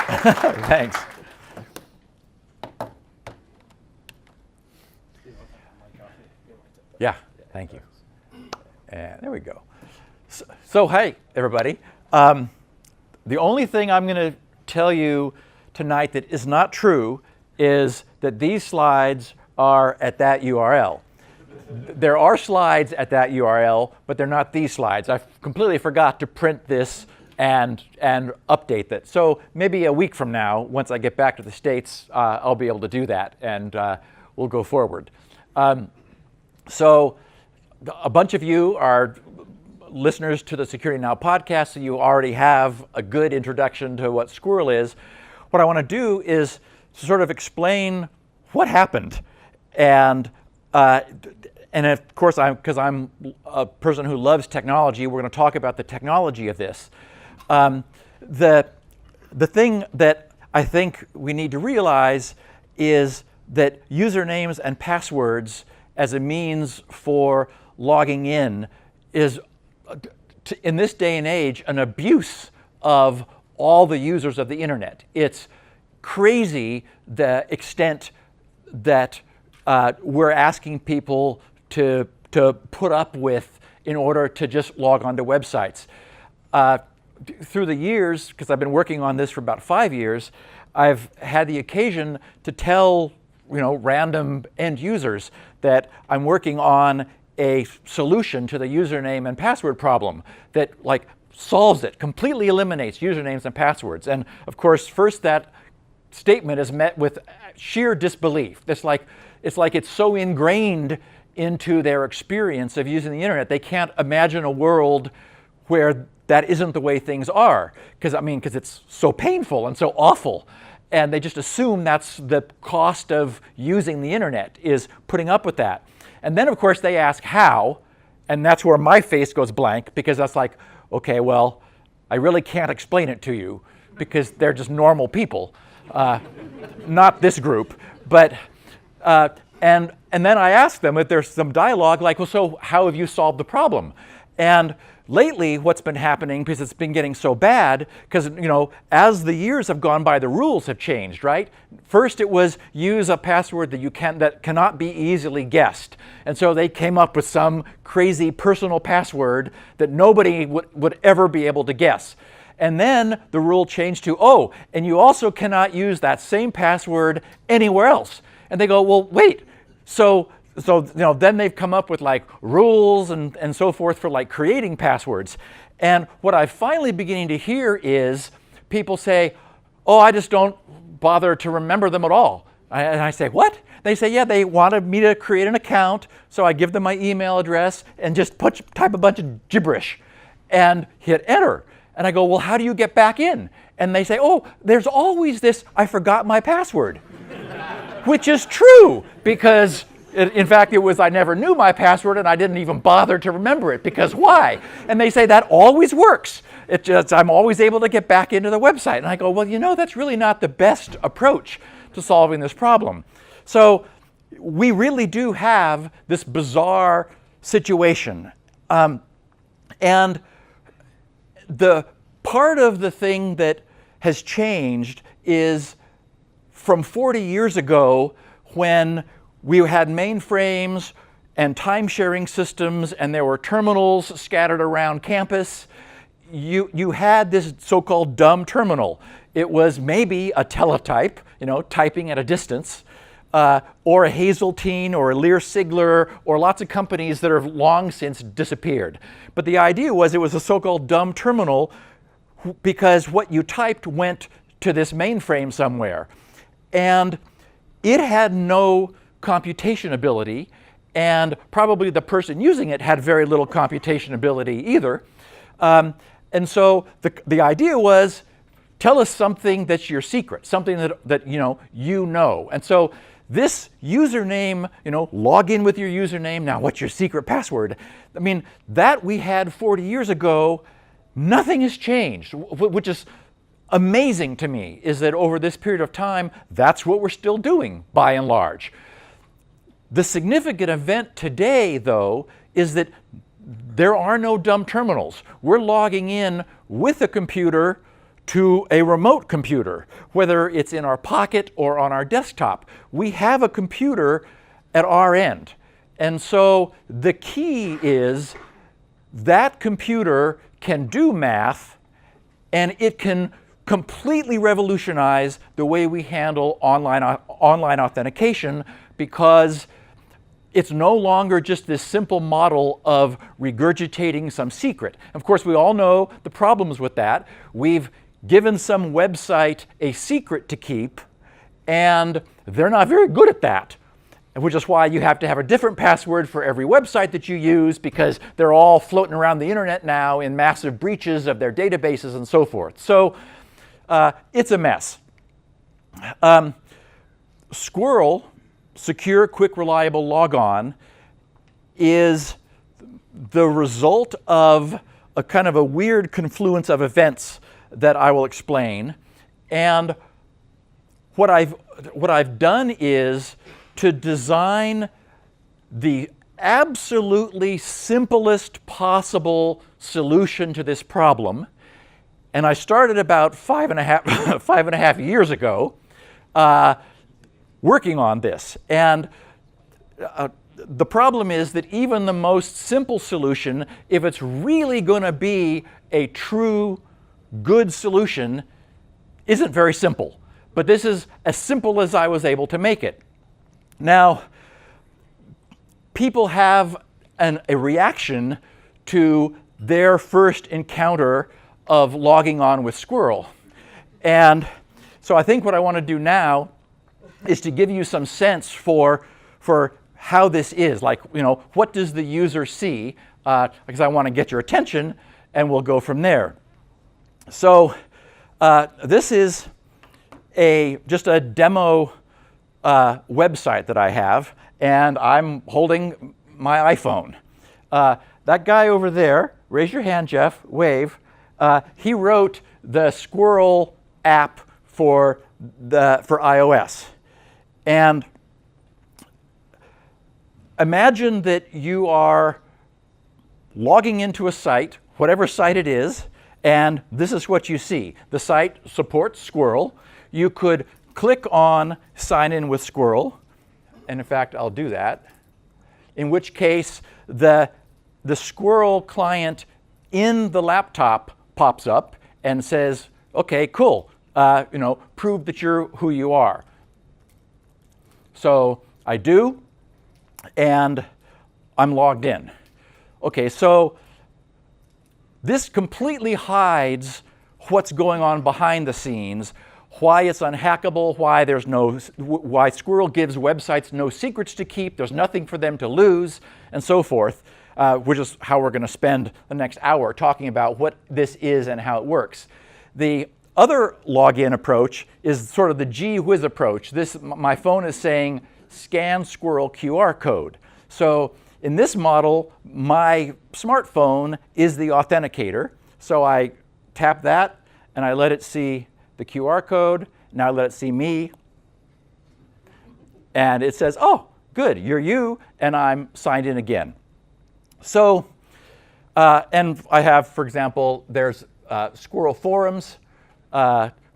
Thanks. Yeah, thank you. And there we go. So hey, everybody. The only thing I'm going to tell you tonight that is not true is that these slides are at that URL. There are slides at that URL, but they're not these slides. I completely forgot to print this and update that. So maybe a week from now, once I get back to the States, I'll be able to do that, and we'll go forward. So a bunch of you are listeners to the Security Now podcast, so you already have a good introduction to what Squirrel is. What I want to do is sort of explain what happened, and of course, because I'm a person who loves technology, we're going to talk about the technology of this. The thing that I think we need to realize is that usernames and passwords as a means for logging in is, in this day and age, an abuse of all the users of the internet. It's crazy the extent that we're asking people to put up with in order to just log onto websites. Through the years, because I've been working on this for about 5 years, I've had the occasion to tell random end users that I'm working on a solution to the username and password problem that solves it, completely eliminates usernames and passwords. And of course, first that statement is met with sheer disbelief. It's like it's so ingrained into their experience of using the internet, they can't imagine a world where that isn't the way things are, because it's so painful and so awful. And they just assume that's the cost of using the internet, is putting up with that. And then, of course, they ask how, and that's where my face goes blank, because that's like, okay, well, I really can't explain it to you, because they're just normal people, not this group. But and then I ask them if there's some dialogue, like, well, so how have you solved the problem? And lately, what's been happening, because it's been getting so bad, because as the years have gone by, the rules have changed, right? First, it was use a password that cannot be easily guessed, and so they came up with some crazy personal password that nobody would ever be able to guess. And then the rule changed to, and you also cannot use that same password anywhere else. And they go, well, wait, so then they've come up with rules and so forth for creating passwords. And what I'm finally beginning to hear is people say, I just don't bother to remember them at all. And I say, what? They say, yeah, they wanted me to create an account, so I give them my email address and just type a bunch of gibberish and hit enter. And I go, well, how do you get back in? And they say, there's always this, I forgot my password, which is true, because in fact, it was I never knew my password and I didn't even bother to remember it, because why? And they say that always works. I'm always able to get back into the website. And I go, well, that's really not the best approach to solving this problem. So we really do have this bizarre situation. And the part of the thing that has changed is from 40 years ago, when we had mainframes and time-sharing systems, and there were terminals scattered around campus. You had this so-called dumb terminal. It was maybe a teletype, typing at a distance, or a Hazeltine or a Lear Sigler, or lots of companies that have long since disappeared. But the idea was it was a so-called dumb terminal because what you typed went to this mainframe somewhere. And it had no computation ability, and probably the person using it had very little computation ability either. And so the idea was, tell us something that's your secret, something that you know. And so this username, log in with your username. Now, what's your secret password? I mean, that we had 40 years ago, nothing has changed, which is amazing to me, is that over this period of time, that's what we're still doing, by and large. The significant event today, though, is that there are no dumb terminals. We're logging in with a computer to a remote computer, whether it's in our pocket or on our desktop. We have a computer at our end. And so the key is that computer can do math, and it can completely revolutionize the way we handle online authentication, because it's no longer just this simple model of regurgitating some secret. Of course, we all know the problems with that. We've given some website a secret to keep, and they're not very good at that, which is why you have to have a different password for every website that you use, because they're all floating around the internet now in massive breaches of their databases and so forth. So it's a mess. Squirrel Secure, Quick, Reliable Logon is the result of a kind of a weird confluence of events that I will explain. And what I've done is to design the absolutely simplest possible solution to this problem. And I started about five and a half years ago working on this. And the problem is that even the most simple solution, if it's really going to be a true good solution, isn't very simple. But this is as simple as I was able to make it. Now, people have a reaction to their first encounter of logging on with Squirrel. And so I think what I want to do now is to give you some sense for how this is. Like, what does the user see? Because I want to get your attention, and we'll go from there. So this is just a demo website that I have, and I'm holding my iPhone. That guy over there, raise your hand, Jeff, wave. He wrote the Squirrel app for iOS. And imagine that you are logging into a site, whatever site it is, and this is what you see. The site supports Squirrel. You could click on Sign In with Squirrel, and in fact, I'll do that, in which case the Squirrel client in the laptop pops up and says, okay, cool, prove that you're who you are. So I do, and I'm logged in. Okay, so this completely hides what's going on behind the scenes, why it's unhackable, why Squirrel gives websites no secrets to keep, there's nothing for them to lose, and so forth, which is how we're going to spend the next hour talking about what this is and how it works. The other login approach is sort of the gee whiz approach. My phone is saying scan Squirrel QR code. So in this model, my smartphone is the authenticator. So I tap that, and I let it see the QR code. Now I let it see me. And it says, oh, good, you're you, and I'm signed in again. So, and I have, for example, there's Squirrel Forums,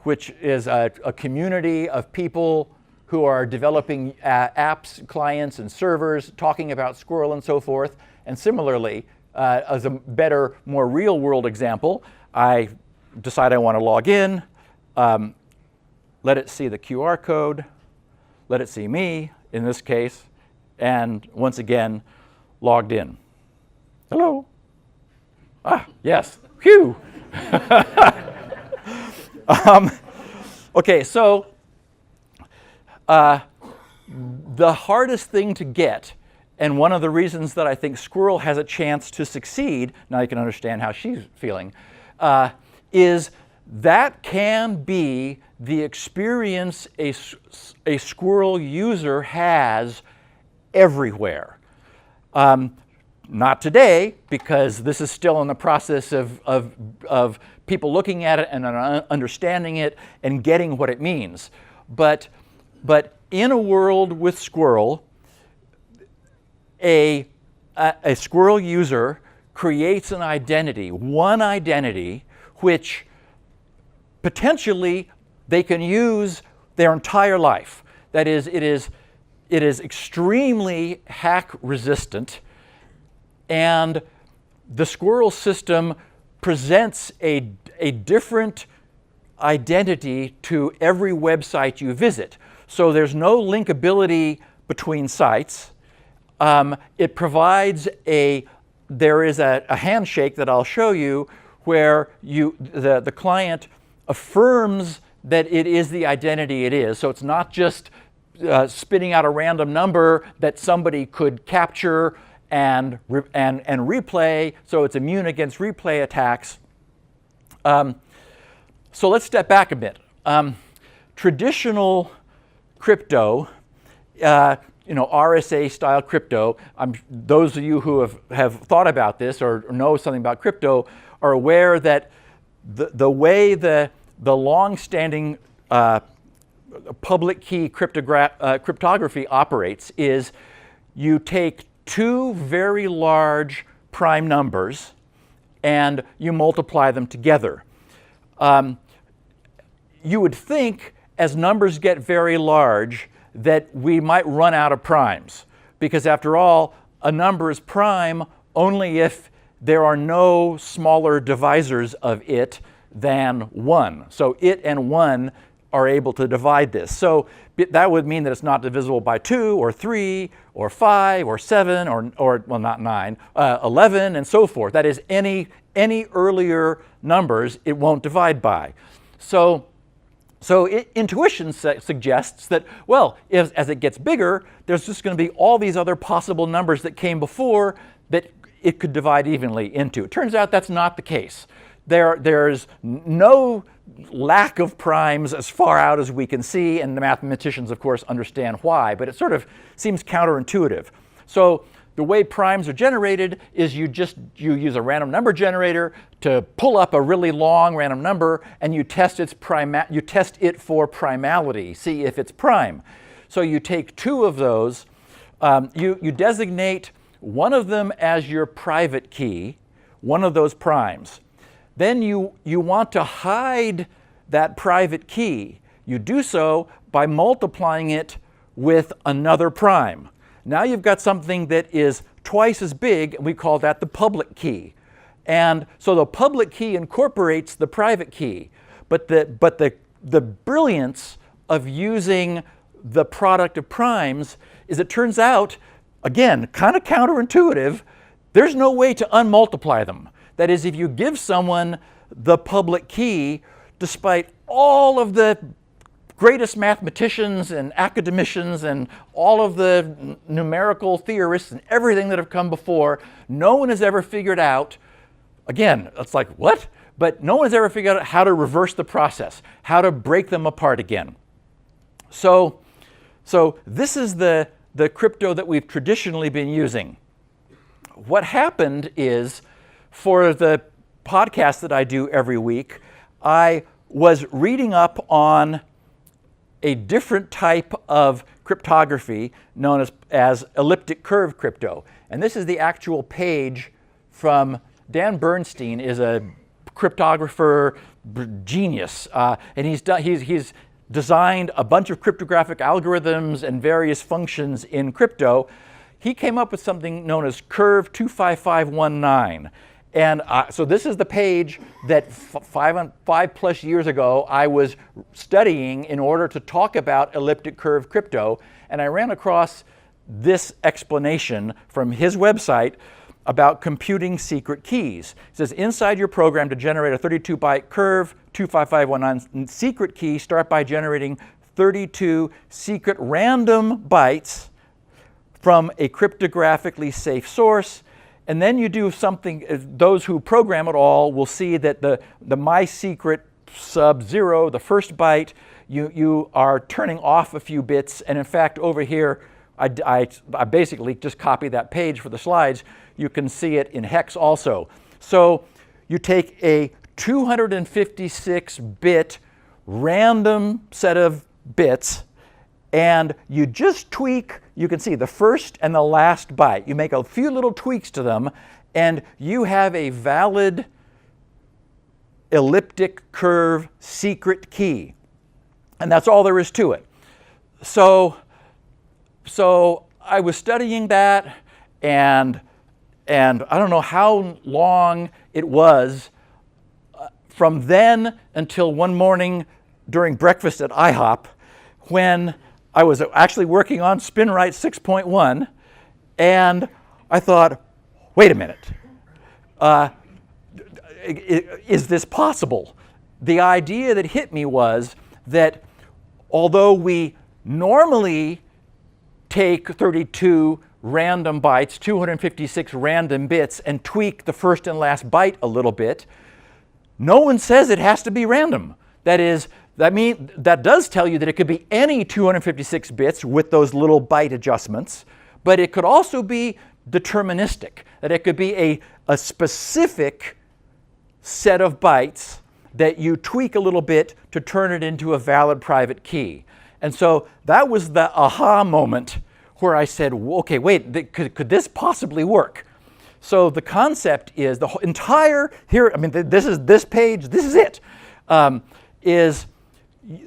which is a community of people who are developing apps, clients, and servers, talking about Squirrel and so forth. And similarly, as a better, more real-world example, I decide I want to log in, let it see the QR code, let it see me, in this case, and once again, logged in. Hello. Ah, yes. Phew. Okay, so the hardest thing to get, and one of the reasons that I think Squirrel has a chance to succeed, now you can understand how she's feeling, is that can be the experience a Squirrel user has everywhere. Not today, because this is still in the process of people looking at it and understanding it and getting what it means. But in a world with Squirrel, a Squirrel user creates an identity, one identity, which potentially they can use their entire life. That is, it is extremely hack resistant, and the Squirrel system presents a different identity to every website you visit. So there's no linkability between sites. It provides there is a handshake that I'll show you where the client affirms that it is the identity it is. So it's not just spitting out a random number that somebody could capture and replay, so it's immune against replay attacks. So let's step back a bit. Traditional crypto, RSA style crypto, those of you who have thought about this or know something about crypto are aware that the way the long-standing public key cryptography operates is you take two very large prime numbers and you multiply them together. You would think as numbers get very large that we might run out of primes, because after all, a number is prime only if there are no smaller divisors of it than 1. So it and 1 are able to divide this. So that would mean that it's not divisible by 2 or 3 or 5 or 7 or well, not 9, 11 and so forth. That is, any earlier numbers it won't divide by. So intuition suggests that, well, as it gets bigger, there's just going to be all these other possible numbers that came before that it could divide evenly into. It turns out that's not the case. There's no lack of primes as far out as we can see, and the mathematicians, of course, understand why, but it sort of seems counterintuitive. So the way primes are generated is you use a random number generator to pull up a really long random number, and you test it for primality, see if it's prime. So you take two of those, you designate one of them as your private key, one of those primes. Then you want to hide that private key. You do so by multiplying it with another prime. Now you've got something that is twice as big, and we call that the public key. And so the public key incorporates the private key. But the brilliance of using the product of primes is it turns out, again, kind of counterintuitive, there's no way to unmultiply them. That is, if you give someone the public key, despite all of the greatest mathematicians and academicians and all of the numerical theorists and everything that have come before, no one has ever figured out, again, it's like, what? But no one has ever figured out how to reverse the process, how to break them apart again. So this is the crypto that we've traditionally been using. What happened is, for the podcast that I do every week, I was reading up on a different type of cryptography known as elliptic curve crypto. And this is the actual page from Dan Bernstein, is a cryptographer genius, and he's designed a bunch of cryptographic algorithms and various functions in crypto. He came up with something known as Curve 25519. And so this is the page that 5+ years ago I was studying in order to talk about elliptic curve crypto, and I ran across this explanation from his website about computing secret keys. It says, inside your program to generate a 32-byte curve 25519 secret key, start by generating 32 secret random bytes from a cryptographically safe source. And then you do something, those who program it all will see that the my secret sub 0, the first byte, you are turning off a few bits. And in fact, over here, I basically just copy that page for the slides. You can see it in hex also. So you take a 256-bit random set of bits, and you just tweak, you can see the first and the last byte. You make a few little tweaks to them, and you have a valid elliptic curve secret key. And that's all there is to it. So I was studying that, and I don't know how long it was from then until one morning during breakfast at IHOP, when I was actually working on SpinRite 6.1, and I thought, wait a minute, is this possible? The idea that hit me was that although we normally take 32 random bytes, 256 random bits, and tweak the first and last byte a little bit, no one says it has to be random. That is, that does tell you that it could be any 256 bits with those little byte adjustments, but it could also be deterministic, that it could be a specific set of bytes that you tweak a little bit to turn it into a valid private key. And so that was the aha moment where I said, okay, wait, could this possibly work? So the concept is the entire, here, I mean, this is this page, this is it,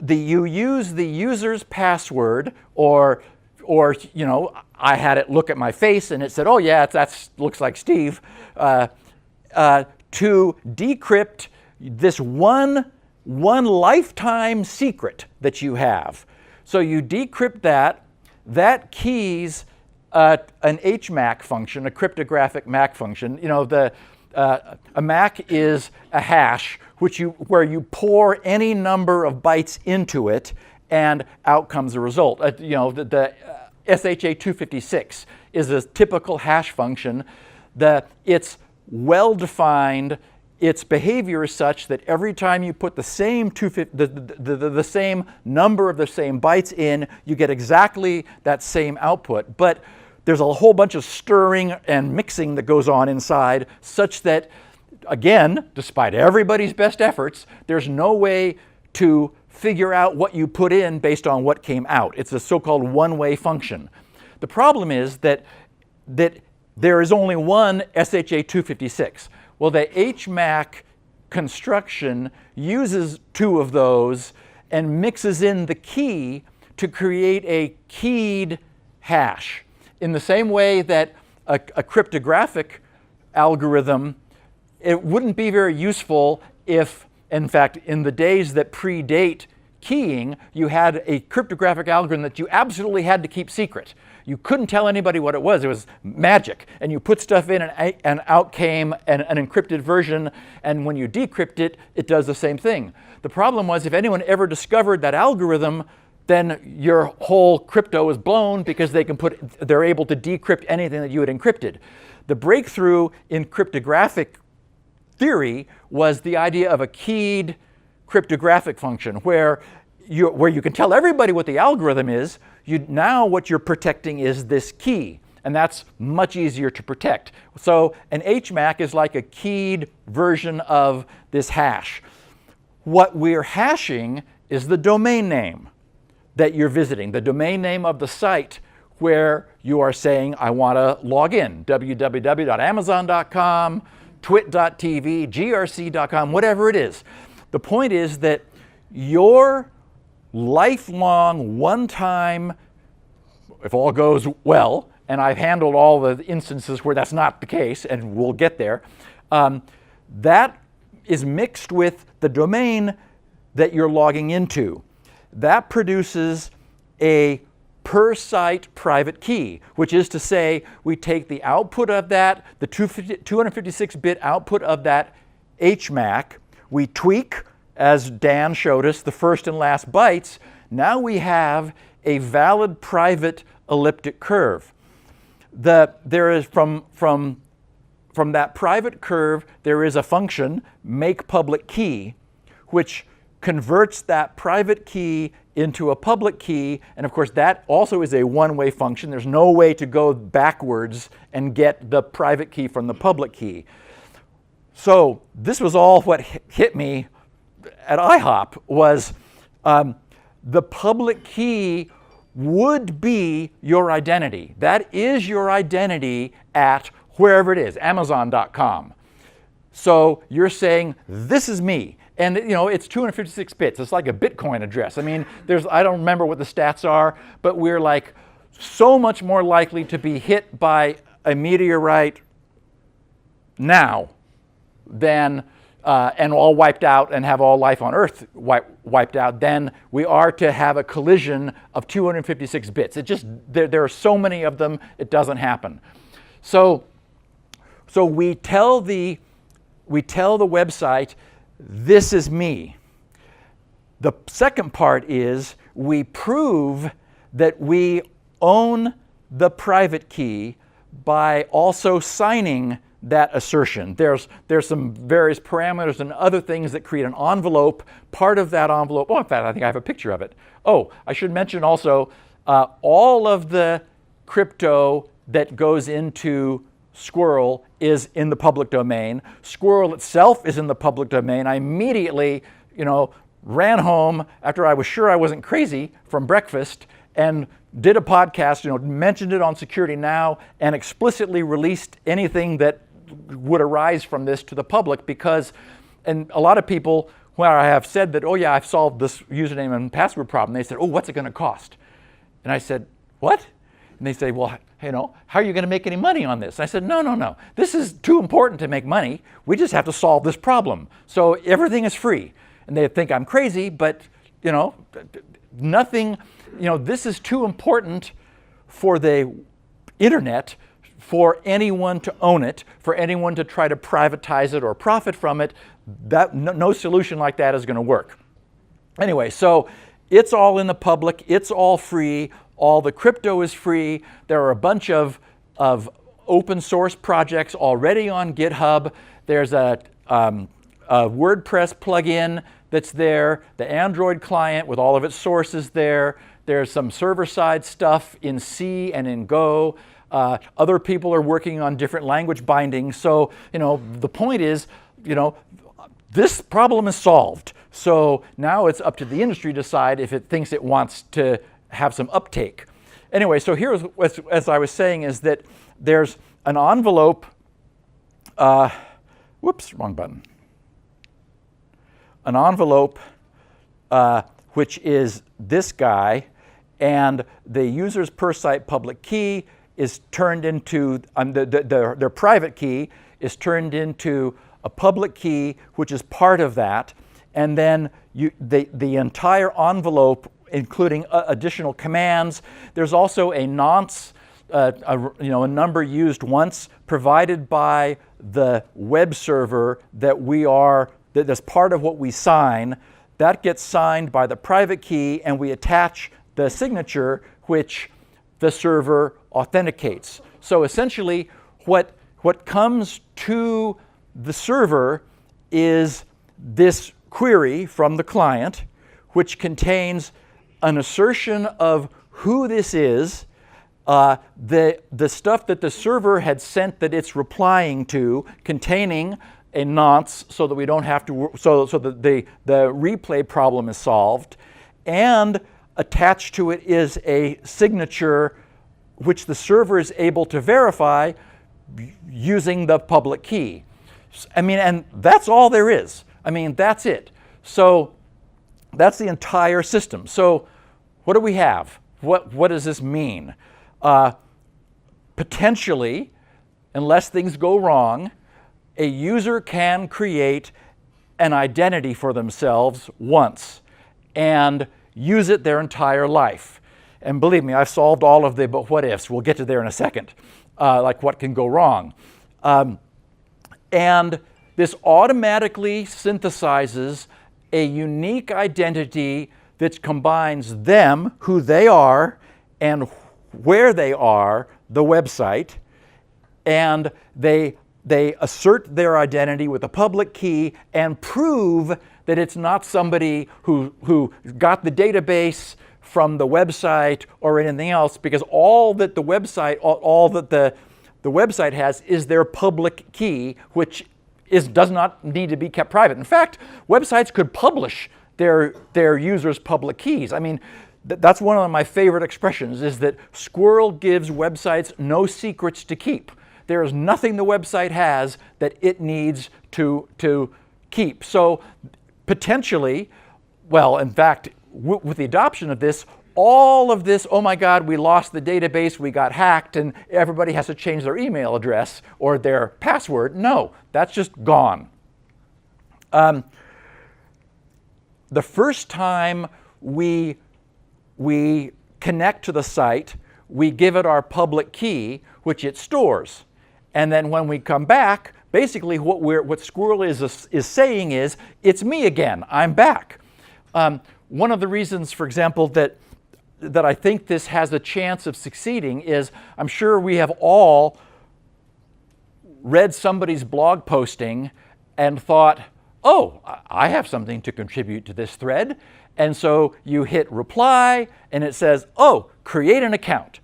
you use the user's password, or you know, I had it look at my face and it said, oh yeah, that looks like Steve, to decrypt this one lifetime secret that you have. So you decrypt that keys an HMAC function, a cryptographic MAC function. You know, a MAC is a hash where you pour any number of bytes into it, and out comes a result. You know, the SHA-256 is a typical hash function. It's well-defined. Its behavior is such that every time you put the same the same number of the same bytes in, you get exactly that same output. But there's a whole bunch of stirring and mixing that goes on inside, such that, again, despite everybody's best efforts, there's no way to figure out what you put in based on what came out. It's a so-called one-way function. The problem is that there is only one SHA-256. Well, the HMAC construction uses two of those and mixes in the key to create a keyed hash. In the same way that a cryptographic algorithm, it wouldn't be very useful if, in fact, in the days that predate keying, you had a cryptographic algorithm that you absolutely had to keep secret. You couldn't tell anybody what it was. It was magic. And you put stuff in and out came an encrypted version, and when you decrypt it, it does the same thing. The problem was, if anyone ever discovered that algorithm, then your whole crypto is blown, because they're able to decrypt anything that you had encrypted. The breakthrough in cryptographic theory was the idea of a keyed cryptographic function, where you can tell everybody what the algorithm is. Now what you're protecting is this key, and that's much easier to protect. So an HMAC is like a keyed version of this hash. What we're hashing is the domain name that you're visiting, the domain name of the site where you are saying, I want to log in, www.amazon.com, twit.tv, grc.com, whatever it is. The point is that your lifelong, one-time, if all goes well, and I've handled all the instances where that's not the case, and we'll get there, that is mixed with the domain that you're logging into. That produces a per-site private key, which is to say, we take the output of that, the 256-bit output of that HMAC, we tweak, as Dan showed us, the first and last bytes. Now we have a valid private elliptic curve. There is from that private curve, there is a function, makePublicKey, which converts that private key into a public key, and of course that also is a one-way function. There's no way to go backwards and get the private key from the public key. So this was all what hit me at IHOP, was the public key would be your identity. That is your identity at wherever it is, Amazon.com. So you're saying, this is me. And it's 256 bits. It's like a Bitcoin address. I mean, I don't remember what the stats are, but we're like so much more likely to be hit by a meteorite now than and all wiped out and have all life on Earth wiped out than we are to have a collision of 256 bits. It just, there are so many of them, it doesn't happen. So we tell the website, this is me. The second part is we prove that we own the private key by also signing that assertion. There's some various parameters and other things that create an envelope. Part of that envelope, in fact, I think I have a picture of it. I should mention also, all of the crypto that goes into Squirrel is in the public domain. Squirrel itself is in the public domain. I immediately, ran home after I was sure I wasn't crazy from breakfast and did a podcast, mentioned it on Security Now, and explicitly released anything that would arise from this to the public because, and a lot of people, where I have said that, yeah, I've solved this username and password problem, they said, what's it going to cost? And I said, what? And they say, well, how are you going to make any money on this? And I said, no. This is too important to make money. We just have to solve this problem. So everything is free. And they think I'm crazy, but, nothing, this is too important for the internet, for anyone to own it, for anyone to try to privatize it or profit from it. No solution like that is going to work. Anyway, so it's all in the public. It's all free. All the crypto is free. There are a bunch of open source projects already on GitHub. There's a WordPress plugin that's there, the Android client with all of its sources there. There's some server-side stuff in C and in Go. Other people are working on different language bindings. So, the point is, this problem is solved. So now it's up to the industry to decide if it thinks it wants to have some uptake. Anyway, so here's, as I was saying, is that there's an envelope, whoops, wrong button. An envelope which is this guy, and the user's per site public key is turned into, their private key is turned into a public key, which is part of that, and then the entire envelope, including additional commands. There's also a nonce, a number used once, provided by the web server that's part of what we sign. That gets signed by the private key, and we attach the signature, which the server authenticates. So essentially, what comes to the server is this query from the client, which contains an assertion of who this is, the stuff that the server had sent that it's replying to, containing a nonce, so that we don't have to, so that the replay problem is solved, and attached to it is a signature which the server is able to verify using the public key. And that's all there is. That's it. So that's the entire system. So what do we have? What does this mean? Potentially, unless things go wrong, a user can create an identity for themselves once and use it their entire life. And believe me, I've solved all of the but what ifs. We'll get to there in a second, like what can go wrong. And this automatically synthesizes a unique identity that combines them, who they are, and where they are, the website, and they assert their identity with a public key and prove that it's not somebody who got the database from the website or anything else, because all that the website, all that the website has is their public key, which does not need to be kept private. In fact, websites could publish their users' public keys. That's one of my favorite expressions, is that Squirrel gives websites no secrets to keep. there is nothing the website has that it needs to keep. So potentially, well, in fact, with the adoption of this, all of this, oh my God, we lost the database, we got hacked, and everybody has to change their email address or their password. No, that's just gone. The first time we connect to the site, we give it our public key, which it stores. And then when we come back, basically what Squirrel is saying is, it's me again, I'm back. One of the reasons, for example, that I think this has a chance of succeeding is, I'm sure we have all read somebody's blog posting and thought, oh, I have something to contribute to this thread. And so you hit reply and it says, oh, create an account.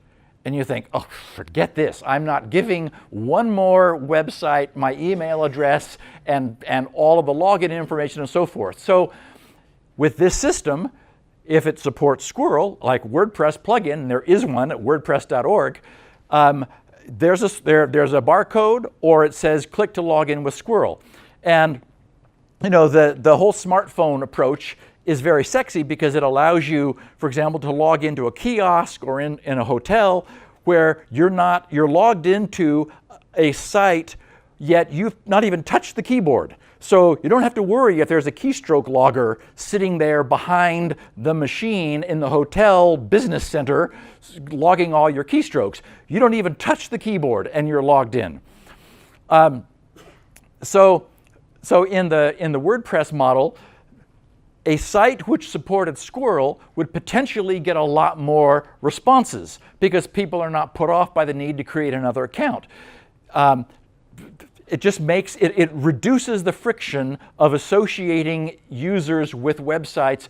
And you think, oh, forget this. I'm not giving one more website my email address and all of the login information and so forth. So with this system, if it supports Squirrel, like WordPress plugin, and there is one at wordpress.org, there's a barcode, or it says click to log in with Squirrel. And you know, the whole smartphone approach is very sexy because it allows you, for example, to log into a kiosk or in a hotel where you're logged into a site, yet you've not even touched the keyboard. So you don't have to worry if there's a keystroke logger sitting there behind the machine in the hotel business center logging all your keystrokes. You don't even touch the keyboard and you're logged in. So in the WordPress model, a site which supported Squirrel would potentially get a lot more responses because people are not put off by the need to create another account. It just makes it reduces the friction of associating users with websites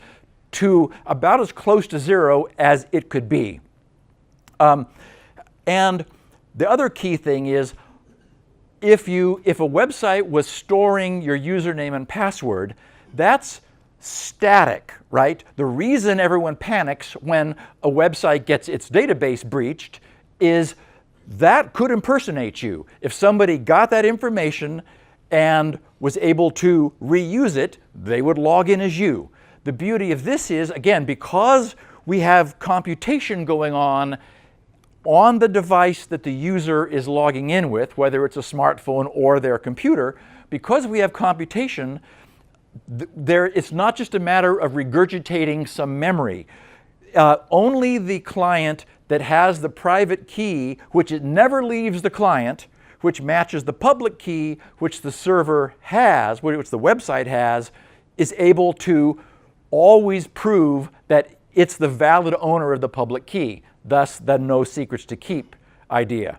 to about as close to zero as it could be. And the other key thing is, if a website was storing your username and password, that's static, right? The reason everyone panics when a website gets its database breached is that could impersonate you. If somebody got that information and was able to reuse it, they would log in as you. The beauty of this is, again, because we have computation going on the device that the user is logging in with, whether it's a smartphone or their computer, because we have computation, it's not just a matter of regurgitating some memory. Only the client that has the private key, which it never leaves the client, which matches the public key, which the server has, which the website has, is able to always prove that it's the valid owner of the public key, thus the no secrets to keep idea.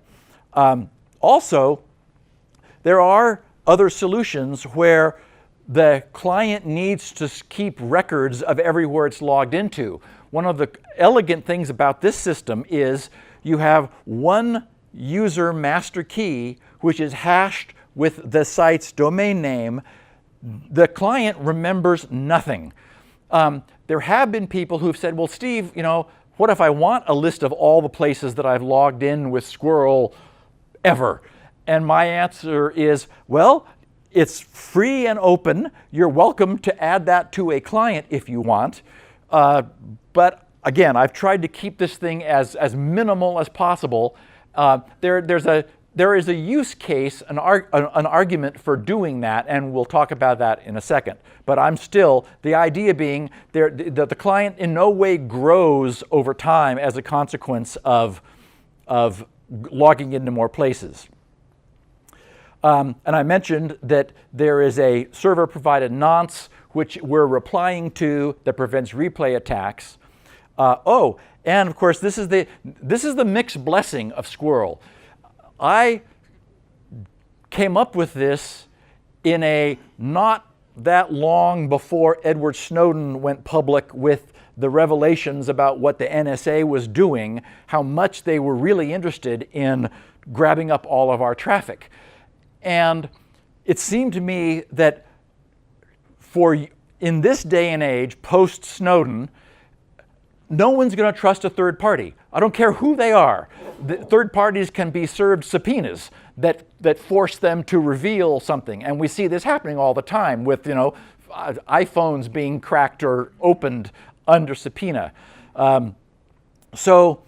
Also, there are other solutions where the client needs to keep records of everywhere it's logged into. One of the elegant things about this system is you have one user master key, which is hashed with the site's domain name. The client remembers nothing. There have been people who've said, well, Steve, you know, what if I want a list of all the places that I've logged in with Squirrel ever? And my answer is, well, it's free and open. You're welcome to add that to a client if you want. But again, I've tried to keep this thing as minimal as possible. There is a use case, an argument for doing that, and we'll talk about that in a second. But the idea being that the client in no way grows over time as a consequence of logging into more places. And I mentioned that there is a server-provided nonce which we're replying to that prevents replay attacks. And of course, this is the mixed blessing of Squirrel. I came up with this in a not that long before Edward Snowden went public with the revelations about what the NSA was doing, how much they were really interested in grabbing up all of our traffic. And it seemed to me that in this day and age, post-Snowden, no one's going to trust a third party. I don't care who they are. The third parties can be served subpoenas. that force them to reveal something. And we see this happening all the time with, iPhones being cracked or opened under subpoena. So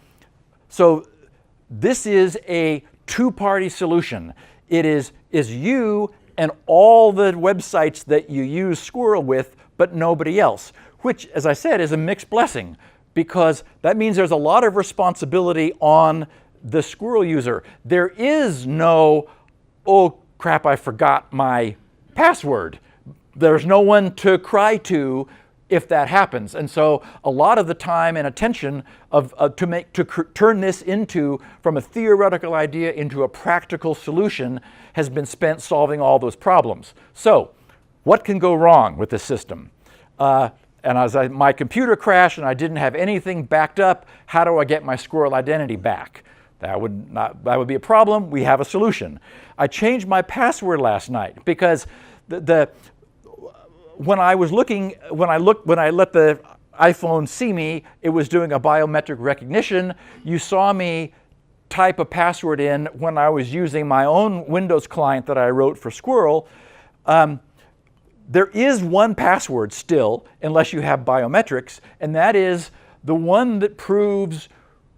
this is a two-party solution. It is you and all the websites that you use Squirrel with, but nobody else, which, as I said, is a mixed blessing, because that means there's a lot of responsibility on the Squirrel user. There is no, oh crap, I forgot my password. There's no one to cry to if that happens. And so a lot of the time and attention to turn this from a theoretical idea into a practical solution has been spent solving all those problems. So what can go wrong with this system? And as my computer crashed and I didn't have anything backed up, how do I get my Squirrel identity back? That would be a problem. We have a solution. I changed my password last night because when I let the iPhone see me, it was doing a biometric recognition. You saw me type a password in when I was using my own Windows client that I wrote for Squirrel. There is one password still, unless you have biometrics, and that is the one that proves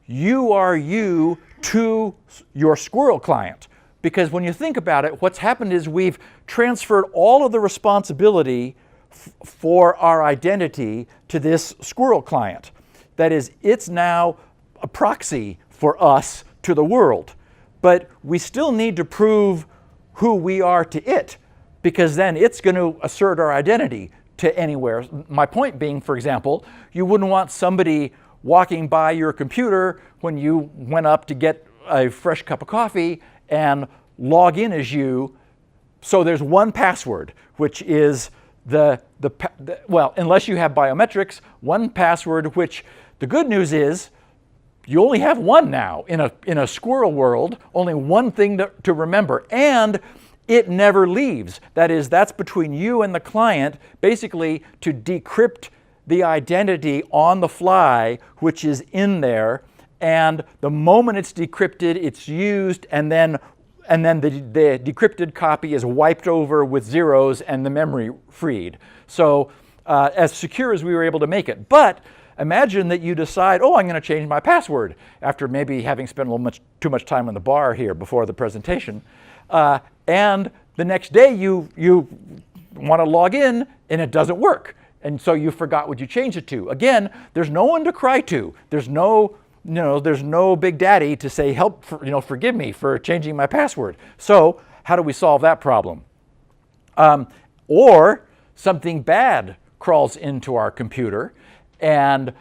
you are you to your Squirrel client. Because when you think about it, what's happened is we've transferred all of the responsibility for our identity to this Squirrel client. That is, it's now a proxy for us to the world. But we still need to prove who we are to it, because then it's going to assert our identity to anywhere. My point being, for example, you wouldn't want somebody walking by your computer when you went up to get a fresh cup of coffee and log in as you. So there's one password, which is well, unless you have biometrics, one password, which the good news is you only have one now in a Squirrel world, only one thing to remember, and it never leaves. That is, that's between you and the client, basically to decrypt the identity on the fly, which is in there, and the moment it's decrypted, it's used, and then the decrypted copy is wiped over with zeros and the memory freed. So as secure as we were able to make it. But imagine that you decide, oh, I'm going to change my password after maybe having spent a little too much time on the bar here before the presentation. And the next day you want to log in and it doesn't work. And so you forgot what you changed it to. Again, there's no one to cry to. There's no big daddy to say, help, forgive me for changing my password. So how do we solve that problem? Or something bad crawls into our computer and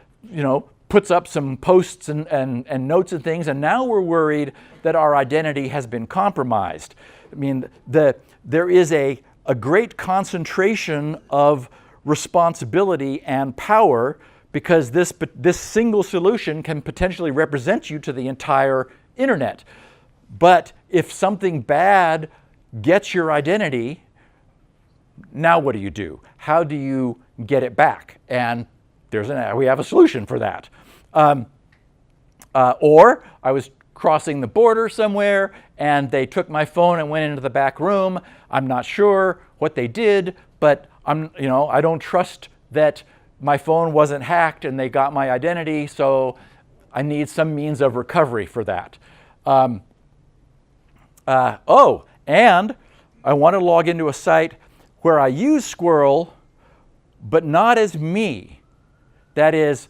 puts up some posts and notes and things, and now we're worried that our identity has been compromised. I mean, there is a great concentration of responsibility and power, because this single solution can potentially represent you to the entire internet. But if something bad gets your identity, now what do you do? How do you get it back? And we have a solution for that. Or I was crossing the border somewhere and they took my phone and went into the back room. I'm not sure what they did, but I don't trust that my phone wasn't hacked and they got my identity, so I need some means of recovery for that. And I want to log into a site where I use Squirrel, but not as me. That is,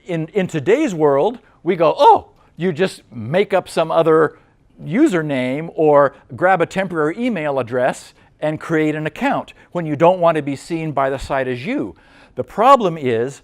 in today's world, we go, oh, you just make up some other username or grab a temporary email address and create an account when you don't want to be seen by the site as you. The problem is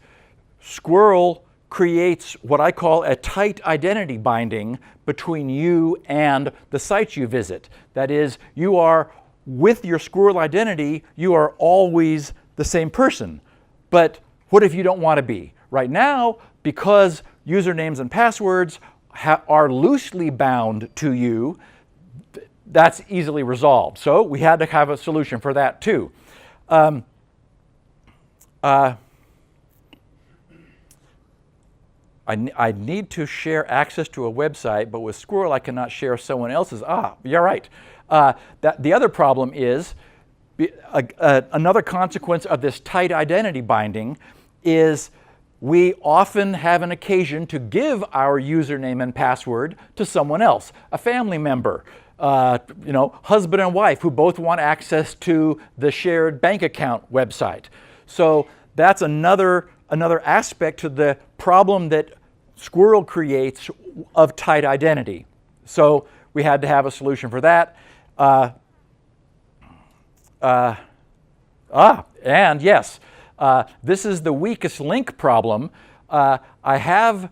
Squirrel creates what I call a tight identity binding between you and the sites you visit. That is, you are, with your Squirrel identity, you are always the same person. But what if you don't want to be? Right now, because usernames and passwords are loosely bound to you, that's easily resolved. So we had to have a solution for that too. I need to share access to a website, but with Squirrel I cannot share someone else's. You're right. The other problem is, another consequence of this tight identity binding is we often have an occasion to give our username and password to someone else, a family member, husband and wife who both want access to the shared bank account website. So that's another aspect to the problem that Squirrel creates of tight identity. So we had to have a solution for that. And yes, this is the weakest link problem. I have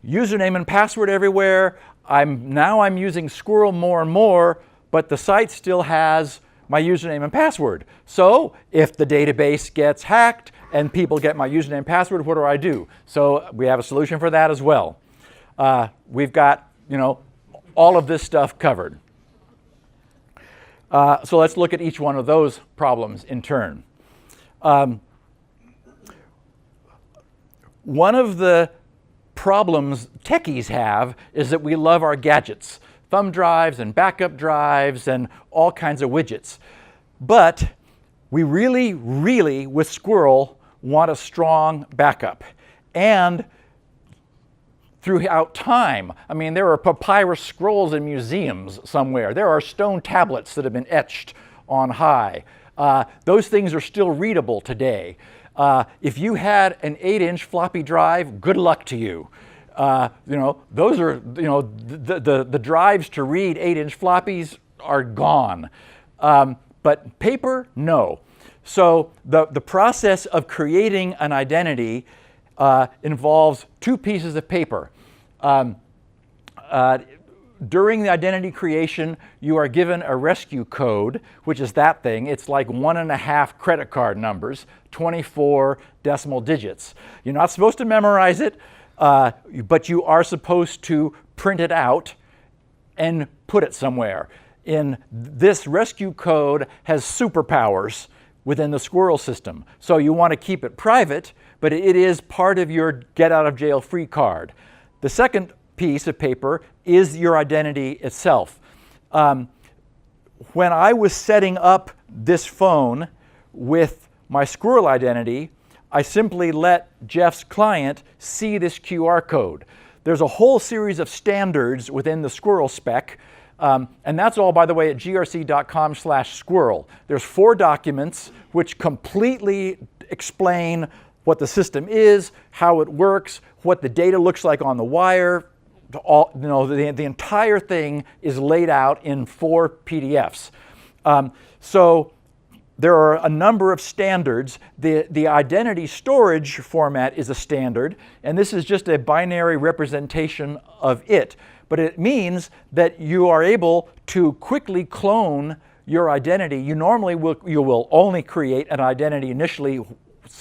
username and password everywhere. I'm using Squirrel more and more, but the site still has my username and password. So if the database gets hacked and people get my username and password, what do I do? So we have a solution for that as well. We've got, all of this stuff covered. So let's look at each one of those problems in turn. One of the problems techies have is that we love our gadgets, thumb drives and backup drives and all kinds of widgets. But we really, really, with Squirrel, want a strong backup. And throughout time, I mean, there are papyrus scrolls in museums somewhere. There are stone tablets that have been etched on high. Those things are still readable today. If you had an 8-inch floppy drive, good luck to you. Those are, the drives to read 8-inch floppies are gone. But paper, no. So the process of creating an identity involves two pieces of paper. During the identity creation, you are given a rescue code, which is that thing. It's like 1.5 credit card numbers, 24 decimal digits. You're not supposed to memorize it, but you are supposed to print it out and put it somewhere. This rescue code has superpowers within the Squirrel system. So you want to keep it private, but it is part of your get out of jail free card. The second piece of paper is your identity itself. When I was setting up this phone with my Squirrel identity, I simply let Jeff's client see this QR code. There's a whole series of standards within the Squirrel spec, and that's all, by the way, at grc.com/squirrel. There's 4 documents which completely explain what the system is, how it works, what the data looks like on the wire. The entire thing is laid out in 4 PDFs. So there are a number of standards. The identity storage format is a standard, and this is just a binary representation of it. But it means that you are able to quickly clone your identity. You will only create an identity initially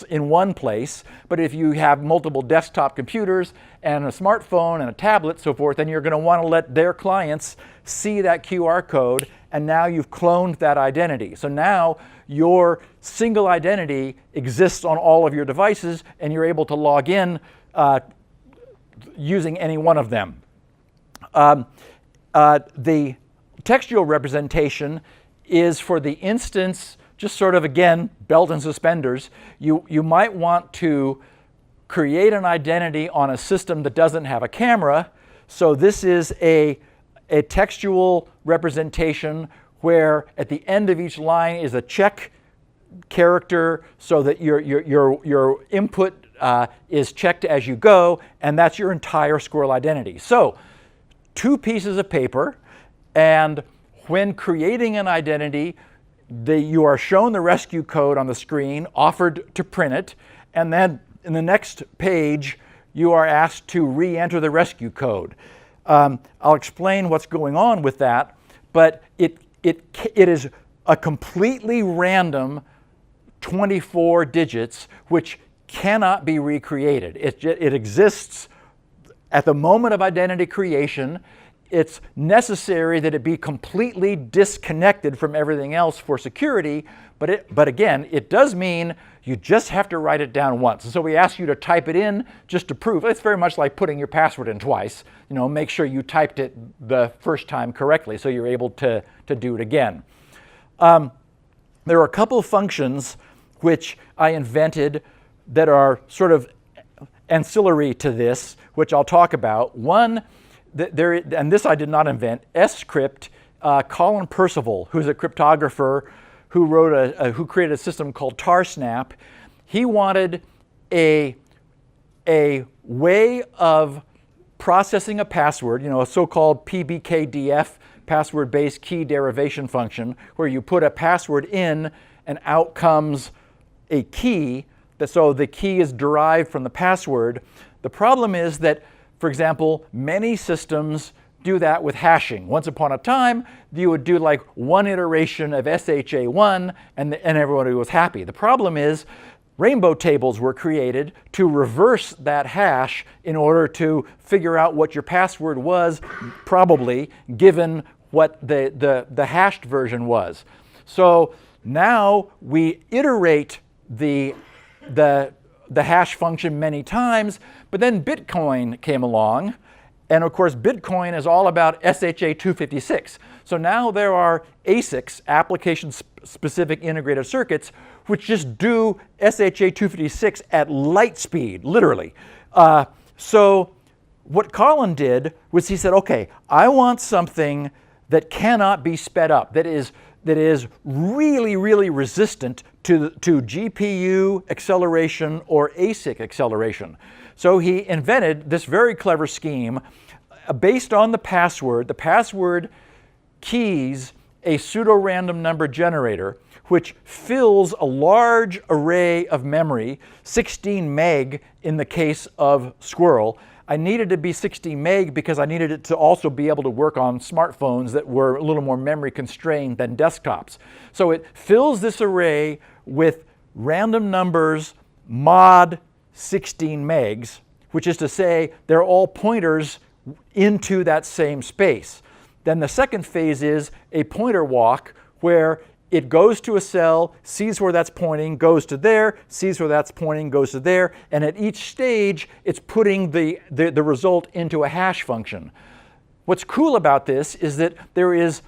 in one place, but if you have multiple desktop computers and a smartphone and a tablet, so forth, then you're going to want to let their clients see that QR code, and now you've cloned that identity. So now your single identity exists on all of your devices, and you're able to log in using any one of them. The textual representation is for the instance, just sort of, again, belt and suspenders. You might want to create an identity on a system that doesn't have a camera. So this is a textual representation where at the end of each line is a check character so that your input is checked as you go, and that's your entire Squirrel identity. So 2 pieces of paper, and when creating an identity, you are shown the rescue code on the screen, offered to print it, and then in the next page, you are asked to re-enter the rescue code. I'll explain what's going on with that, but it is a completely random 24 digits which cannot be recreated. It exists at the moment of identity creation it's necessary that it be completely disconnected from everything else for security, but again, it does mean you just have to write it down once. And so we ask you to type it in just to prove. It's very much like putting your password in twice. Make sure you typed it the first time correctly so you're able to do it again. There are a couple of functions which I invented that are sort of ancillary to this, which I'll talk about. One, and this I did not invent, scrypt, Colin Percival, who's a cryptographer who who created a system called TarSnap. He wanted a way of processing a password, a so-called PBKDF, password-based key derivation function, where you put a password in and out comes a key, so the key is derived from the password. The problem is that, for example, many systems do that with hashing. Once upon a time, you would do like one iteration of SHA-1 and everybody was happy. The problem is rainbow tables were created to reverse that hash in order to figure out what your password was, probably, given what the hashed version was. So now we iterate the hash function many times, but then Bitcoin came along, and of course Bitcoin is all about SHA-256. So now there are ASICs, application-specific integrated circuits, which just do SHA-256 at light speed, literally. So what Colin did was he said, okay, I want something that cannot be sped up, that is really, really resistant to GPU acceleration or ASIC acceleration. So he invented this very clever scheme based on the password. The password keys a pseudo-random number generator, which fills a large array of memory, 16 meg in the case of Squirrel. I needed to be 16 meg because I needed it to also be able to work on smartphones that were a little more memory constrained than desktops. So it fills this array with random numbers mod 16 megs, which is to say they're all pointers into that same space. Then the second phase is a pointer walk where it goes to a cell, sees where that's pointing, goes to there, sees where that's pointing, goes to there, and at each stage, it's putting the result into a hash function. What's cool about this is that there is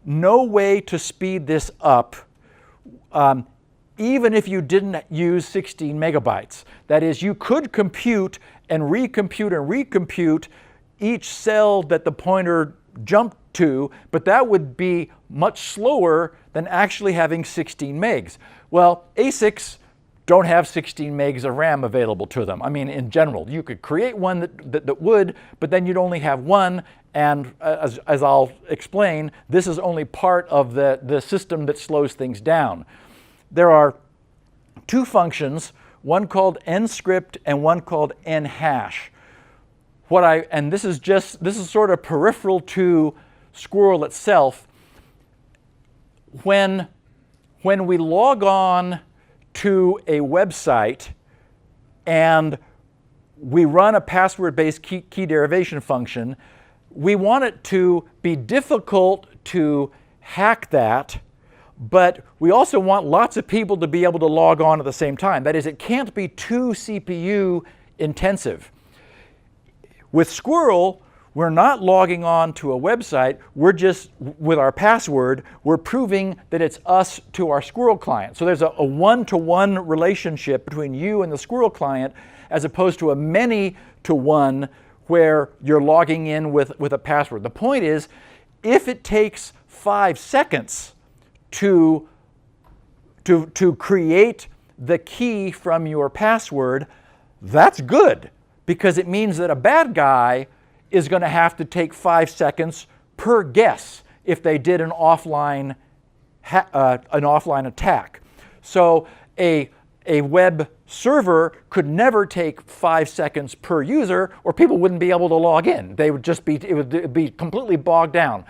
no way to speed this up, even if you didn't use 16 megabytes. That is, you could compute and recompute each cell that the pointer jumped to, but that would be much slower than actually having 16 megs. Well, ASICs don't have 16 megs of RAM available to them. I mean, in general, you could create one that would, but then you'd only have one, and as I'll explain, this is only part of the system that slows things down. There are two functions, one called nscript and one called nhash. This is sort of peripheral to Squirrel itself. When we log on to a website and we run a password-based key derivation function, we want it to be difficult to hack that, but we also want lots of people to be able to log on at the same time. That is, it can't be too CPU intensive. With Squirrel, we're not logging on to a website, we're just, with our password, we're proving that it's us to our Squirrel client. So there's a one-to-one relationship between you and the Squirrel client, as opposed to a many-to-one where you're logging in with a password. The point is, if it takes 5 seconds to create the key from your password, that's good, because it means that a bad guy is going to have to take 5 seconds per guess if they did an offline attack. So a web server could never take 5 seconds per user, or people wouldn't be able to log in. They would just be, it would be completely bogged down.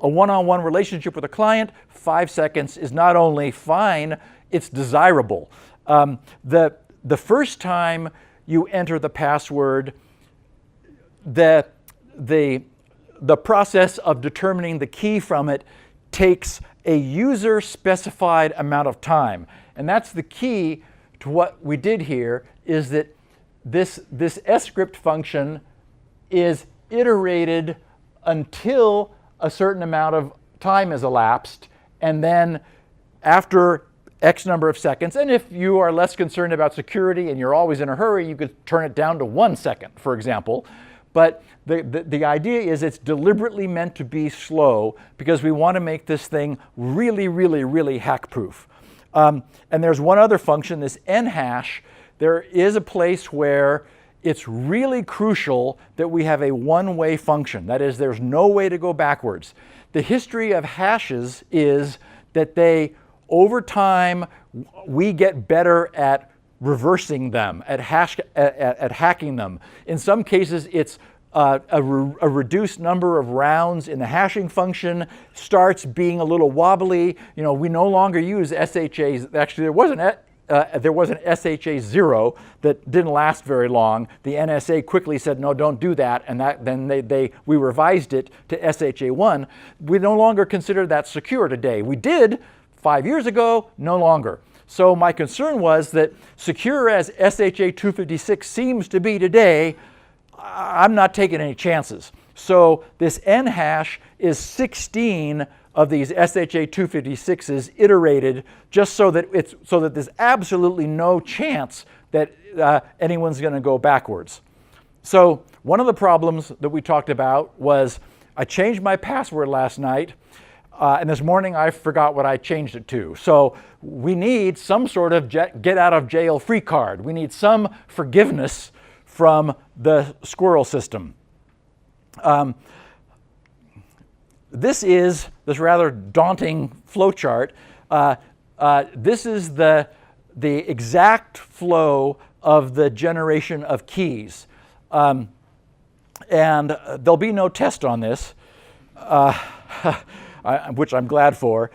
A one-on-one relationship with a client, 5 seconds is not only fine, it's desirable. The first time you enter the password, the the process of determining the key from it takes a user-specified amount of time. And that's the key to what we did here, is that this script function is iterated until a certain amount of time has elapsed, and then after X number of seconds, and if you are less concerned about security and you're always in a hurry, you could turn it down to 1 second, for example. But the idea is it's deliberately meant to be slow because we want to make this thing really, really, really hack-proof. And there's one other function, this nhash. There is a place where it's really crucial that we have a one-way function. That is, there's no way to go backwards. The history of hashes is that over time, we get better at reversing them, at hacking them. In some cases, it's a reduced number of rounds in the hashing function starts being a little wobbly. You know, we no longer use SHAs. Actually, there was an SHA 0 that didn't last very long. The NSA quickly said, no, don't do that, and then we revised it to SHA 1. We no longer consider that secure today. We did 5 years ago, no longer. So my concern was that secure as SHA 256 seems to be today, I'm not taking any chances. So this nhash is 16 of these SHA 256s iterated, just so that there's absolutely no chance that anyone's going to go backwards. So one of the problems that we talked about was I changed my password last night, and this morning I forgot what I changed it to. So we need some sort of get out of jail free card. We need some forgiveness from the Squirrel system. This is this rather daunting flowchart. This is the exact flow of the generation of keys. And there'll be no test on this, which I'm glad for.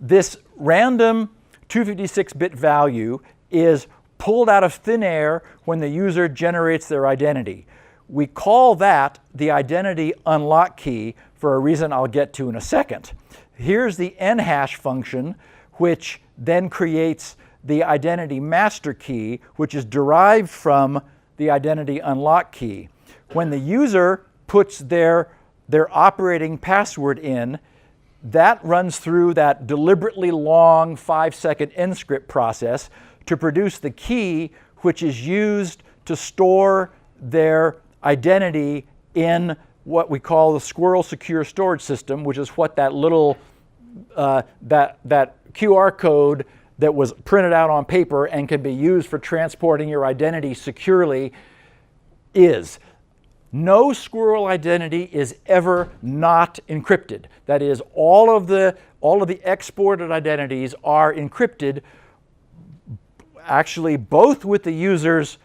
This random 256-bit value is pulled out of thin air when the user generates their identity. We call that the identity unlock key for a reason I'll get to in a second. Here's the nhash function, which then creates the identity master key, which is derived from the identity unlock key. When the user puts their operating password in, that runs through that deliberately long 5-second nscript process to produce the key, which is used to store their identity in what we call the Squirrel Secure storage system, which is what that little that QR code that was printed out on paper and can be used for transporting your identity securely is. No Squirrel identity is ever not encrypted. That is, all of the exported identities are encrypted, actually both with the user's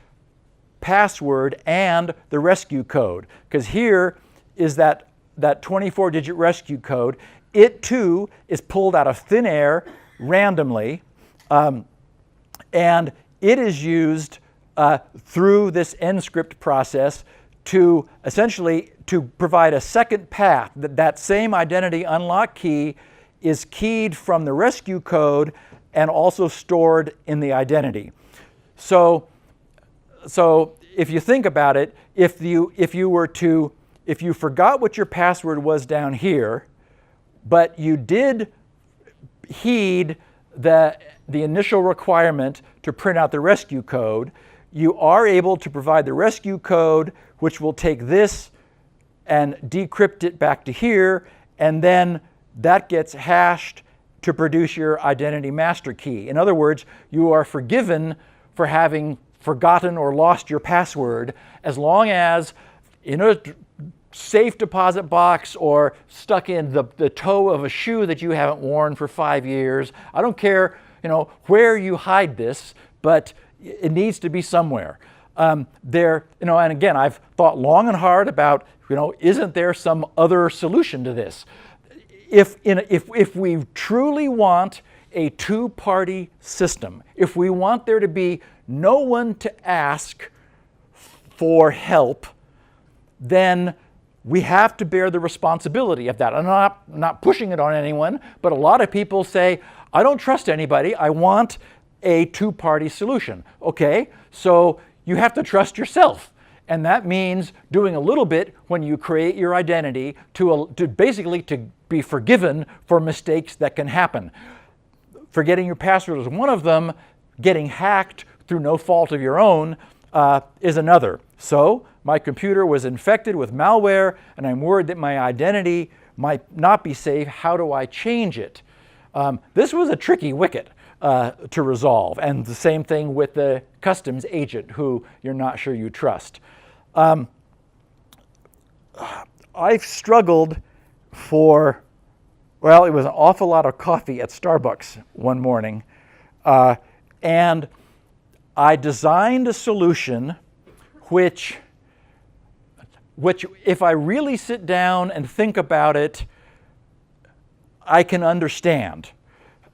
password and the rescue code, because here is that 24-digit rescue code. It too is pulled out of thin air randomly, and it is used through this nscript process to essentially to provide a second path. That same identity unlock key is keyed from the rescue code and also stored in the identity. So if you think about it, if you forgot what your password was down here, but you did heed the initial requirement to print out the rescue code, you are able to provide the rescue code, which will take this and decrypt it back to here, and then that gets hashed to produce your identity master key. In other words, you are forgiven for having forgotten or lost your password, as long as in a safe deposit box or stuck in the toe of a shoe that you haven't worn for 5 years. I don't care, where you hide this, but it needs to be somewhere. And again, I've thought long and hard about, isn't there some other solution to this? If we truly want a two-party system, if we want there to be no one to ask for help, then we have to bear the responsibility of that. I'm not pushing it on anyone, but a lot of people say, I don't trust anybody, I want a two-party solution. Okay, so you have to trust yourself. And that means doing a little bit when you create your identity to basically to be forgiven for mistakes that can happen. Forgetting your password is one of them. Getting hacked through no fault of your own is another. So my computer was infected with malware, and I'm worried that my identity might not be safe. How do I change it? This was a tricky wicket to resolve, and the same thing with the customs agent who you're not sure you trust. I've struggled for, well, it was an awful lot of coffee at Starbucks one morning, and I designed a solution which if I really sit down and think about it, I can understand.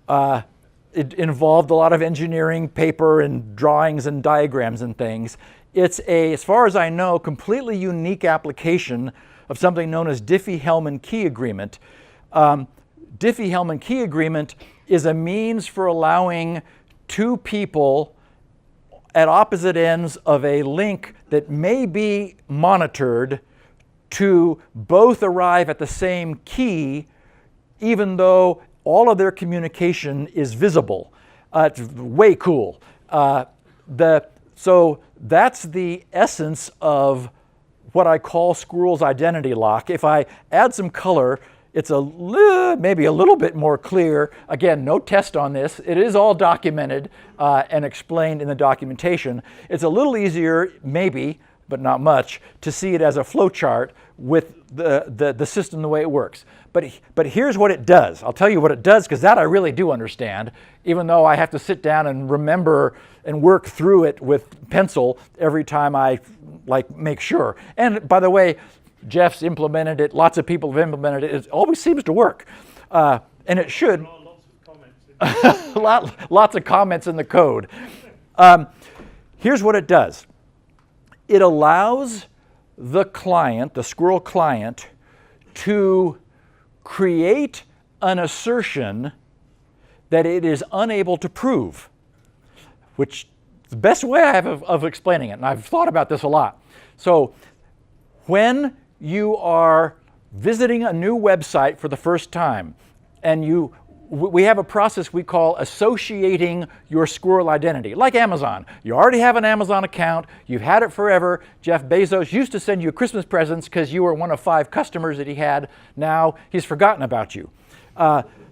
It involved a lot of engineering paper and drawings and diagrams and things. It's a, as far as I know, completely unique application of something known as Diffie-Hellman key agreement. Diffie-Hellman key agreement is a means for allowing two people at opposite ends of a link that may be monitored to both arrive at the same key, even though all of their communication is visible. It's way cool. So that's the essence of what I call Squirrel's identity lock. If I add some color, it's maybe a little bit more clear. Again, no test on this. It is all documented and explained in the documentation. It's a little easier, maybe, but not much, to see it as a flow chart with the system the way it works. But here's what it does. I'll tell you what it does, because that I really do understand, even though I have to sit down and remember and work through it with pencil every time I make sure. And by the way, Jeff's implemented it, lots of people have implemented it. It always seems to work. And it should. Lots of comments. Lots of comments in the code. Here's what it does. It allows the client, the Squirrel client, to create an assertion that it is unable to prove, which is the best way I have of explaining it, and I've thought about this a lot. So when you are visiting a new website for the first time, and we have a process we call associating your Squirrel identity, like Amazon. You already have an Amazon account, you've had it forever. Jeff Bezos used to send you Christmas presents because you were one of 5 customers that he had. Now he's forgotten about you.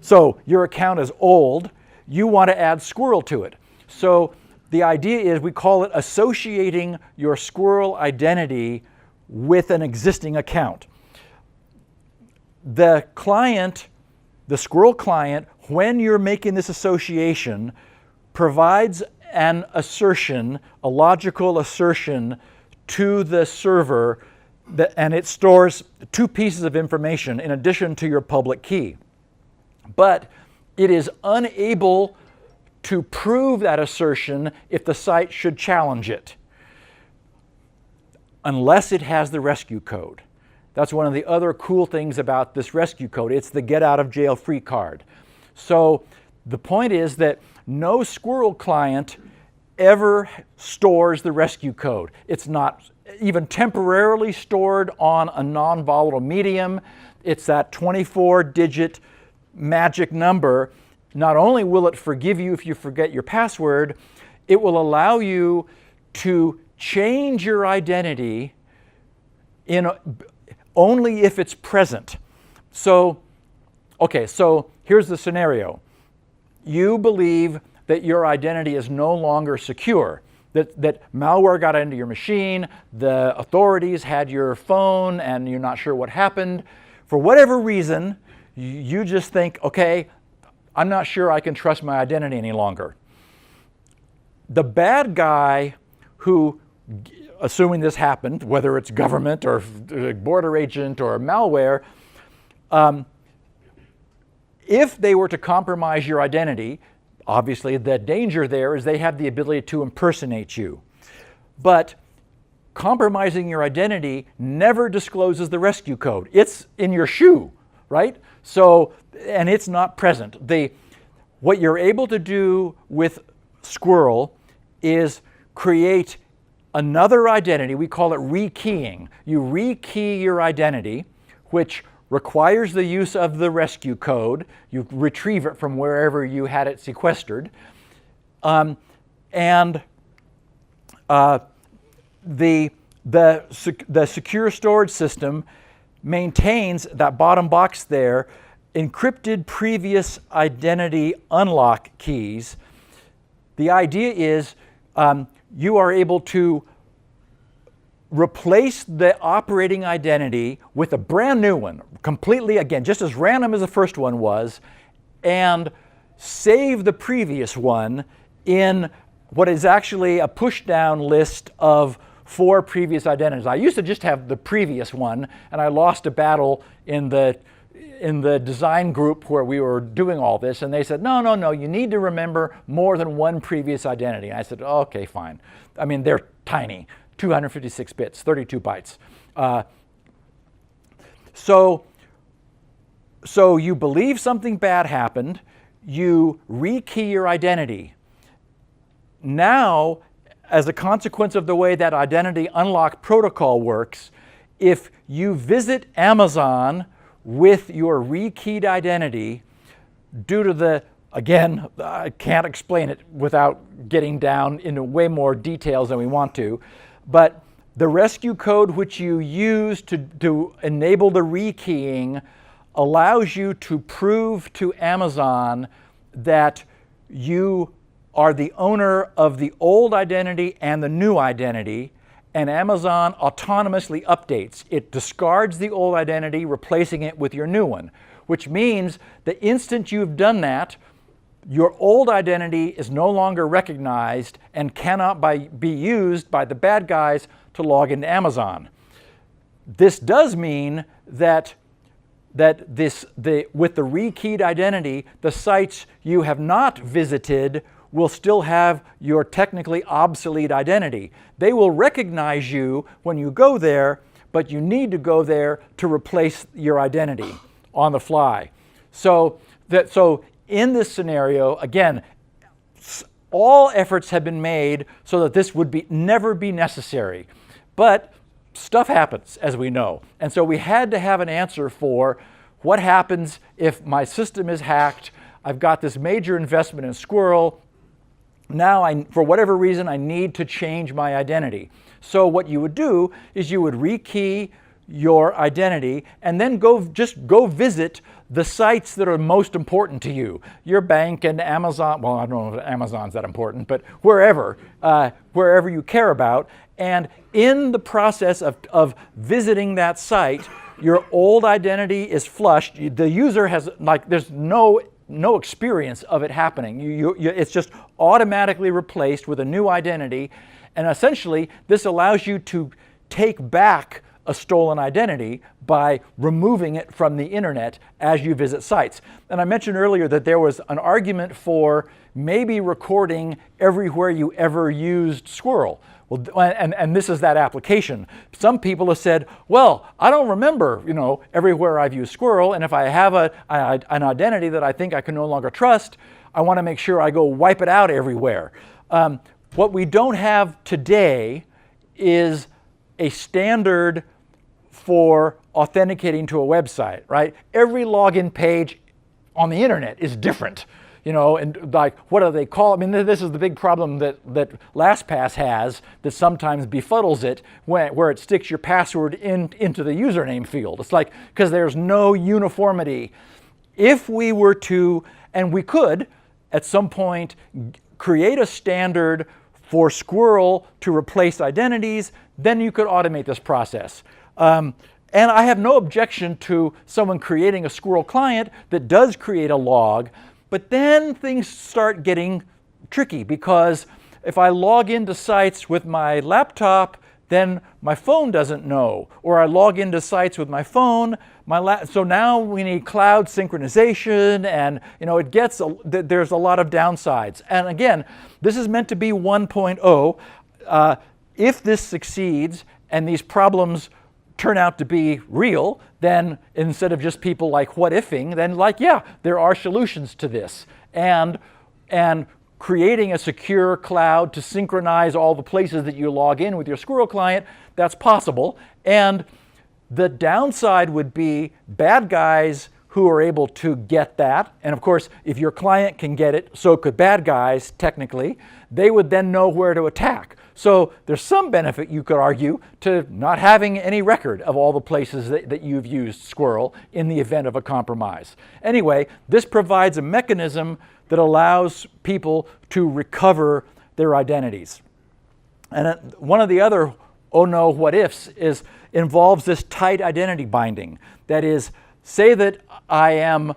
So your account is old, you want to add Squirrel to it. So the idea is we call it associating your Squirrel identity with an existing account. The client, the Squirrel client, when you're making this association, provides an assertion, a logical assertion to the server, and it stores 2 pieces of information in addition to your public key. But it is unable to prove that assertion if the site should challenge it, unless it has the rescue code. That's one of the other cool things about this rescue code. It's the get out of jail free card. So the point is that no Squirrel client ever stores the rescue code. It's not even temporarily stored on a non-volatile medium. It's that 24-digit magic number. Not only will it forgive you if you forget your password, it will allow you to change your identity only if it's present. So, okay, so here's the scenario. You believe that your identity is no longer secure, that malware got into your machine, the authorities had your phone, and you're not sure what happened. For whatever reason, you just think, okay, I'm not sure I can trust my identity any longer. The bad guy who, assuming this happened, whether it's government or border agent or malware, if they were to compromise your identity, obviously the danger there is they have the ability to impersonate you. But compromising your identity never discloses the rescue code. It's in your shoe, right? So, and it's not present. What you're able to do with Squirrel is create another identity. We call it rekeying. You rekey your identity, which requires the use of the rescue code. You retrieve it from wherever you had it sequestered. The secure storage system maintains that bottom box there, encrypted previous identity unlock keys. The idea is you are able to replace the operating identity with a brand new one, completely, again, just as random as the first one was, and save the previous one in what is actually a push-down list of 4 previous identities. I used to just have the previous one, and I lost a battle in the design group where we were doing all this, and they said, no, you need to remember more than one previous identity. And I said, okay, fine. I mean, they're tiny, 256 bits, 32 bytes. So you believe something bad happened, you rekey your identity. Now, as a consequence of the way that identity unlock protocol works, if you visit Amazon with your rekeyed identity, due to the, again, I can't explain it without getting down into way more details than we want to, but the rescue code which you use to enable the rekeying allows you to prove to Amazon that you are the owner of the old identity and the new identity, and Amazon autonomously updates. It discards the old identity, replacing it with your new one, which means the instant you've done that, your old identity is no longer recognized and cannot be used by the bad guys to log into Amazon. This does mean that with the rekeyed identity, the sites you have not visited will still have your technically obsolete identity. They will recognize you when you go there, but you need to go there to replace your identity on the fly. So in this scenario, again, all efforts have been made so that this would never be necessary. But stuff happens, as we know. And so we had to have an answer for what happens if my system is hacked. I've got this major investment in Squirrel. Now, for whatever reason, I need to change my identity. So what you would do is you would rekey your identity and then just go visit the sites that are most important to you. Your bank and Amazon, well, I don't know if Amazon's that important, but wherever you care about. And in the process of visiting that site, your old identity is flushed. The user has, there's no experience of it happening. It's just automatically replaced with a new identity, and essentially this allows you to take back a stolen identity by removing it from the internet as you visit sites. And I mentioned earlier that there was an argument for maybe recording everywhere you ever used Squirrel. Well, and this is that application. Some people have said, well, I don't remember, everywhere I've used Squirrel, and if I have an identity that I think I can no longer trust, I want to make sure I go wipe it out everywhere. What we don't have today is a standard for authenticating to a website, right? Every login page on the internet is different. And what do they call it? I mean, this is the big problem that LastPass has that sometimes befuddles it, where it sticks your password into the username field. It's because there's no uniformity. If we were to, and we could, at some point, create a standard for Squirrel to replace identities, then you could automate this process. And I have no objection to someone creating a Squirrel client that does create a log. But then things start getting tricky, because if I log into sites with my laptop, then my phone doesn't know. Or I log into sites with my phone, so now we need cloud synchronization, and there's a lot of downsides. And again, this is meant to be 1.0. if this succeeds and these problems turn out to be real, then instead of just people like what-ifing, then like, yeah, there are solutions to this. And creating a secure cloud to synchronize all the places that you log in with your Squirrel client, that's possible. And the downside would be bad guys who are able to get that. And of course, if your client can get it, so could bad guys, technically. They would then know where to attack. So there's some benefit, you could argue, to not having any record of all the places that you've used Squirrel in the event of a compromise. Anyway, this provides a mechanism that allows people to recover their identities. And one of the other oh no what ifs involves this tight identity binding. That is, say that I'm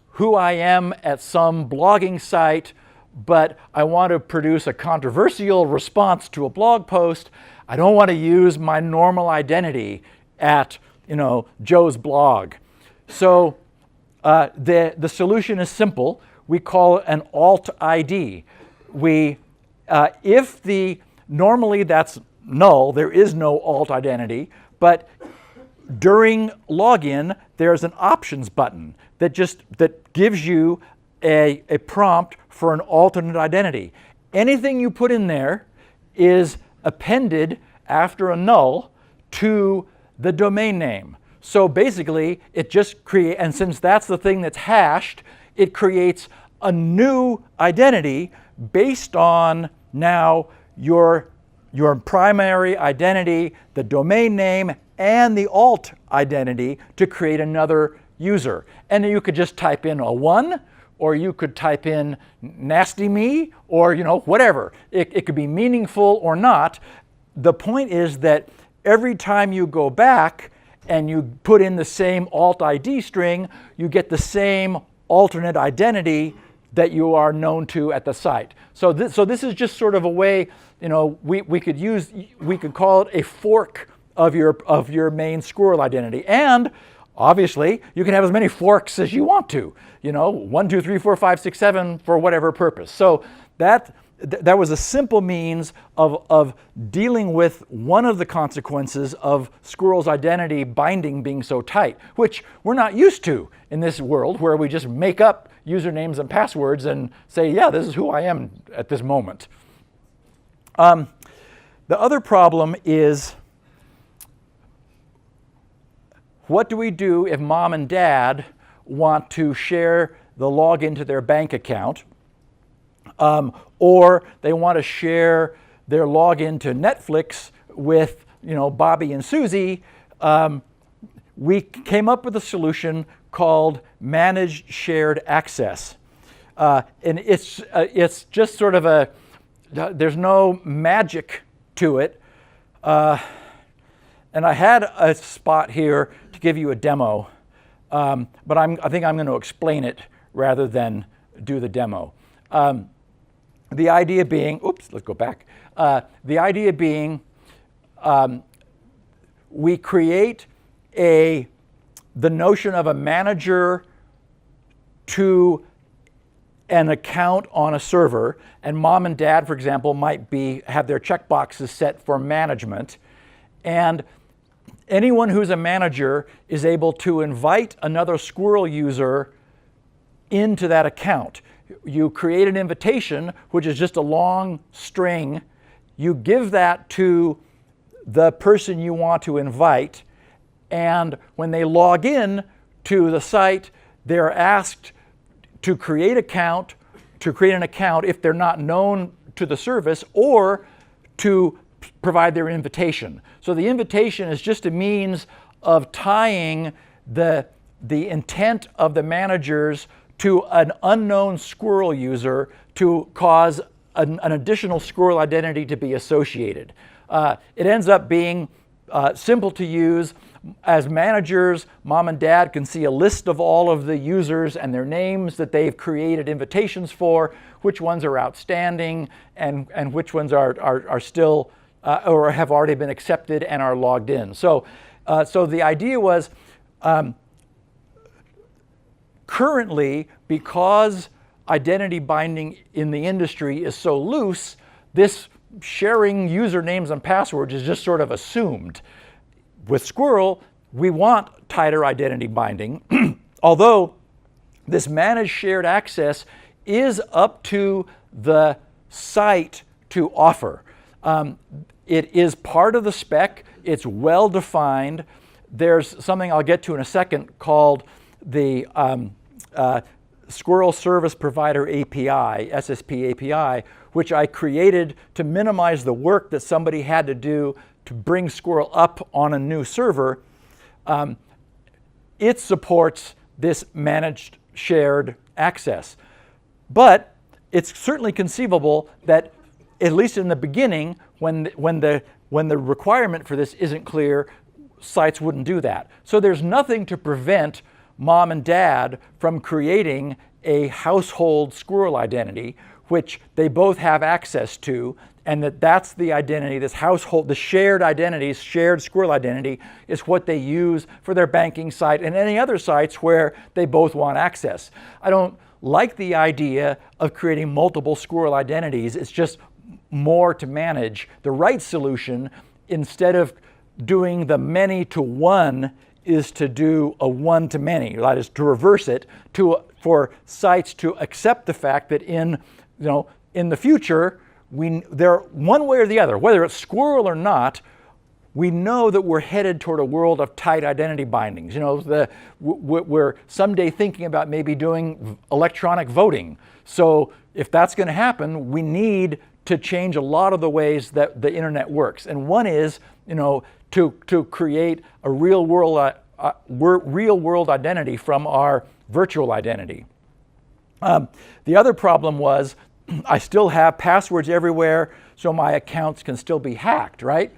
who I am at some blogging site, but I want to produce a controversial response to a blog post. I don't want to use my normal identity at, Joe's blog. So the solution is simple. We call it an alt ID. Normally that's null, there is no alt identity, but during login, there's an options button that gives you a prompt for an alternate identity. Anything you put in there is appended after a null to the domain name. So basically, it just creates, and since that's the thing that's hashed, it creates a new identity based on now your primary identity, the domain name, and the alt identity to create another user. And you could just type in a 1, or you could type in nasty me, or whatever. It could be meaningful or not. The point is that every time you go back and you put in the same alt ID string, you get the same alternate identity that you are known to at the site. So this is just sort of a way, we could call it a fork of your main Squirrel identity. And obviously, you can have as many forks as you want to, 1, 2, 3, 4, 5, 6, 7 for whatever purpose. So that was a simple means of dealing with one of the consequences of Squirrel's identity binding being so tight, which we're not used to in this world where we just make up usernames and passwords and say, yeah, this is who I am at this moment. The other problem is, what do we do if mom and dad want to share the login to their bank account, or they want to share their login to Netflix with Bobby and Susie? We came up with a solution called Managed Shared Access. And it's just sort of there's no magic to it. And I had a spot here to give you a demo, but I think I'm going to explain it rather than do the demo. The idea being, let's go back. The idea being, we create the notion of a manager to an account on a server, and mom and dad, for example, might have their checkboxes set for management, and anyone who's a manager is able to invite another Squirrel user into that account. You create an invitation, which is just a long string. You give that to the person you want to invite, and when they log in to the site, they're asked to create an account if they're not known to the service, or to provide their invitation. So the invitation is just a means of tying the intent of the managers to an unknown Squirrel user to cause an additional Squirrel identity to be associated. It ends up being simple to use. As managers, mom and dad can see a list of all of the users and their names that they've created invitations for, which ones are outstanding, and which ones are still or have already been accepted and are logged in. So the idea was, currently, because identity binding in the industry is so loose, this sharing usernames and passwords is just sort of assumed. With Squirrel, we want tighter identity binding, although this managed shared access is up to the site to offer. It is part of the spec. It's well defined. There's something I'll get to in a second called the Squirrel Service Provider API, SSP API, which I created to minimize the work that somebody had to do to bring Squirrel up on a new server. It supports this managed shared access. But it's certainly conceivable that, at least in the beginning, when the requirement for this isn't clear, sites wouldn't do that. So there's nothing to prevent mom and dad from creating a household Squirrel identity, which they both have access to, and that's the identity, this household, the shared identities, shared Squirrel identity, is what they use for their banking site and any other sites where they both want access. I don't like the idea of creating multiple Squirrel identities. It's just more to manage. The right solution, instead of doing the many to one, is to do a one to many. That is to reverse it, for sites to accept the fact that in the future, they're one way or the other, whether it's Squirrel or not, we know that we're headed toward a world of tight identity bindings. We're someday thinking about maybe doing electronic voting. So if that's going to happen, we need to change a lot of the ways that the internet works. And one is, to create a real world identity from our virtual identity. The other problem was I still have passwords everywhere, so my accounts can still be hacked, right?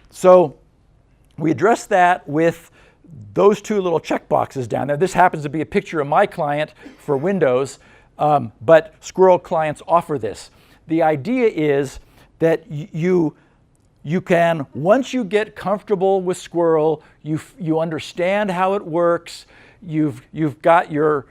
So we addressed that with those two little checkboxes down there. This happens to be a picture of my client for Windows, but Squirrel clients offer this. The idea is that you can, once you get comfortable with Squirrel, you understand how it works, you've got your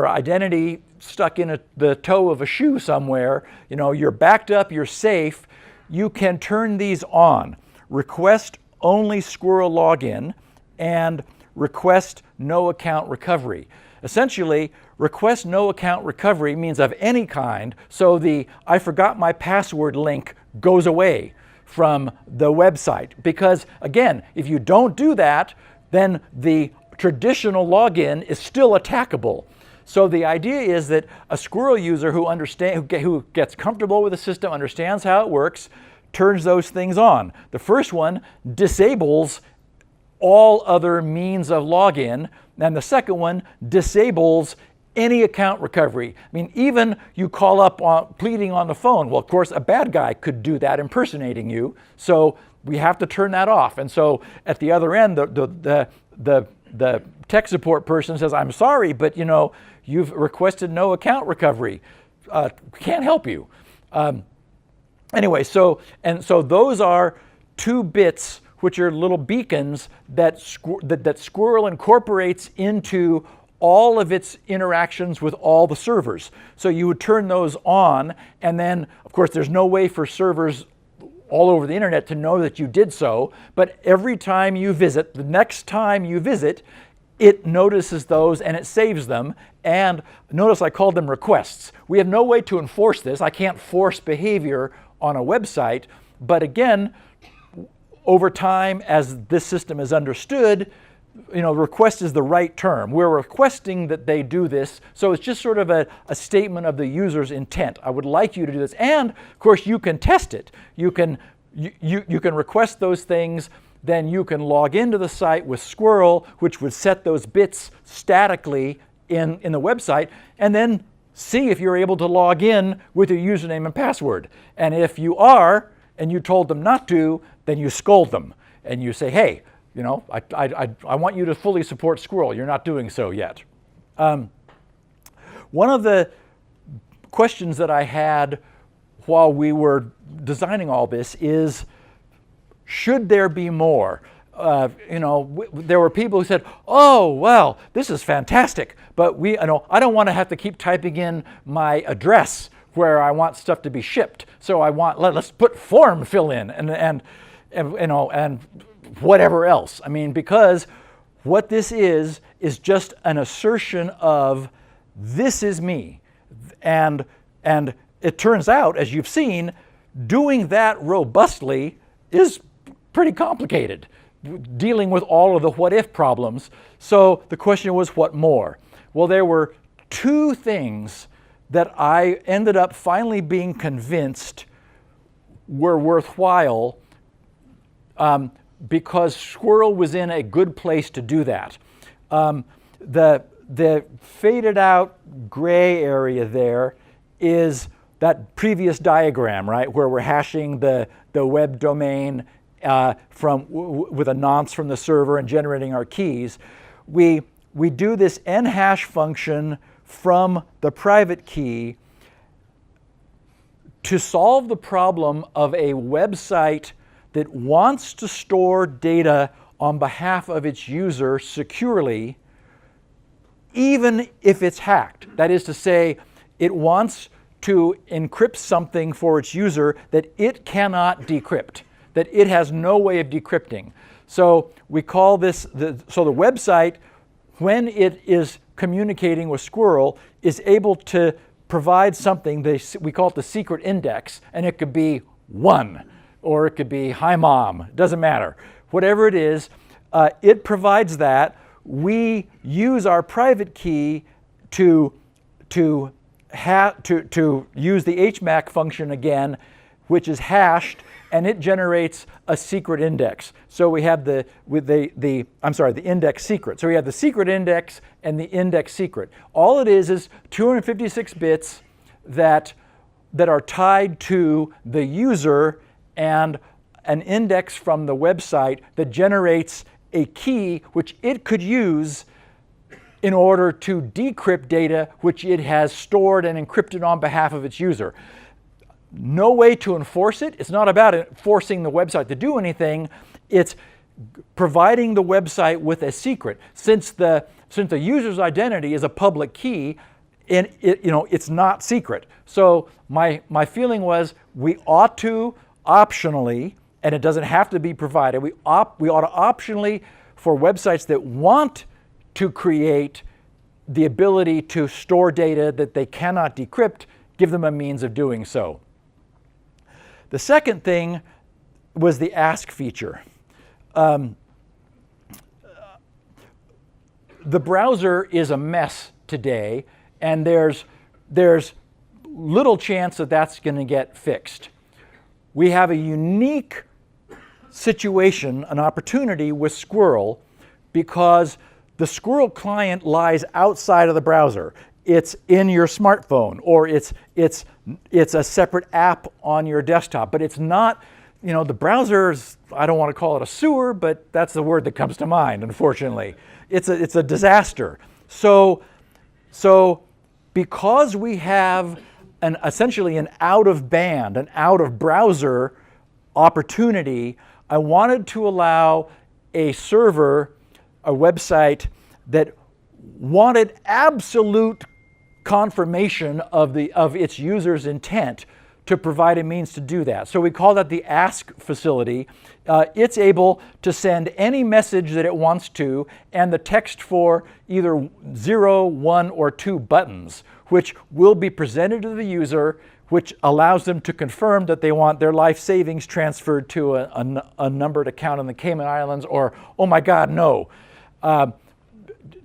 identity stuck in the toe of a shoe somewhere, you're backed up, you're safe, you can turn these on. Request only Squirrel login and request no account recovery. Essentially, request no account recovery means of any kind, so the I forgot my password link goes away from the website. Because again, if you don't do that, then the traditional login is still attackable. So the idea is that a Squirrel user who gets comfortable with the system, understands how it works, turns those things on. The first one disables all other means of login, and the second one disables any account recovery. I mean, even you call up pleading on the phone. Well, of course, a bad guy could do that impersonating you, so we have to turn that off. And so at the other end, the tech support person says, "I'm sorry, but you've requested no account recovery. Can't help you." Anyway, so those are two bits which are little beacons that Squirrel incorporates into all of its interactions with all the servers. So you would turn those on, and then, of course, there's no way for servers all over the internet to know that you did so, but every time you visit, the next time you visit, it notices those and it saves them. And notice I called them requests. We have no way to enforce this. I can't force behavior on a website, but again, over time, as this system is understood, request is the right term. We're requesting that they do this, so it's just sort of a statement of the user's intent. I would like you to do this, and of course you can test it. You can request those things, then you can log into the site with Squirrel, which would set those bits statically in the website, and then see if you're able to log in with your username and password. And if you are, and you told them not to, then you scold them, and you say, "Hey, I want you to fully support Squirrel. You're not doing so yet." One of the questions that I had while we were designing all this is, should there be more? there were people who said, "Oh, well, this is fantastic, but I don't want to have to keep typing in my address where I want stuff to be shipped. So let's put form fill in and whatever else. I mean, because what this is just an assertion of this is me, and it turns out, as you've seen, doing that robustly is pretty complicated, dealing with all of the what-if problems. So the question was, what more? Well, there were two things that I ended up finally being convinced were worthwhile because Squirrel was in a good place to do that. The faded out gray area there is that previous diagram, right, where we're hashing the web domain with a nonce from the server and generating our keys. We do this nhash function from the private key to solve the problem of a website that wants to store data on behalf of its user securely, even if it's hacked. That is to say, it wants to encrypt something for its user that it cannot decrypt, that it has no way of decrypting. So we call this, the website, when it is communicating with Squirrel, is able to provide something, we call it the secret index, and it could be 1, or it could be hi mom, it doesn't matter. Whatever it is, it provides that. We use our private key to use the HMAC function again, which is hashed, and it generates a secret index. So we have the index secret. So we have the secret index and the index secret. All it is 256 bits that are tied to the user and an index from the website that generates a key which it could use in order to decrypt data which it has stored and encrypted on behalf of its user. No way to enforce it. It's not about forcing the website to do anything. It's providing the website with a secret. Since the user's identity is a public key, and it's not secret. So my feeling was we ought to optionally, and it doesn't have to be provided, we ought to optionally, for websites that want to create the ability to store data that they cannot decrypt, give them a means of doing so. The second thing was the ask feature. The browser is a mess today, and there's little chance that that's going to get fixed. We have a unique situation, an opportunity with Squirrel, because the Squirrel client lies outside of the browser. It's in your smartphone, or it's a separate app on your desktop, but it's not, the browser's, I don't want to call it a sewer, but that's the word that comes to mind, unfortunately. It's a disaster. So because we have essentially an out-of-band, an out-of-browser opportunity, I wanted to allow a server, a website that wanted absolute confirmation of its user's intent to provide a means to do that. So we call that the ask facility. It's able to send any message that it wants to, and the text for either 0, 1, or 2 buttons, which will be presented to the user, which allows them to confirm that they want their life savings transferred to a numbered account in the Cayman Islands, or, oh my God, no.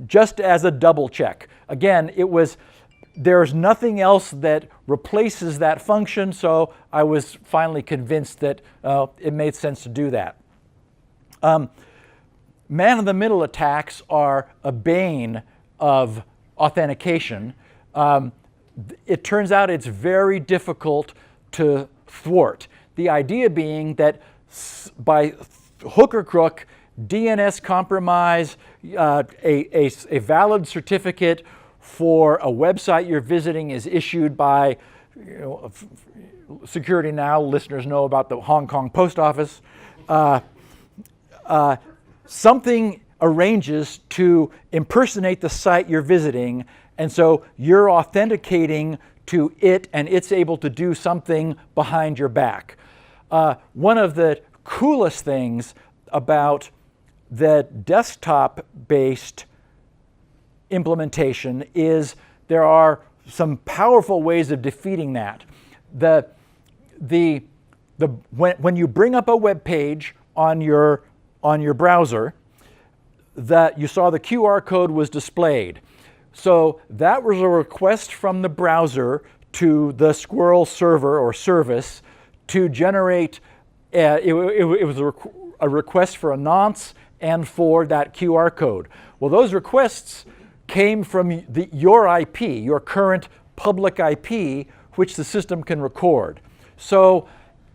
Just as a double check. Again, there's nothing else that replaces that function, so I was finally convinced that it made sense to do that. Man-in-the-middle attacks are a bane of authentication. It turns out it's very difficult to thwart. The idea being that by hook or crook, DNS compromise, a valid certificate for a website you're visiting is issued by, Security Now listeners know about the Hong Kong post office. something arranges to impersonate the site you're visiting, and so you're authenticating to it, and it's able to do something behind your back. One of the coolest things about the desktop-based implementation is there are some powerful ways of defeating that. When you bring up a web page on your browser, that you saw the QR code was displayed. So that was a request from the browser to the Squirrel server or service to generate, it was a request for a nonce and for that QR code. Well, those requests came from your IP, your current public IP, which the system can record. So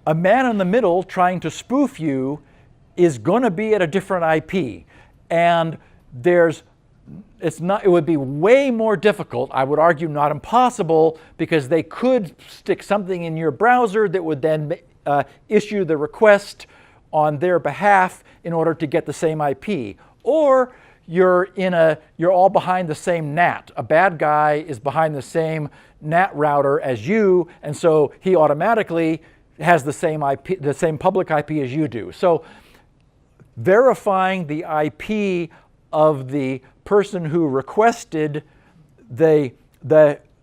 a man in the middle trying to spoof you is going to be at a different IP. And it would be way more difficult, I would argue not impossible, because they could stick something in your browser that would then issue the request on their behalf in order to get the same IP. Or you're all behind the same NAT. A bad guy is behind the same NAT router as you, and so he automatically has the same IP, the same public IP as you do. So verifying the IP of the person who requested the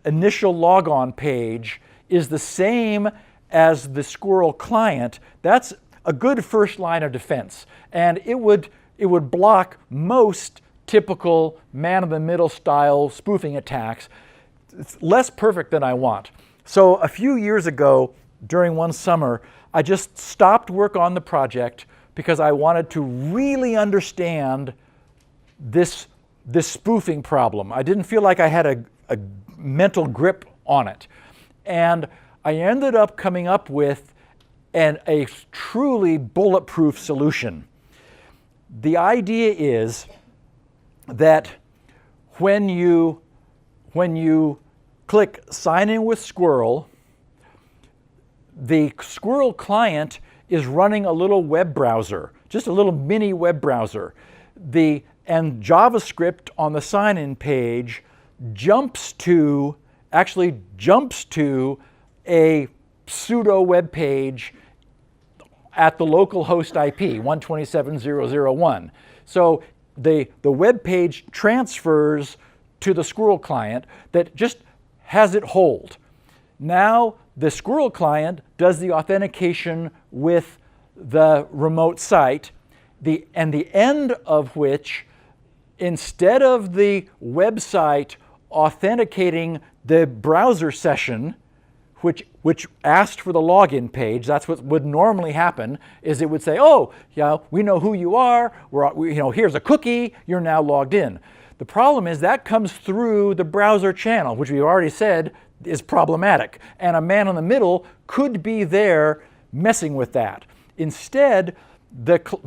initial logon page is the same as the Squirrel client. That's a good first line of defense, and it would block most typical man-in-the-middle style spoofing attacks. It's less perfect than I want. So a few years ago, during one summer, I just stopped work on the project because I wanted to really understand this spoofing problem. I didn't feel like I had a mental grip on it. And I ended up coming up with a truly bulletproof solution. The idea is that when you click Sign In with Squirrel, the Squirrel client is running a little web browser, just a little mini web browser. And JavaScript on the sign-in page actually jumps to a pseudo web page at the local host IP, 127.0.0.1. So the web page transfers to the Squirrel client that just has it hold. Now the Squirrel client does the authentication with the remote site, and the end of which, instead of the website authenticating the browser session, which asked for the login page, that's what would normally happen, is it would say, oh, yeah, we know who you are, here's a cookie, you're now logged in. The problem is that comes through the browser channel, which we already said is problematic, and a man in the middle could be there messing with that. Instead,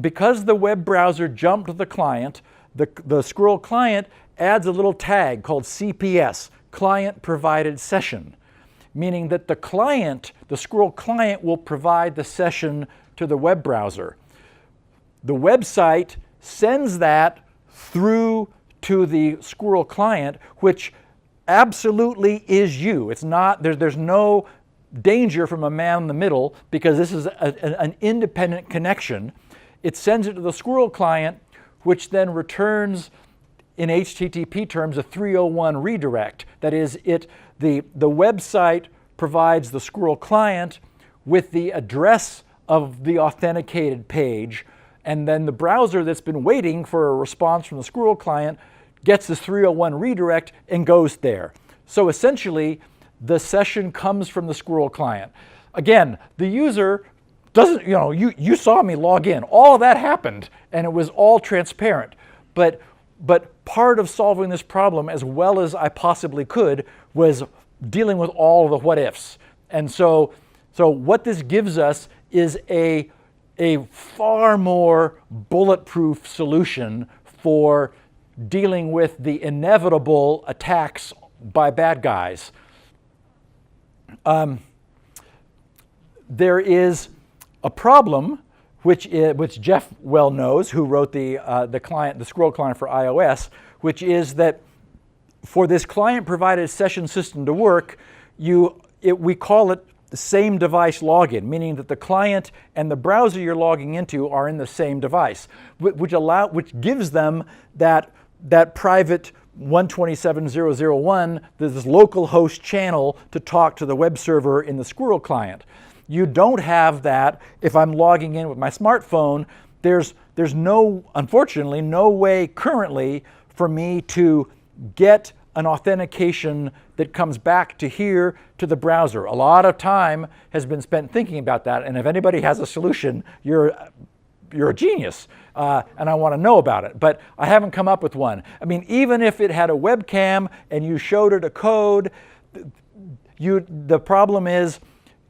because the web browser jumped to the client, the Squirrel client adds a little tag called CPS, Client Provided Session, meaning that the Squirrel client will provide the session to the web browser. The website sends that through to the Squirrel client, which absolutely is you. It's not, there's no danger from a man in the middle because this is an independent connection. It sends it to the Squirrel client, which then returns in HTTP terms a 301 redirect. That is, the website provides the Squirrel client with the address of the authenticated page, and then the browser that's been waiting for a response from the Squirrel client gets this 301 redirect and goes there. So essentially, the session comes from the Squirrel client. Again, the user doesn't, you saw me log in. All of that happened, and it was all transparent. But part of solving this problem as well as I possibly could was dealing with all of the what ifs. And so what this gives us is a far more bulletproof solution for dealing with the inevitable attacks by bad guys. There is a problem which Jeff well knows, who wrote the Squirrel Client for iOS, which is that for this client-provided session system to work, we call it the same device login, meaning that the client and the browser you're logging into are in the same device, which gives them that private 127.0.0.1, this local host channel to talk to the web server in the Squirrel Client. You don't have that if I'm logging in with my smartphone. There's unfortunately, no way currently for me to get an authentication that comes back to here to the browser. A lot of time has been spent thinking about that, and if anybody has a solution, you're a genius, and I want to know about it, but I haven't come up with one. I mean, even if it had a webcam and you showed it a code, the problem is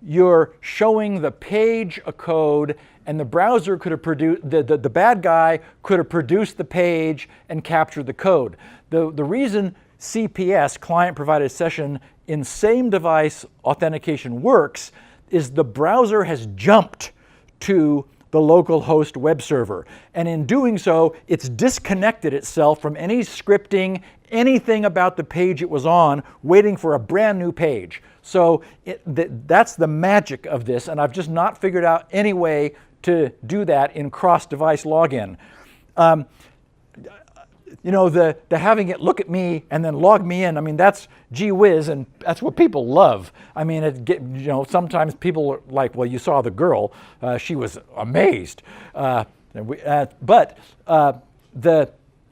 you're showing the page a code, and the browser could have produced, the bad guy could have produced the page and captured the code. The reason CPS, Client Provided Session, in same device authentication works is the browser has jumped to the local host web server. And in doing so, it's disconnected itself from any scripting, anything about the page it was on, waiting for a brand new page. So that's the magic of this, and I've just not figured out any way to do that in cross-device login. You know, the having it look at me and then log me in, I mean, that's gee whiz, and that's what people love. I mean, sometimes people are like, well, you saw the girl, she was amazed. But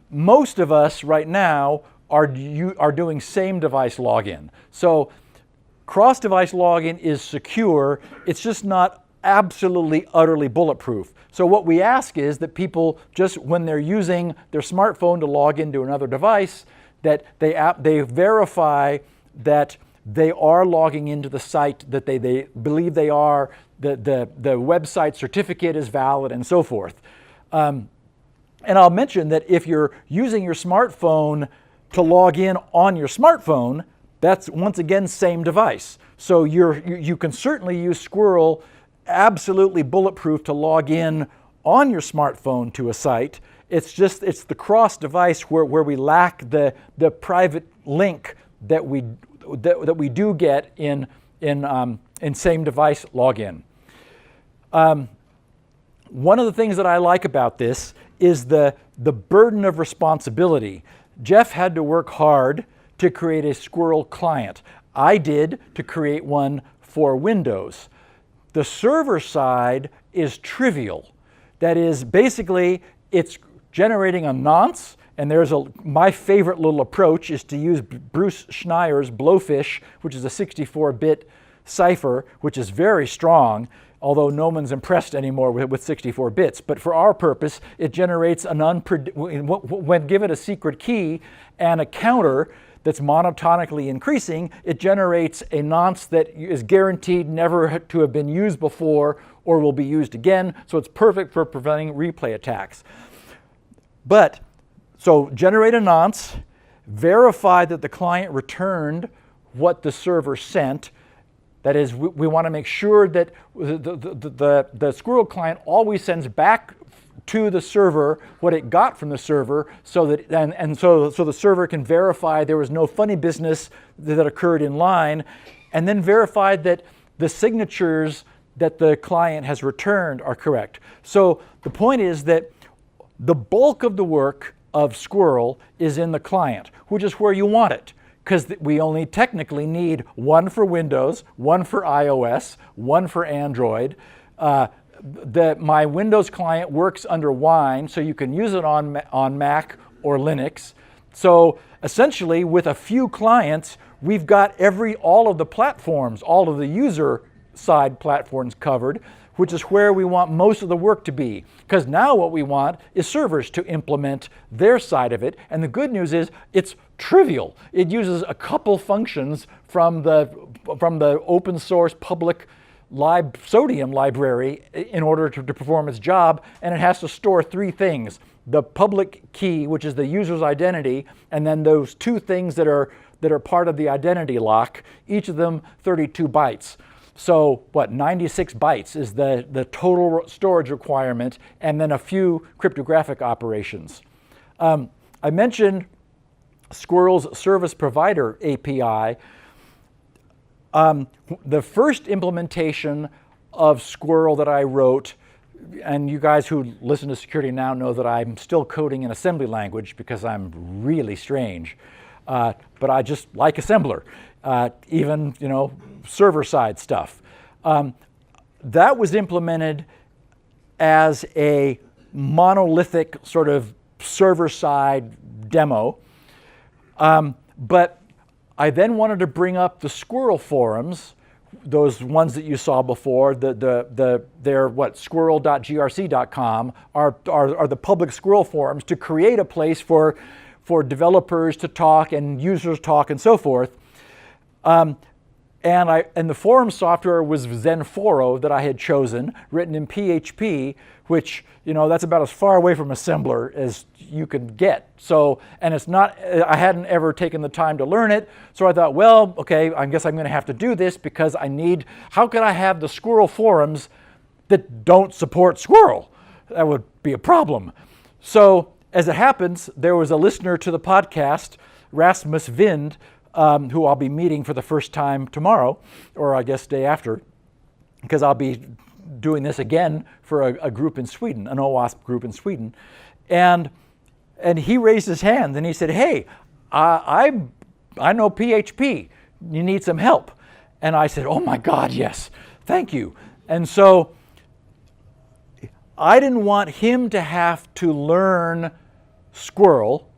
most of us right now are doing same device login. So cross-device login is secure, it's just not absolutely, utterly bulletproof. So what we ask is that people, just when they're using their smartphone to log into another device, that they verify that they are logging into the site that they believe they are, the website certificate is valid, and so forth. And I'll mention that if you're using your smartphone to log in on your smartphone, that's once again same device. So you can certainly use Squirrel absolutely bulletproof to log in on your smartphone to a site. It's the cross device where we lack the private link that we do get in same device login. One of the things that I like about this is the burden of responsibility. Jeff had to work hard to create a Squirrel client. I did to create one for Windows. The server side is trivial. That is, basically, it's generating a nonce, and my favorite little approach is to use Bruce Schneier's Blowfish, which is a 64-bit cipher, which is very strong, although no one's impressed anymore with 64 bits. But for our purpose, it generates when given a secret key and a counter that's monotonically increasing, it generates a nonce that is guaranteed never to have been used before or will be used again, so it's perfect for preventing replay attacks. So generate a nonce, verify that the client returned what the server sent. That is, we want to make sure that the Squirrel client always sends back to the server what it got from the server, so that so the server can verify there was no funny business that occurred in line, and then verify that the signatures that the client has returned are correct. So the point is that the bulk of the work of Squirrel is in the client, which is where you want it, because we only technically need one for Windows, one for iOS, one for Android. My Windows client works under Wine, so you can use it on Mac or Linux. So essentially, with a few clients, we've got all of the platforms, all of the user side platforms covered, which is where we want most of the work to be. Because now what we want is servers to implement their side of it. And the good news is it's trivial. It uses a couple functions from the open source public Sodium library in order to perform its job, and it has to store three things: the public key, which is the user's identity, and then those two things that are part of the identity lock, each of them 32 bytes. So what, 96 bytes is the total storage requirement, and then a few cryptographic operations. I mentioned Squirrel's Service Provider API. The first implementation of Squirrel that I wrote, and you guys who listen to Security Now know that I'm still coding in assembly language because I'm really strange. But I just like assembler, even server-side stuff. That was implemented as a monolithic sort of server-side demo. But I then wanted to bring up the Squirrel forums, those ones that you saw before. They're what, squirrel.grc.com are the public Squirrel forums, to create a place for developers to talk and users talk and so forth. And the forum software was Zenforo that I had chosen, written in PHP, which, that's about as far away from assembler as you can get. So, and it's not, I hadn't ever taken the time to learn it. So I thought, well, okay, I guess I'm going to have to do this because how could I have the Squirrel forums that don't support Squirrel? That would be a problem. So, as it happens, there was a listener to the podcast, Rasmus Vind, who I'll be meeting for the first time tomorrow, or I guess day after, because I'll be doing this again for a group in Sweden, an OWASP group in Sweden. And he raised his hand and he said, hey, I know PHP. You need some help. And I said, oh my God, yes, thank you. And so I didn't want him to have to learn Squirrel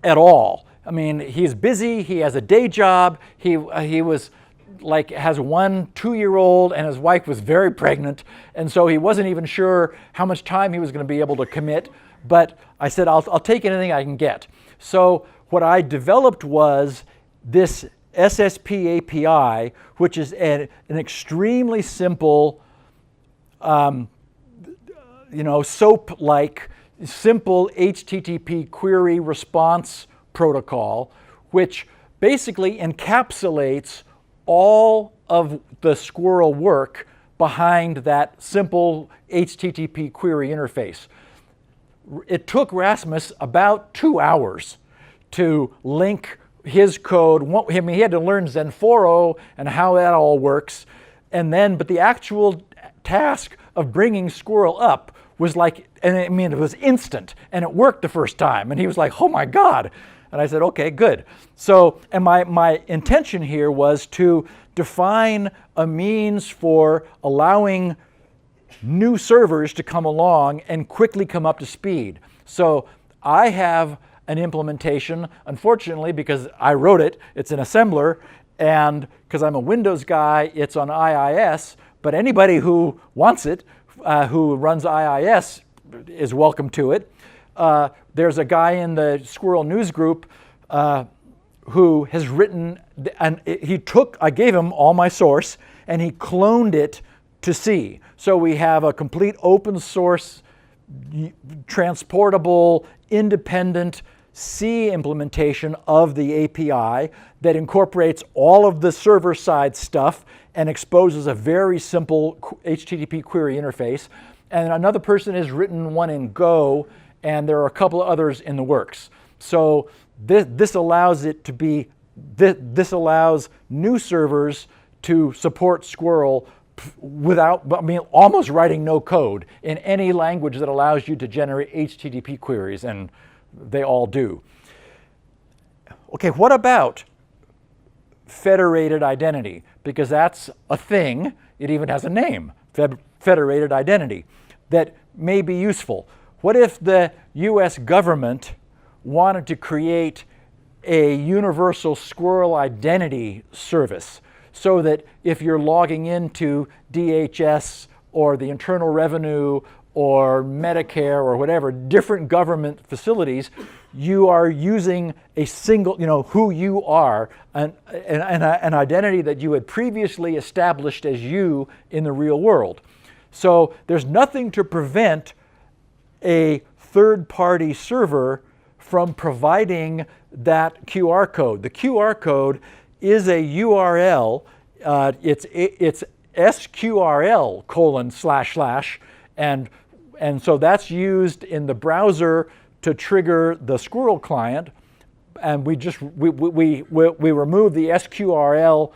at all. I mean, he's busy, he has a day job, he was like, has one 2-year-old and his wife was very pregnant, and so he wasn't even sure how much time he was going to be able to commit, but I said, I'll take anything I can get. So what I developed was this SSP API, which is an extremely simple, SOAP-like, simple HTTP query response protocol, which basically encapsulates all of the Squirrel work behind that simple HTTP query interface. It took Rasmus about 2 hours to link his code. He had to learn Zenforo and how that all works, but the actual task of bringing Squirrel up was like, it was instant, and it worked the first time. And he was like, oh my God. And I said, okay, good. So, and my intention here was to define a means for allowing new servers to come along and quickly come up to speed. So I have an implementation, unfortunately, because I wrote it, it's an assembler, and because I'm a Windows guy, it's on IIS, but anybody who wants it, who runs IIS, is welcome to it. There's a guy in the Squirrel News group who has written, and I gave him all my source, and he cloned it to C. So we have a complete open source, transportable, independent C implementation of the API that incorporates all of the server-side stuff and exposes a very simple HTTP query interface. And another person has written one in Go, and there are a couple of others in the works. So this allows it to be, this allows new servers to support Squirrel without, almost writing no code in any language that allows you to generate HTTP queries, and they all do. Okay, what about federated identity? Because that's a thing, it even has a name, federated identity, that may be useful. What if the US government wanted to create a universal Squirrel identity service, so that if you're logging into DHS or the Internal Revenue or Medicare or whatever, different government facilities, you are using a single, who you are, an identity that you had previously established as you in the real world. So there's nothing to prevent a third-party server from providing that QR code. The QR code is a URL. It's SQRL : and so that's used in the browser to trigger the Squirrel client, and we remove the SQRL :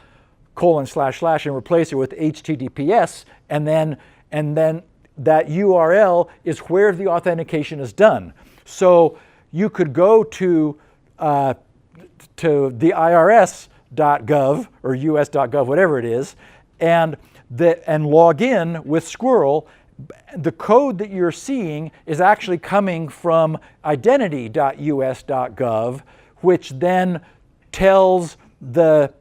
and replace it with HTTPS, and then that URL is where the authentication is done. So you could go to the IRS.gov or US.gov, whatever it is, and log in with Squirrel. The code that you're seeing is actually coming from identity.us.gov, which then tells the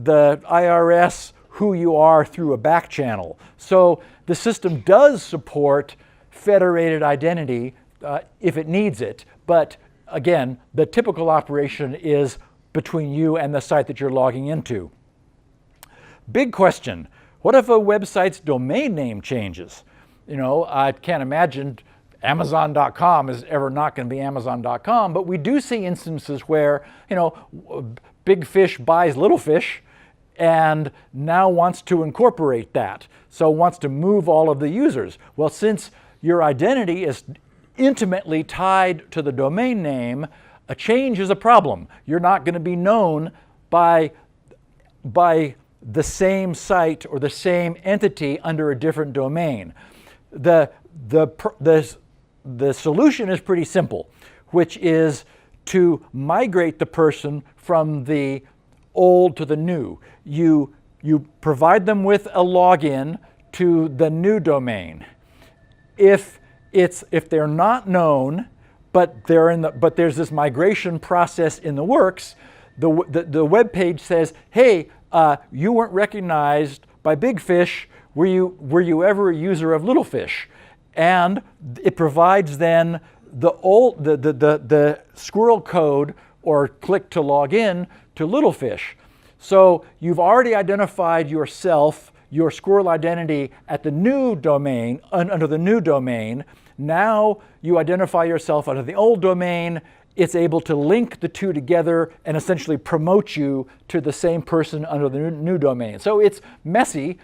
IRS who you are through a back channel. So the system does support federated identity if it needs it, but again, the typical operation is between you and the site that you're logging into. Big question, what if a website's domain name changes? You know, I can't imagine Amazon.com is ever not going to be Amazon.com, but we do see instances where, you know, big fish buys little fish and now wants to incorporate that, so wants to move all of the users. Well, since your identity is intimately tied to the domain name, a change is a problem. You're not going to be known by the same site or the same entity under a different domain. The solution is pretty simple, which is to migrate the person from the old to the new. You provide them with a login to the new domain. If they're not known, but there's this migration process in the works, the web page says, hey, you weren't recognized by big fish. Were you ever a user of little fish? And it provides then the Squirrel code or click to log in to little fish. So you've already identified yourself, your Squirrel identity at the new domain, under the new domain. Now you identify yourself under the old domain. It's able to link the two together and essentially promote you to the same person under the new domain. So it's messy.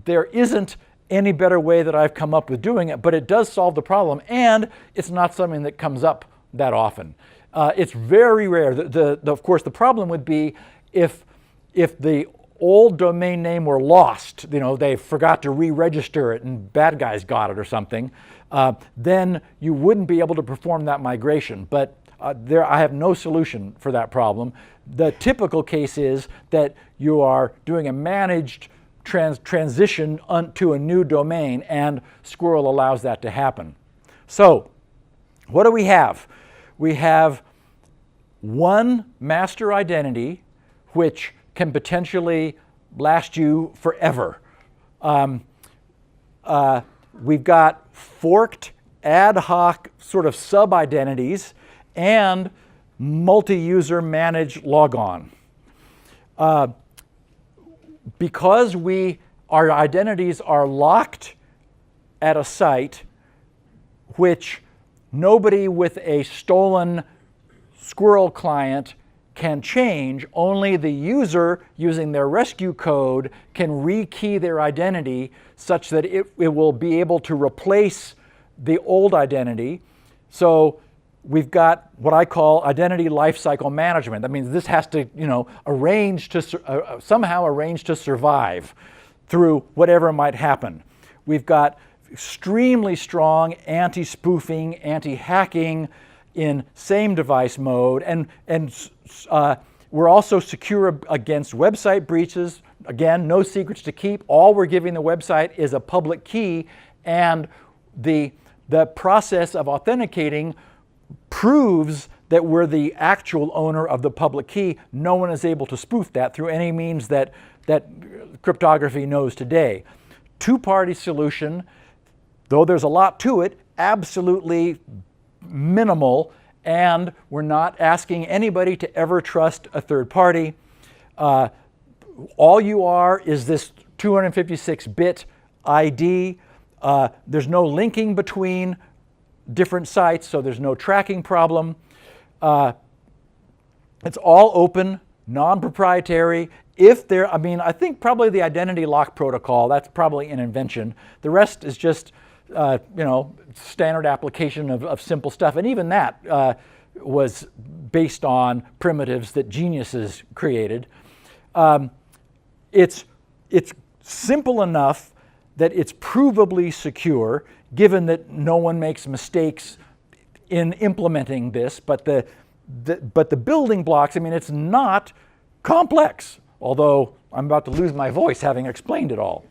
There isn't any better way that I've come up with doing it, but it does solve the problem, and it's not something that comes up that often. It's very rare. Of course, the problem would be if the old domain name were lost, you know, they forgot to re-register it and bad guys got it or something, then you wouldn't be able to perform that migration. But I have no solution for that problem. The typical case is that you are doing a managed transition to a new domain, and Squirrel allows that to happen. So what do we have? We have one master identity, which can potentially last you forever. We've got forked ad hoc sort of sub-identities and multi-user managed logon. Because our identities are locked at a site, which nobody with a stolen Squirrel client can change, only the user using their rescue code can rekey their identity such that it will be able to replace the old identity. So we've got what I call identity lifecycle management. That means this has to, you know, somehow arrange to survive through whatever might happen. We've got extremely strong anti-spoofing, anti-hacking in same device mode, and we're also secure against website breaches. Again, no secrets to keep. All we're giving the website is a public key, and the process of authenticating proves that we're the actual owner of the public key. No one is able to spoof that through any means that cryptography knows today. Two-party solution, though there's a lot to it, absolutely minimal, and we're not asking anybody to ever trust a third party. All you are is this 256-bit ID. There's no linking between different sites, so there's no tracking problem. It's all open. non-proprietary. If there, I mean, I think probably the identity lock protocol, that's probably an invention. The rest is just, standard application of simple stuff. And even that was based on primitives that geniuses created. It's simple enough that it's provably secure, given that no one makes mistakes in implementing this, but the building blocks, I mean, it's not complex, although I'm about to lose my voice having explained it all.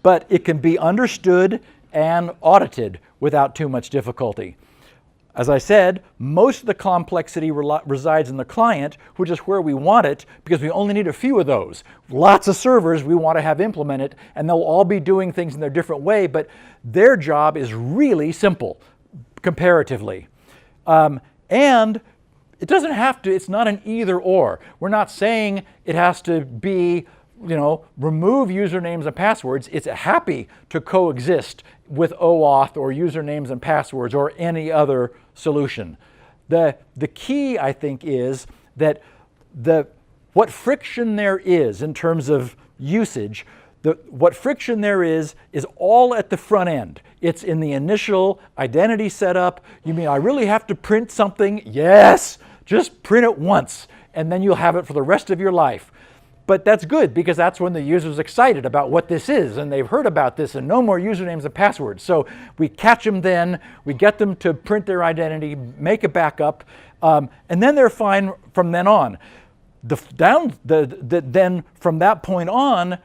But it can be understood and audited without too much difficulty. As I said, most of the complexity resides in the client, which is where we want it, because we only need a few of those. Lots of servers we want to have implemented, and they'll all be doing things in their different way, but their job is really simple, comparatively. And it doesn't have to, it's not an either or. We're not saying it has to be, remove usernames and passwords. It's happy to coexist with OAuth or usernames and passwords or any other solution. The key, I think, is that what friction there is in terms of usage, what friction there is all at the front end. It's in the initial identity setup. You mean I really have to print something? Yes, just print it once, and then you'll have it for the rest of your life. But that's good, because that's when the user's excited about what this is, and they've heard about this, and no more usernames and passwords. So we catch them then, we get them to print their identity, make a backup, and then they're fine from then on. Then from that point on,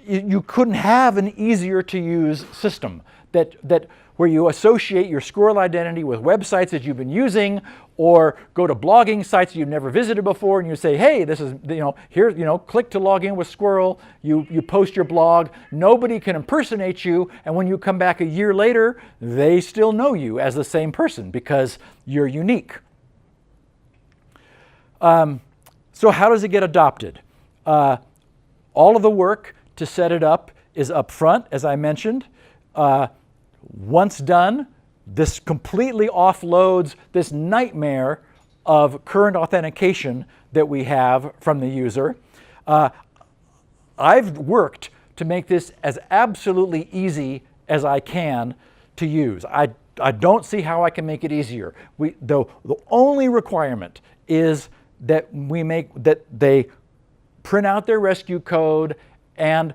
you couldn't have an easier to use system that where you associate your Squirrel identity with websites that you've been using, or go to blogging sites you've never visited before, and you say, hey, this is, here, click to log in with Squirrel, you post your blog, nobody can impersonate you, and when you come back a year later, they still know you as the same person because you're unique. So how does it get adopted? All of the work to set it up is up front, as I mentioned. Once done, this completely offloads this nightmare of current authentication that we have from the user. I've worked to make this as absolutely easy as I can to use. I don't see how I can make it easier. The only requirement is that they print out their rescue code, and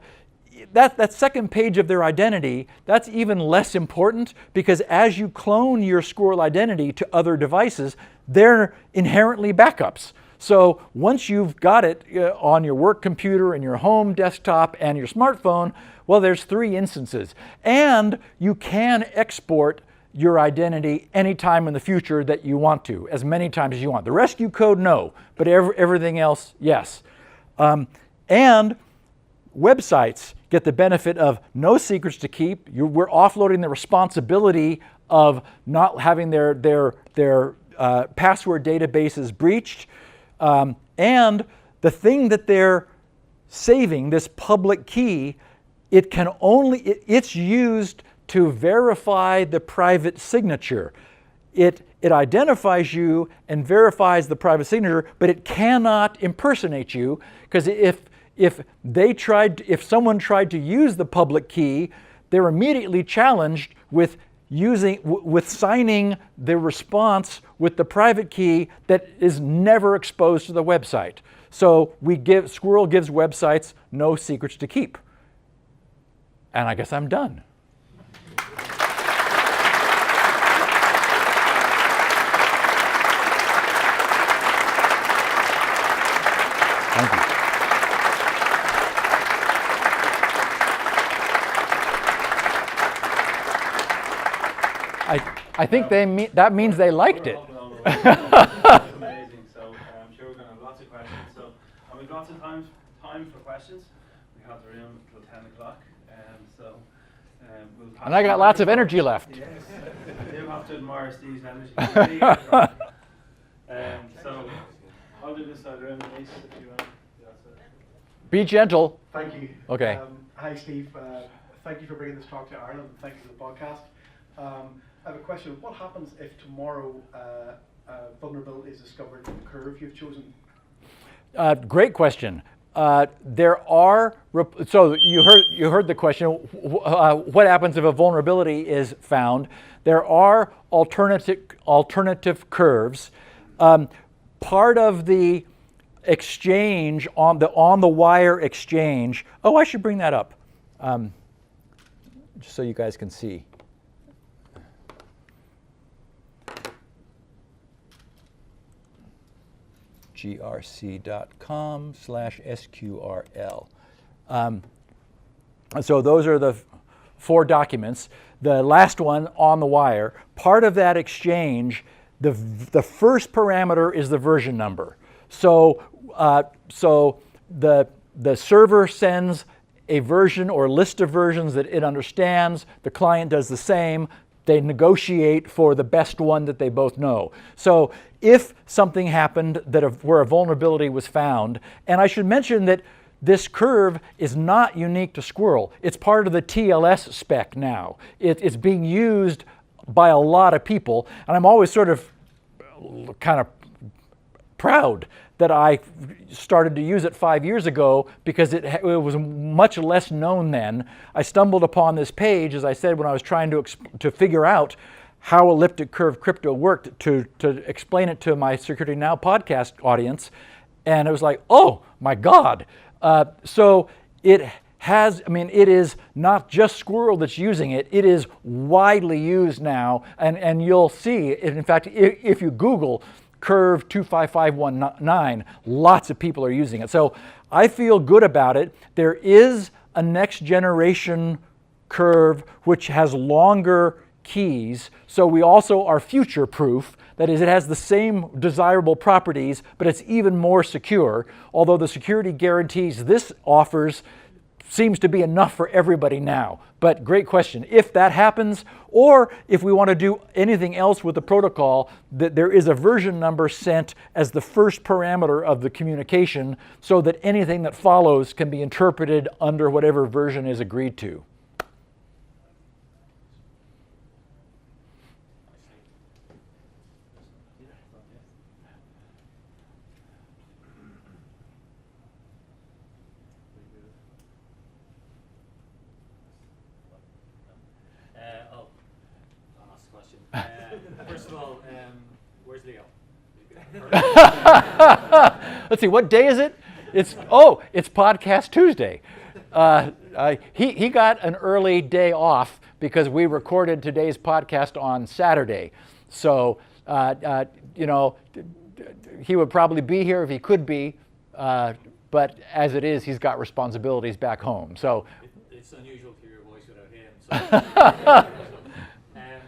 that second page of their identity, that's even less important, because as you clone your Squirrel identity to other devices, they're inherently backups. So once you've got it on your work computer and your home desktop and your smartphone, well, there's 3 instances. And you can export your identity anytime in the future that you want to, as many times as you want. The rescue code, no, but everything else, yes. And websites get the benefit of no secrets to keep. We're offloading the responsibility of not having their password databases breached. And the thing that they're saving, this public key, it's used to verify the private signature. It identifies you and verifies the private signature, but it cannot impersonate you, because if someone tried to use the public key, they're immediately challenged with signing the response with the private key that is never exposed to the website. So Squirrel gives websites no secrets to keep. And I guess I'm done. Thank you. I think that means they liked it. That's amazing. So I'm sure we're going to have lots of questions. So we've lots of time for questions. We have the room till 10 o'clock. And I got lots of energy left. Yes. I do have to admire Steve's energy. So I'll do this side of the room, please, if you want. Be gentle. Thank you. Okay. Hi, Steve. Thank you for bringing this talk to Ireland, and thank you for the podcast. I have a question. What happens if tomorrow vulnerabilities discovered in the curve you've chosen? Great question. There are, so you heard the question, what happens if a vulnerability is found? There are alternative curves. Part of the exchange on the wire exchange, oh, I should bring that up, just so you guys can see. grc.com/SQRL. So those are the 4 documents. The last one, on the wire, part of that exchange, the first parameter is the version number. So the server sends a version or list of versions that it understands. The client does the same. They negotiate for the best one that they both know. So if something happened where a vulnerability was found, and I should mention that this curve is not unique to Squirrel. It's part of the TLS spec now. It's being used by a lot of people, and I'm always sort of kind of proud that I started to use it 5 years ago because it was much less known then. I stumbled upon this page, as I said, when I was trying to figure out how elliptic curve crypto worked to explain it to my Security Now podcast audience, and it was like, oh my God. So it has, I mean, it is not just Squirrel that's using it, it is widely used now, and you'll see, in fact, if you Google Curve 25519, lots of people are using it. So I feel good about it. There is a next generation curve which has longer keys, so we also are future proof. That is, it has the same desirable properties, but it's even more secure, although the security guarantees this offers seems to be enough for everybody now. But great question. If that happens, or if we want to do anything else with the protocol, that there is a version number sent as the first parameter of the communication so that anything that follows can be interpreted under whatever version is agreed to. First of all, where's Leo? Let's see, what day is it? It's Podcast Tuesday. He got an early day off because we recorded today's podcast on Saturday. So, you know, he would probably be here if he could be, but as it is, he's got responsibilities back home. So it's unusual to hear your voice without him. So.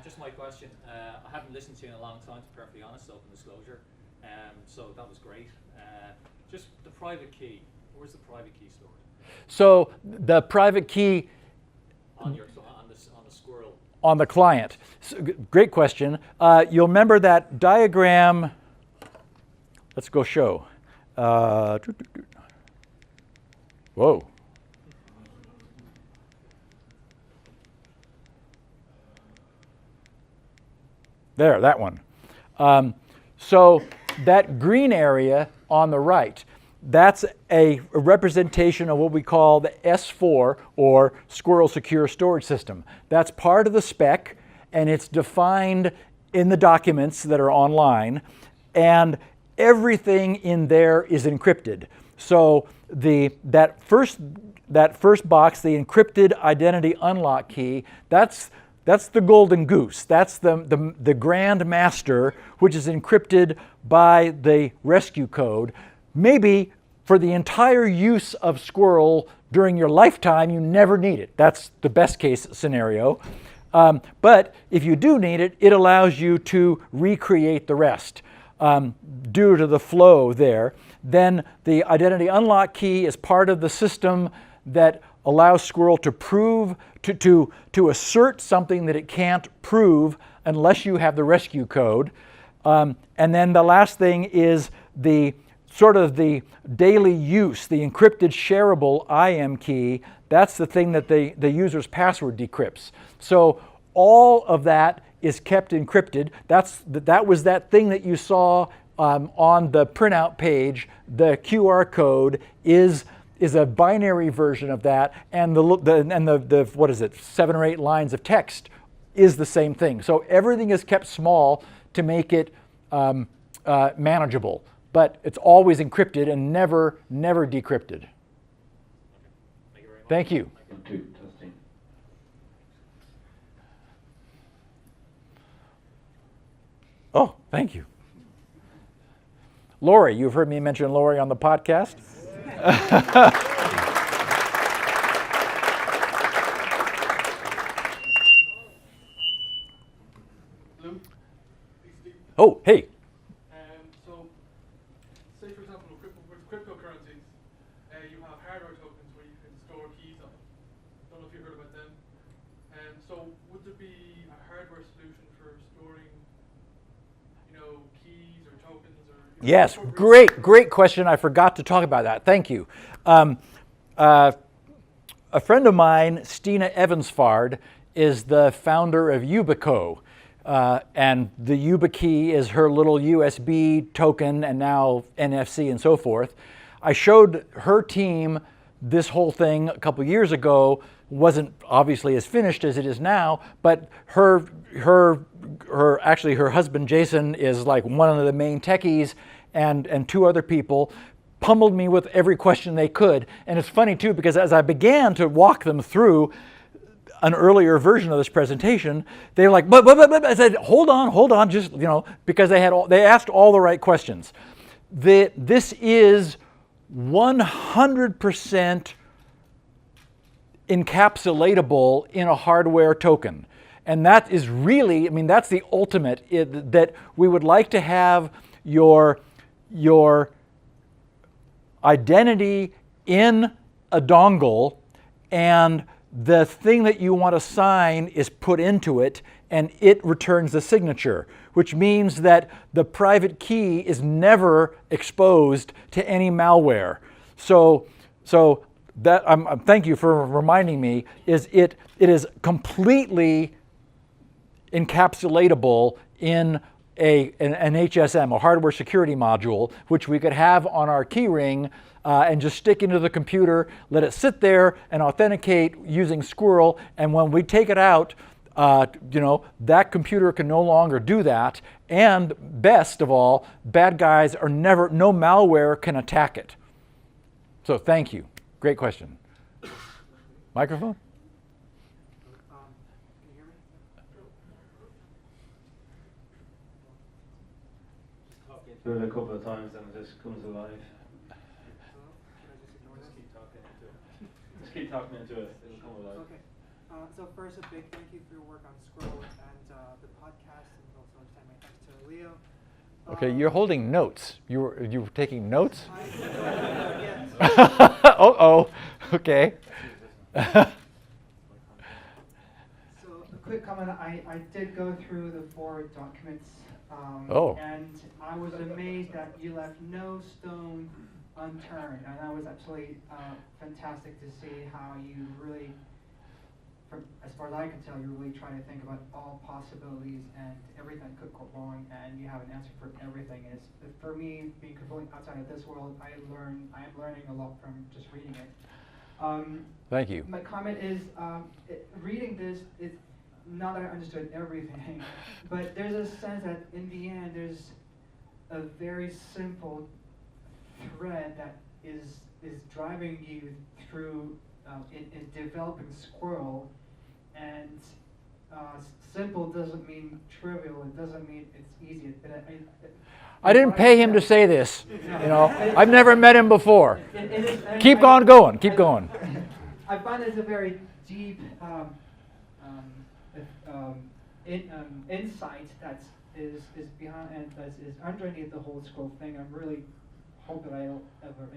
Just my question. I haven't listened to you in a long time, to be perfectly honest, open disclosure. So that was great. Just the private key. Where's the private key stored? So the private key on the Squirrel. On the client. So, great question. You'll remember that diagram. Let's go show. Whoa. There, that one. So that green area on the right, that's a representation of what we call the S4, or Squirrel Secure Storage System. That's part of the spec, and it's defined in the documents that are online, and everything in there is encrypted. So that first box, the encrypted identity unlock key, that's the golden goose. That's the grand master, which is encrypted by the rescue code. Maybe for the entire use of Squirrel during your lifetime, you never need it. That's the best case scenario. But if you do need it, it allows you to recreate the rest due to the flow there. Then the identity unlock key is part of the system that allows Squirrel to prove, to assert something that it can't prove unless you have the rescue code. And then the last thing is the sort of the daily use, the encrypted shareable IM key. That's the thing that the user's password decrypts. So all of that is kept encrypted. That was that thing that you saw on the printout page. The QR code is a binary version of that, and the what is it, 7 or 8 lines of text is the same thing. So everything is kept small to make it manageable, but it's always encrypted and never decrypted. Thank you very much. Thank you. Testing. Oh, thank you. Lori, you've heard me mention Lori on the podcast. Lou? Oh, hey. So, say for example, with cryptocurrencies, you have hardware tokens where you can store keys on. Don't know if you heard about them. So, would there be a hardware solution for storing, keys or tokens or? Yes, great question. I forgot to talk about that. Thank you. A friend of mine, Stina Evansfard, is the founder of Yubico. And the YubiKey is her little USB token and now NFC and so forth. I showed her team this whole thing a couple years ago. Wasn't obviously as finished as it is now, but her husband Jason is like one of the main techies, and 2 other people pummeled me with every question they could. And it's funny too, because as I began to walk them through an earlier version of this presentation, they were like, but I said, hold on, just, because they asked all the right questions. This is 100% encapsulatable in a hardware token. And that is really, that's the ultimate, that we would like to have your identity in a dongle, and the thing that you want to sign is put into it, and it returns the signature, which means that the private key is never exposed to any malware. So that thank you for reminding me. It is completely encapsulatable in an HSM, a hardware security module, which we could have on our key ring and just stick into the computer, let it sit there and authenticate using Squirrel. And when we take it out, that computer can no longer do that. And best of all, bad guys are no malware can attack it. So thank you. Great question. Microphone? Can you hear me? Do it a couple of times and it just comes alive. Hello? Should I just ignore this? Just keep talking into it. It'll come alive. Okay. So first, a big thank you for your work on Squirrel and the podcast, and also extend my thanks to Leo. Okay, you're holding notes. You were taking notes? Yes. Oh, okay. So a quick comment, I did go through the 4 documents, and I was amazed that you left no stone unturned, and that was absolutely fantastic to see how you really, as far as I can tell, you're really trying to think about all possibilities and everything could go wrong, and you have an answer for everything. And it's, for me, being completely outside of this world, I am learning a lot from just reading it. Thank you. My comment is, reading this, not that I understood everything, but there's a sense that in the end, there's a very simple thread that is driving you through in developing Squirrel, and simple doesn't mean trivial. It doesn't mean it's easy. I didn't pay him to say this. I've never met him before. Keep on going. Keep going. I find there's a very deep insight that is behind and that is underneath the whole Squirrel thing. I'm really hope that I'll ever,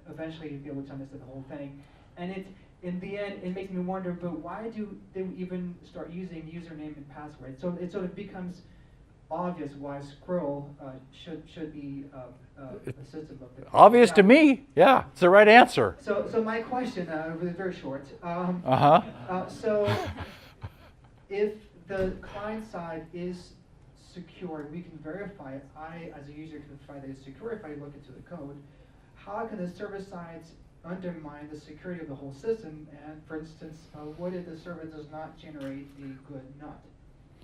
eventually be able to understand the whole thing. And in the end, it makes me wonder, but why do they even start using username and password? So it sort of becomes obvious why Squirrel should be a system of the Obvious to me. Yeah, it's the right answer. So my question was very short. Uh-huh. So if the client side is secure. We can verify it. I, as a user, can verify that it's secure if I look into the code. How can the server sides undermine the security of the whole system? And for instance, what if the server does not generate a good nut?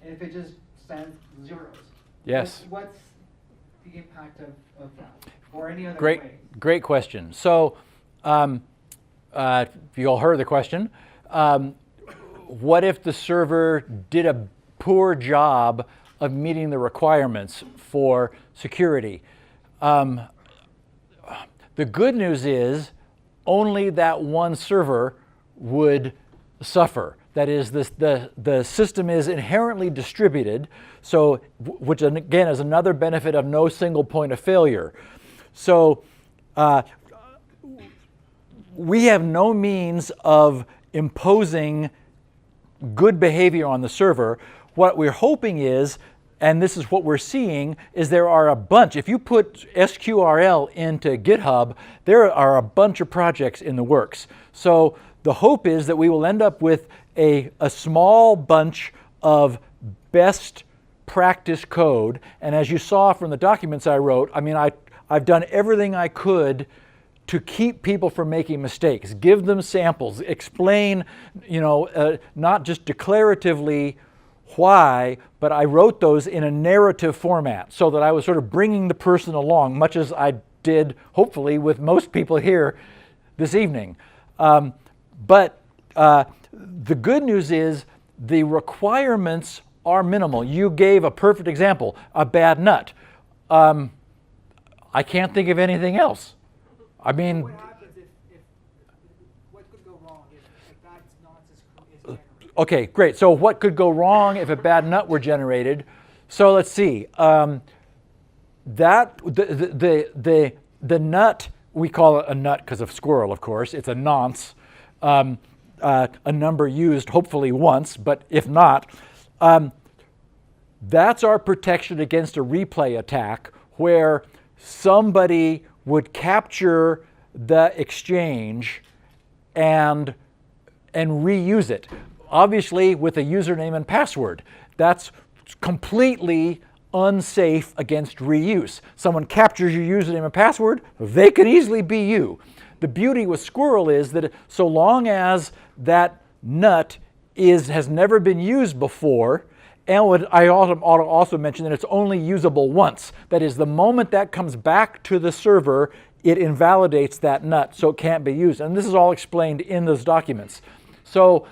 And if it just sends zeros? Yes. What's the impact of that? Or any other Great, way? great question. So, you all heard the question. What if the server did a poor job of meeting the requirements for security? The good news is only that one server would suffer. That is, the system is inherently distributed, so which again is another benefit of no single point of failure. So we have no means of imposing good behavior on the server. What we're hoping is, and this is what we're seeing, is there are a bunch. If you put SQRL into GitHub, there are a bunch of projects in the works. So the hope is that we will end up with a small bunch of best practice code. And as you saw from the documents I wrote, I mean, I've done everything I could to keep people from making mistakes. Give them samples, explain, not just declaratively why, but I wrote those in a narrative format so that I was sort of bringing the person along, much as I did, hopefully, with most people here this evening. But the good news is the requirements are minimal. You gave a perfect example, a bad nut. I can't think of anything else. I mean, What happens if what could go wrong if that nonsense is generated? okay, great. So what could go wrong if a bad nut were generated? So let's see. That the nut, we call it a nut because of squirrel, of course. It's a nonce, a number used hopefully once, but if not, that's our protection against a replay attack where somebody would capture the exchange and reuse it. Obviously with a username and password. That's completely unsafe against reuse. Someone captures your username and password, they can easily be you. The beauty with Squirrel is that so long as that nut has never been used before, and I ought to also mention that it's only usable once. That is, the moment that comes back to the server, it invalidates that nut, so it can't be used. And this is all explained in those documents. So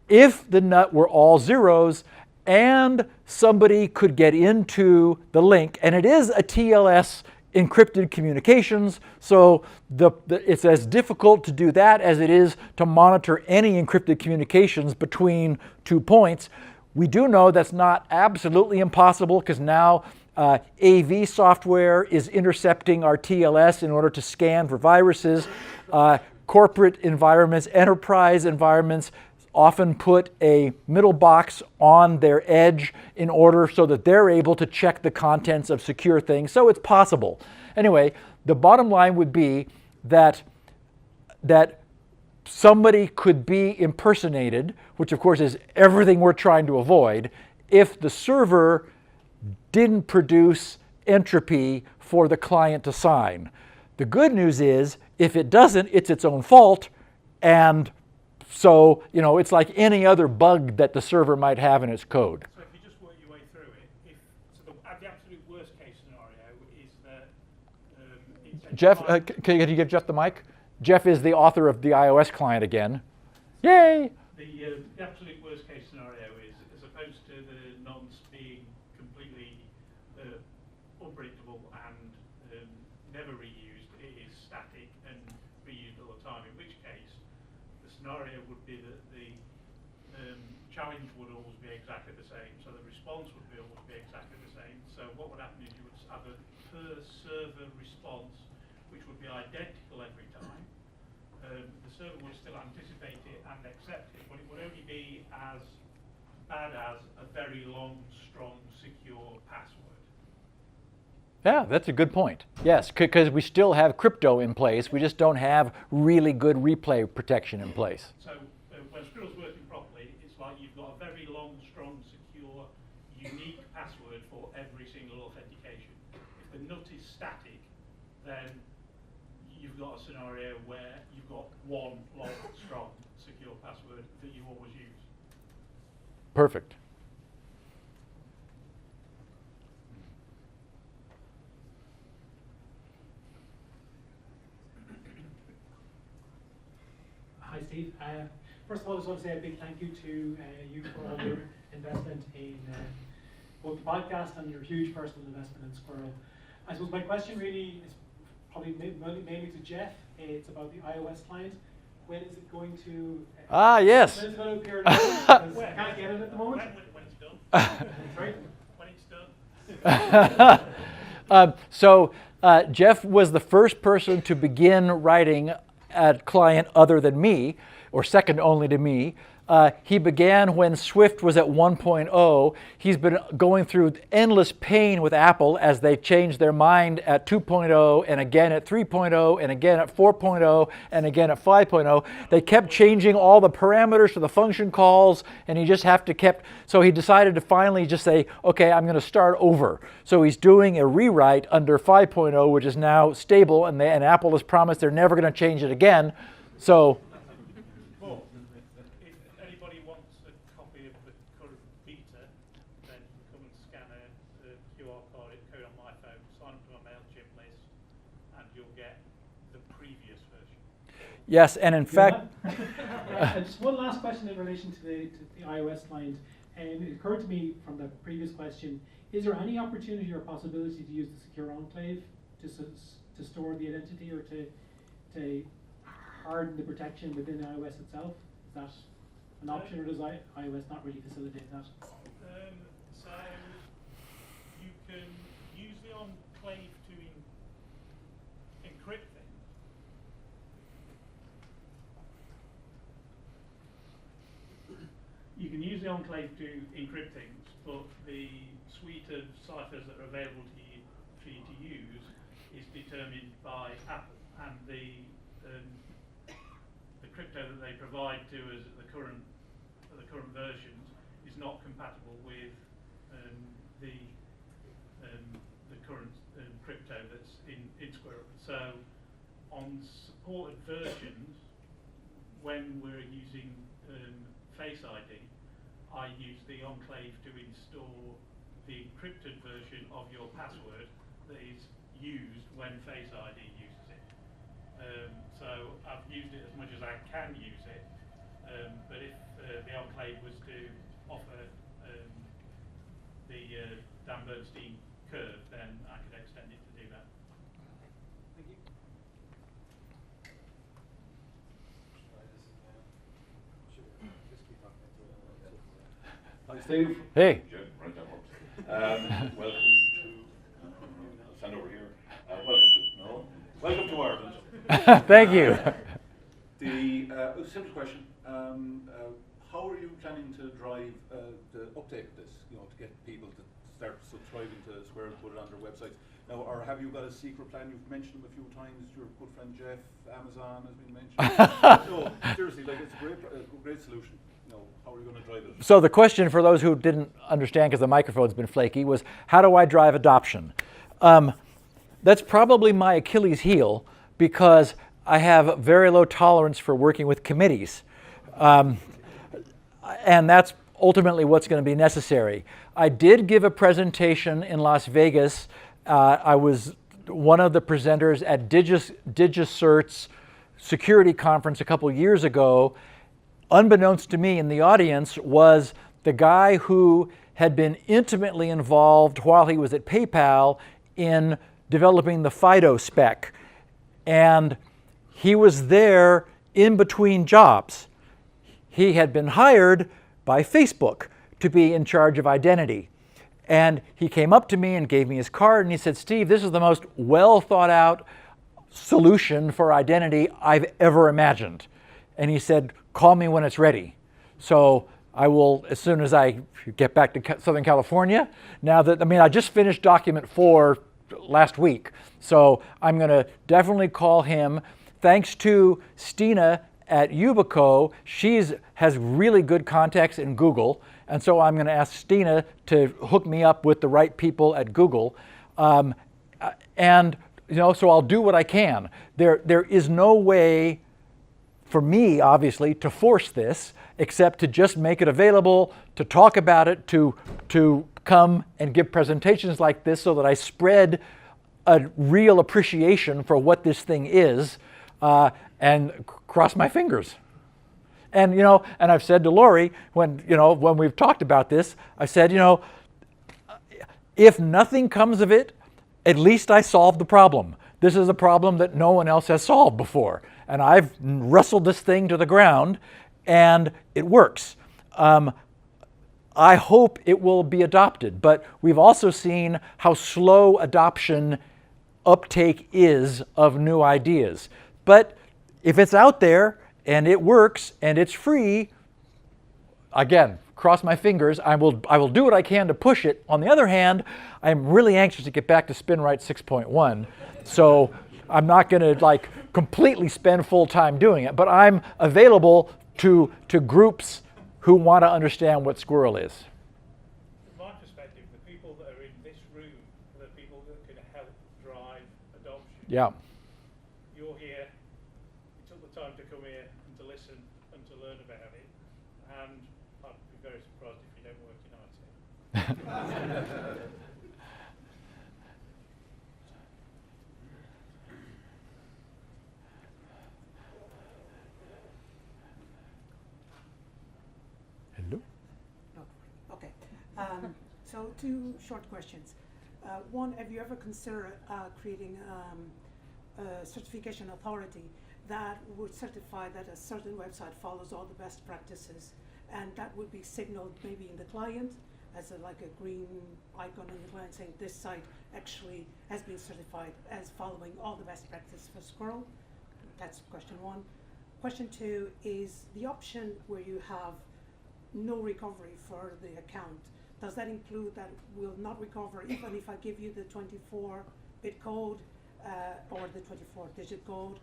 if the nut were all zeros and somebody could get into the link, and it is a TLS encrypted communications, so it's as difficult to do that as it is to monitor any encrypted communications between 2 points. We do know that's not absolutely impossible because now AV software is intercepting our TLS in order to scan for viruses. Corporate environments, enterprise environments often put a middle box on their edge in order so that they're able to check the contents of secure things. So it's possible. Anyway, the bottom line would be that somebody could be impersonated, which of course is everything we're trying to avoid, if the server didn't produce entropy for the client to sign. The good news is, if it doesn't, it's its own fault, and so, it's like any other bug that the server might have in its code. So if you just work your way through it, the absolute worst case scenario is that Jeff, can you give Jeff the mic? Jeff is the author of the iOS client again. Yay! the absolute worst case scenario is, as opposed to the nonce being completely unpredictable and never reused, it is static and reused all the time, in which case the scenario would be that the challenge would always be exactly the same, so the response would always be exactly the same. So what would happen is you would have a per server response which would be identical every time. The server would still anticipate it and accept it, but it would only be as bad as a very long, strong, secure password. Yeah, that's a good point. Yes, because we still have crypto in place. We just don't have really good replay protection in place. So when Squirrel's working properly, it's like you've got a very long, strong, then you've got a scenario where you've got one long, strong, secure password that you always use. Perfect. Hi, Steve. First of all, I just want to say a big thank you to you for all your investment in both the podcast and your huge personal investment in Squirrel. I suppose my question really is probably mainly to Jeff. It's about the iOS client. When is it going to? Yes. When is it going to appear? Because I can't get it at the moment. When it's done. Sorry? When it's done. So Jeff was the first person to begin writing a client other than me, or second only to me. He began when Swift was at 1.0. He's been going through endless pain with Apple as they changed their mind at 2.0 and again at 3.0 and again at 4.0 and again at 5.0. They kept changing all the parameters to the function calls, and he just so he decided to finally just say, okay, I'm going to start over. So he's doing a rewrite under 5.0, which is now stable, and Apple has promised they're never going to change it again. So yes, and in fact, just one last question in relation to the iOS client. And it occurred to me from the previous question: is there any opportunity or possibility to use the secure enclave to store the identity or to harden the protection within iOS itself? Is that an option, or does iOS not really facilitate that? So you can use the enclave to encrypt things. You can use the enclave to encrypt things, but the suite of ciphers that are available for you to use is determined by Apple, and the crypto that they provide to us at the current versions is not compatible with the current crypto that's in Squirrel. So on supported versions, when we're using Face ID, I use the enclave to install the encrypted version of your password that is used when Face ID uses it. So I've used it as much as I can use it, but if the enclave was to offer the Dan Bernstein curve, then I could extend it to do that. Thank you. Hi, Steve. hey, Jim, right that works. Welcome to, stand over here. Welcome to Ireland. thank you. The simple question, how are you planning to drive the uptake of this, to get people to start subscribing to Squirrel, put it on their websites? Now, or have you got a secret plan? You've mentioned them a few times. Your good friend Jeff, Amazon has been mentioned. So, seriously, it's a great solution. How are you going to drive it? So the question for those who didn't understand, because the microphone's been flaky, was how do I drive adoption? That's probably my Achilles heel, because I have very low tolerance for working with committees. And that's ultimately what's going to be necessary. I did give a presentation in Las Vegas. I was one of the presenters at DigiCert's security conference a couple years ago. Unbeknownst to me in the audience was the guy who had been intimately involved while he was at PayPal in developing the FIDO spec. And he was there in between jobs. He had been hired by Facebook to be in charge of identity. And he came up to me and gave me his card and he said, Steve, this is the most well thought out solution for identity I've ever imagined. And he said, call me when it's ready. So I will, as soon as I get back to Southern California. I just finished document 4 last week. So I'm going to definitely call him. Thanks to Stina at Yubico, she has really good contacts in Google. And so I'm going to ask Stina to hook me up with the right people at Google. And so I'll do what I can. There is no way for me, obviously, to force this, except to just make it available, to talk about it, to come and give presentations like this so that I spread a real appreciation for what this thing is, and cross my fingers. And and I've said to Lori when we've talked about this, I said, if nothing comes of it, at least I solved the problem. This is a problem that no one else has solved before, and I've wrestled this thing to the ground, and it works. I hope it will be adopted, but we've also seen how slow adoption uptake is of new ideas. But if it's out there and it works and it's free, again, cross my fingers, I will do what I can to push it. On the other hand, I'm really anxious to get back to SpinRite 6.1, so I'm not going to completely spend full time doing it, but I'm available to groups who want to understand what Squirrel is. From my perspective, the people that are in this room are the people that can help drive adoption. Yeah. You're here, you took the time to come here and to listen and to learn about it, and I'd be very surprised if you don't work in IT. Hello? Okay. So 2 short questions. One, have you ever considered creating a certification authority that would certify that a certain website follows all the best practices, and that would be signaled maybe in the client as like a green icon in the client saying this site actually has been certified as following all the best practices for Squirrel? That's question 1. Question 2 is the option where you have no recovery for the account. Does that include that will not recover even if I give you the 24-bit code or the 24-digit code?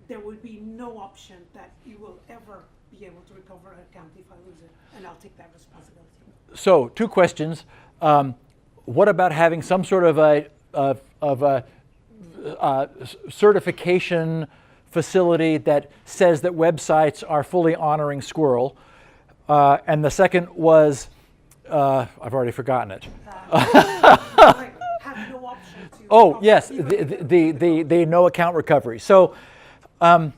There will be no option that you will ever be able to recover an account if I lose it, and I'll take that responsibility. So 2 questions. What about having some sort of a certification facility that says that websites are fully honoring Squirrel? And the second was, I've already forgotten it. Have no option to Oh, yes, recover. the no account recovery. So I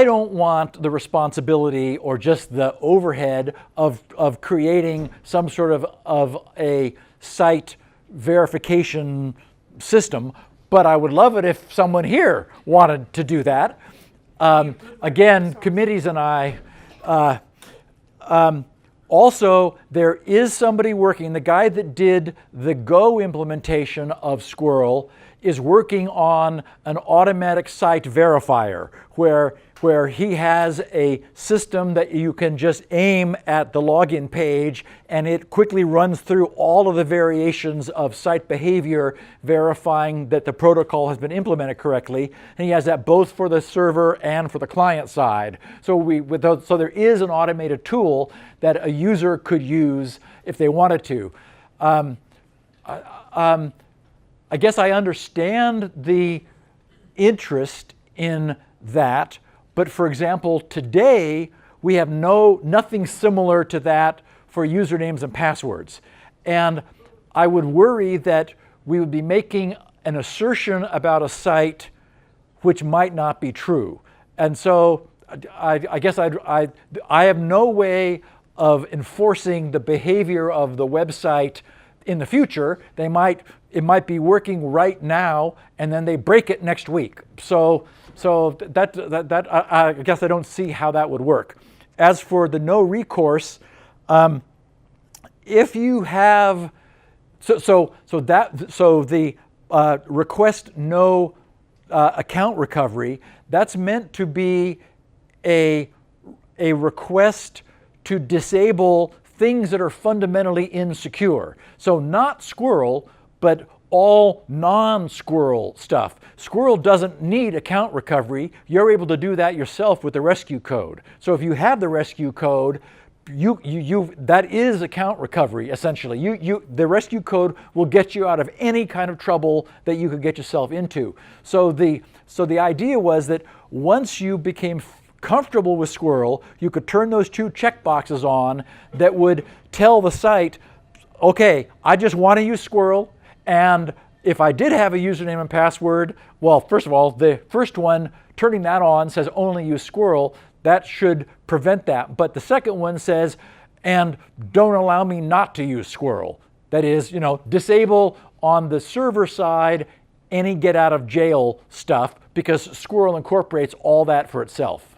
don't want the responsibility or just the overhead of creating some sort of a site verification system, but I would love it if someone here wanted to do that. Again, committees and I. Also, there is somebody working, the guy that did the Go implementation of Squirrel is working on an automatic site verifier where he has a system that you can just aim at the login page and it quickly runs through all of the variations of site behavior, verifying that the protocol has been implemented correctly. And he has that both for the server and for the client side. So there is an automated tool that a user could use if they wanted to. I guess I understand the interest in that, but for example, today we have nothing similar to that for usernames and passwords. And I would worry that we would be making an assertion about a site which might not be true. And so I guess I have no way of enforcing the behavior of the website in the future. It might be working right now, and then they break it next week. So I guess I don't see how that would work. As for the no recourse, if you have the request no account recovery, that's meant to be a request to disable things that are fundamentally insecure. So not Squirrel, but all non-Squirrel stuff. Squirrel doesn't need account recovery. You're able to do that yourself with the rescue code. So if you have the rescue code, that is account recovery, essentially. The rescue code will get you out of any kind of trouble that you could get yourself into. So the idea was that once you became comfortable with Squirrel, you could turn those 2 checkboxes on that would tell the site, okay, I just want to use Squirrel, and if I did have a username and password, well, first of all, the first one, turning that on, says only use Squirrel. That should prevent that. But the second one says, and don't allow me not to use Squirrel. That is, disable on the server side any get out of jail stuff, because Squirrel incorporates all that for itself.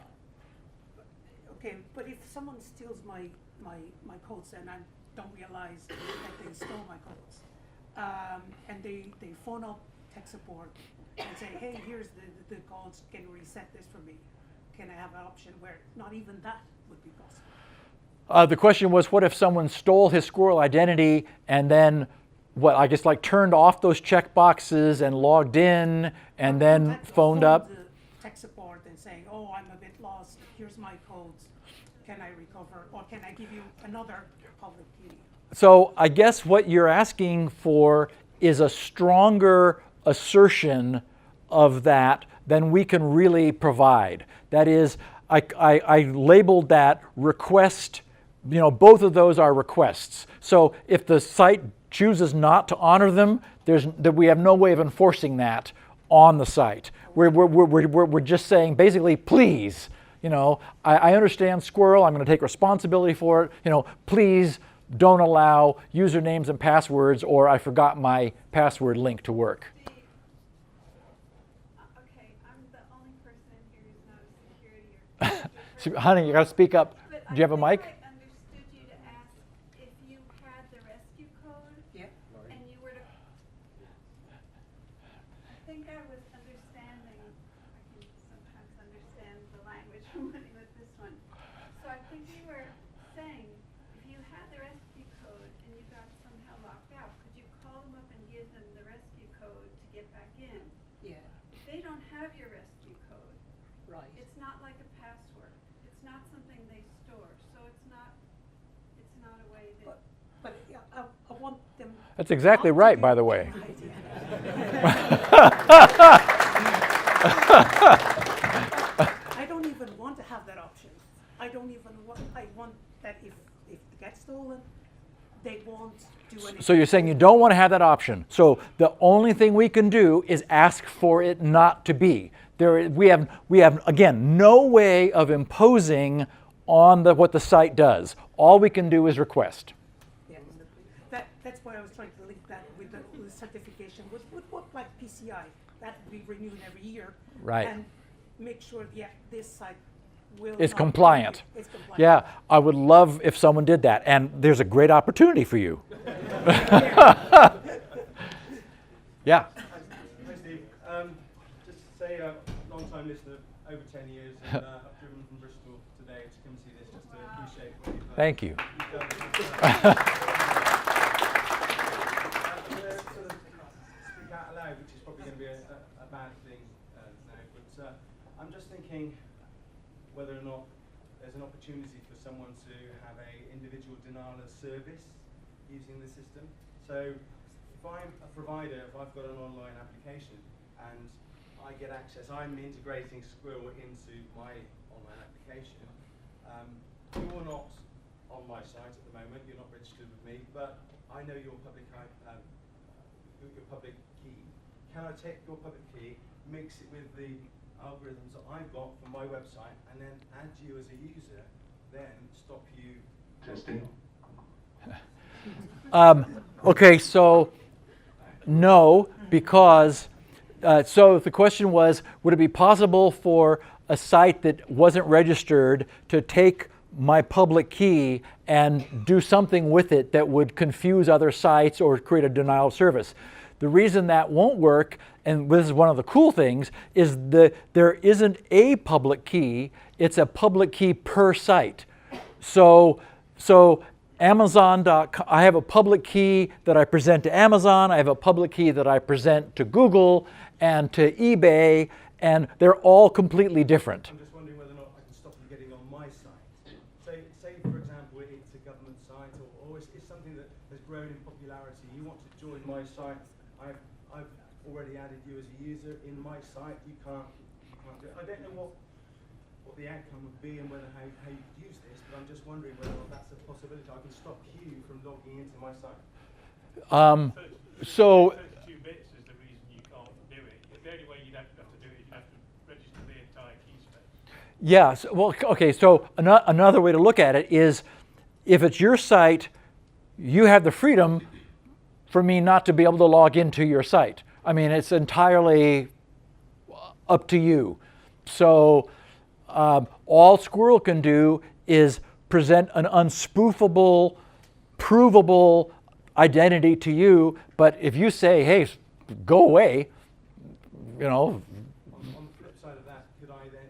Okay, but if someone steals my codes and I don't realize that they stole my codes, and they phone up tech support and say, hey, here's the codes, can you reset this for me? Can I have an option where not even that would be possible? The question was, what if someone stole his Squirrel identity and then, turned off those checkboxes and logged in and then phoned up? The tech support and saying, oh, I'm a bit lost, here's my codes, can I recover, or can I give you another public key? So I guess what you're asking for is a stronger assertion of that than we can really provide. That is, I labeled that request, both of those are requests. So if the site chooses not to honor them, we have no way of enforcing that on the site. We're just saying, basically, please, I understand Squirrel, I'm going to take responsibility for it, please don't allow usernames and passwords, or I forgot my password link to work. Okay, I'm the only person in here who's not a security or Honey, you got to speak up. Do you have a mic? I understood you to ask if you had the rescue code. Yeah. And you were to. I think I was understanding. I can sometimes understand the language from with this one. So I think you were saying if you had the rescue code and you got somehow locked out, could you call them up and give them the rescue code to get back in? Yeah. If they don't have your rescue code, Right. it's not like a password. It's not something they store, so it's not a way that. But yeah, I want them. That's exactly not to right, be- by the way. I don't even want to have that option. I want that if it gets stolen, they won't do anything. So you're saying you don't want to have that option. So the only thing we can do is ask for it not to be. We have again no way of imposing on what the site does. All we can do is request. Yeah, that's why I was trying to link that with the certification would work like PCI. That would be renewed every year. Right. And make sure this site will It's not- compliant. It's compliant. Yeah, I would love if someone did that, and there's a great opportunity for you. Yeah. Hi Steve. Just to say, a long-time listener, over 10 years, and I've driven from Bristol today to come see this just to appreciate what you've done. Thank you. Sort of speak out aloud, which is probably going to be a bad thing now, but I'm just thinking whether or not there's an opportunity for someone to have a individual denial of service using the system. So if I'm a provider, if I've got an online application and I get access, I'm integrating Squirrel into my online application. You're not on my site at the moment, you're not registered with me, but I know your public key. Can I take your public key, mix it with the algorithms that I've got from my website, and then add you as a user, then stop you testing? Okay, so no, because so the question was, would it be possible for a site that wasn't registered to take my public key and do something with it that would confuse other sites or create a denial of service? The reason that won't work, and this is one of the cool things, is that there isn't a public key, it's a public key per site. So Amazon.com, I have a public key that I present to Amazon, I have a public key that I present to Google and to eBay, and they're all completely different. I'm just wondering whether or not I can stop you getting on my site. Say for example, my site, I've already added you as a user in my site. You can't do it. I don't know what the outcome would be and whether how you could use this, but I'm just wondering whether or not that's a possibility. I can stop you from logging into my site. So 32 bits is the reason you can't do it. The only way you'd have to do it, you'd have to register the entire key space. Yeah, well, okay, so another way to look at it is if it's your site, you have the freedom for me not to be able to log into your site. I mean, it's entirely up to you. So all Squirrel can do is present an unspoofable, provable identity to you, but if you say, hey, go away, you know. On the flip side of that, could I then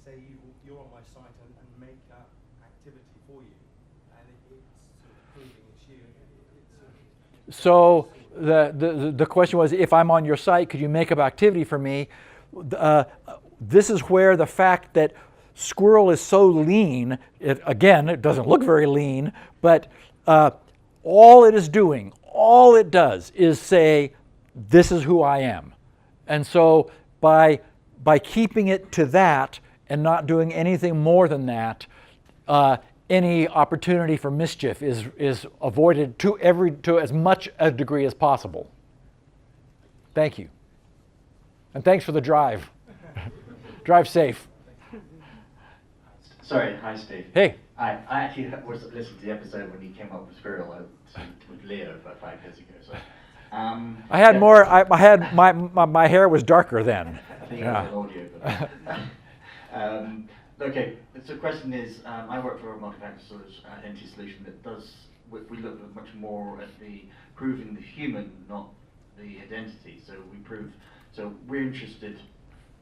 say you're on my site and make that activity for you, and it's sort of proving it's you? So the question was, if I'm on your site, could you make up activity for me? This is where the fact that Squirrel is so lean, it doesn't look very lean, but all it does is say, this is who I am. And so by keeping it to that and not doing anything more than that, any opportunity for mischief is avoided to as much a degree as possible. Thank you. And thanks for the drive. Drive safe. Sorry, hi Steve. Hey. I actually was listening to the episode when you came up with Squirrel with Leo about 5 years ago. So, I had more. I had my hair was darker then. I think it was an audio. But, okay, so the question is, I work for a multi-factor storage entity solution that does. We look at much more at the proving the human, not the identity. So we're interested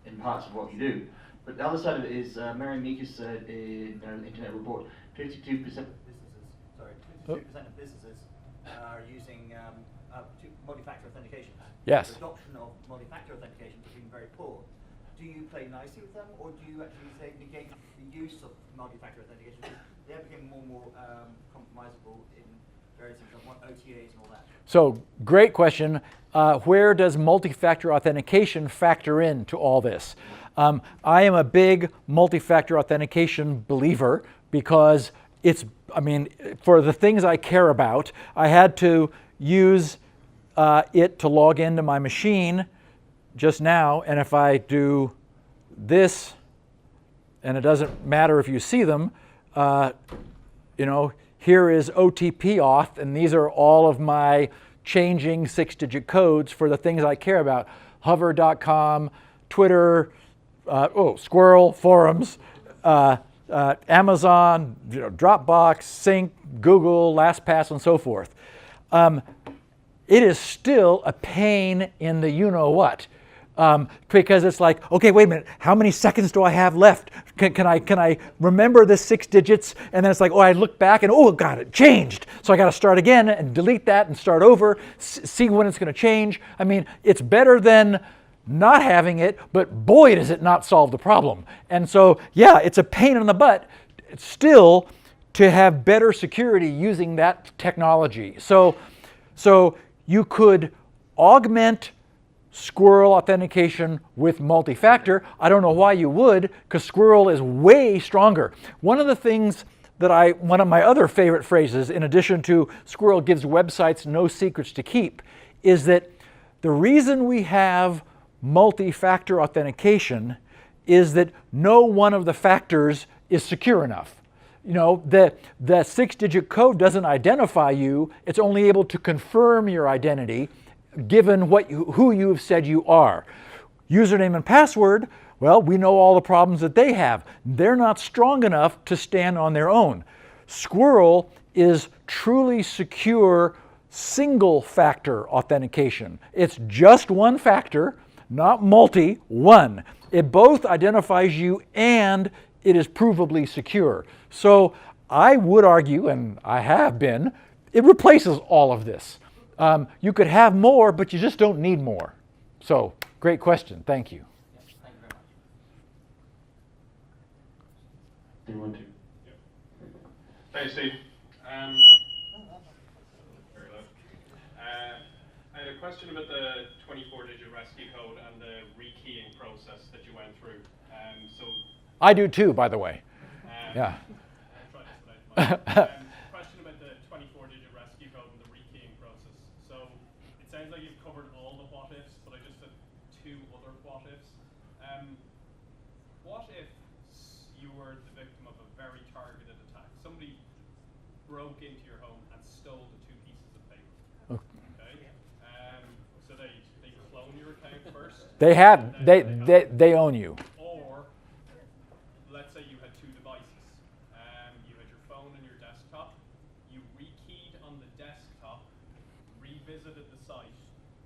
in parts of what you do. But the other side of it is, Mary Meeker said in an internet report, 52% of businesses are using multi-factor authentication. Yes. The adoption of multi-factor authentication has been very poor. Do you play nicely with them, or do you actually say negate the use of multi-factor authentication? They're becoming more and more compromisable in various things like OTAs and all that. So, great question. Where does multi-factor authentication factor into all this? I am a big multi-factor authentication believer because for the things I care about, I had to use it to log into my machine just now, and if I do this, and it doesn't matter if you see them, here is OTP auth, and these are all of my changing 6-digit codes for the things I care about. Hover.com, Twitter, Squirrel, forums, Amazon, Dropbox, Sync, Google, LastPass, and so forth. It is still a pain in the you-know-what. Because it's like, okay, wait a minute, how many seconds do I have left? Can I remember the 6 digits? And then it's like, I look back and, God, it changed. So I got to start again and delete that and start over, see when it's going to change. I mean, it's better than not having it, but boy, does it not solve the problem. And so, yeah, it's a pain in the butt still to have better security using that technology. So you could augment Squirrel authentication with multi-factor. I don't know why you would, because Squirrel is way stronger. One of the things that one of my other favorite phrases, in addition to Squirrel gives websites no secrets to keep, is that the reason we have multi-factor authentication is that no one of the factors is secure enough. The 6-digit code doesn't identify you, it's only able to confirm your identity given who you've said you are. Username and password, well, we know all the problems that they have. They're not strong enough to stand on their own. Squirrel is truly secure single-factor authentication. It's just one factor, not multi, one. It both identifies you and it is provably secure. So I would argue, and I have been, it replaces all of this. You could have more, but you just don't need more. So, great question. Thank you. Yes, thank you very much. Do you want to? Yep. Thanks, Steve. Very low. A question about the 24-digit rescue code and the rekeying process that you went through. I do too, by the way. Yeah. I'll try this without mic. Question about the 24-digit rescue code and the rekeying process. So it sounds like you've covered all the what ifs, but I just have two other what ifs. What if you were the victim of a very targeted attack? Somebody broke into your home and stole the two pieces of paper. Okay. So they clone your account first. They own you. Or let's say you had two devices. You had your phone and your desktop. You rekeyed on the desktop, revisited the site,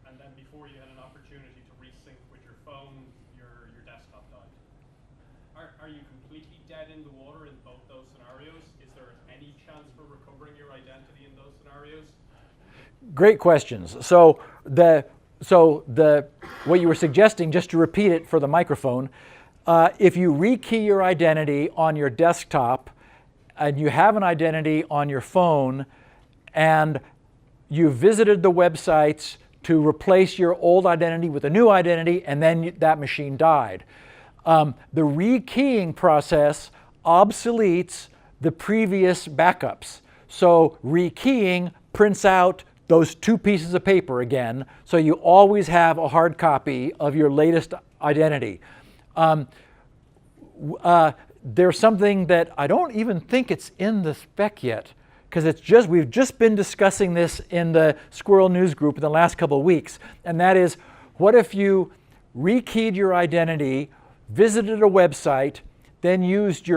and then before you had an opportunity to resync with your phone, your desktop died. Are you completely dead in the water in both those scenarios? Is there any chance for recovering your identity in those scenarios? Great questions. So what you were suggesting, just to repeat it for the microphone, if you rekey your identity on your desktop and you have an identity on your phone and you visited the websites to replace your old identity with a new identity and then that machine died. The rekeying process obsoletes the previous backups. So rekeying prints out those two pieces of paper again, so you always have a hard copy of your latest identity. There's something that I don't even think it's in the spec yet, because we've just been discussing this in the Squirrel News group in the last couple of weeks, and that is, what if you rekeyed your identity, visited a website, then used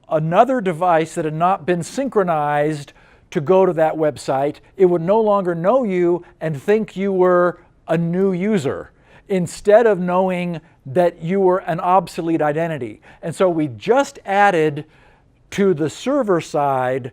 another device that had not been synchronized to go to that website? It would no longer know you and think you were a new user, instead of knowing that you were an obsolete identity. And so we just added to the server side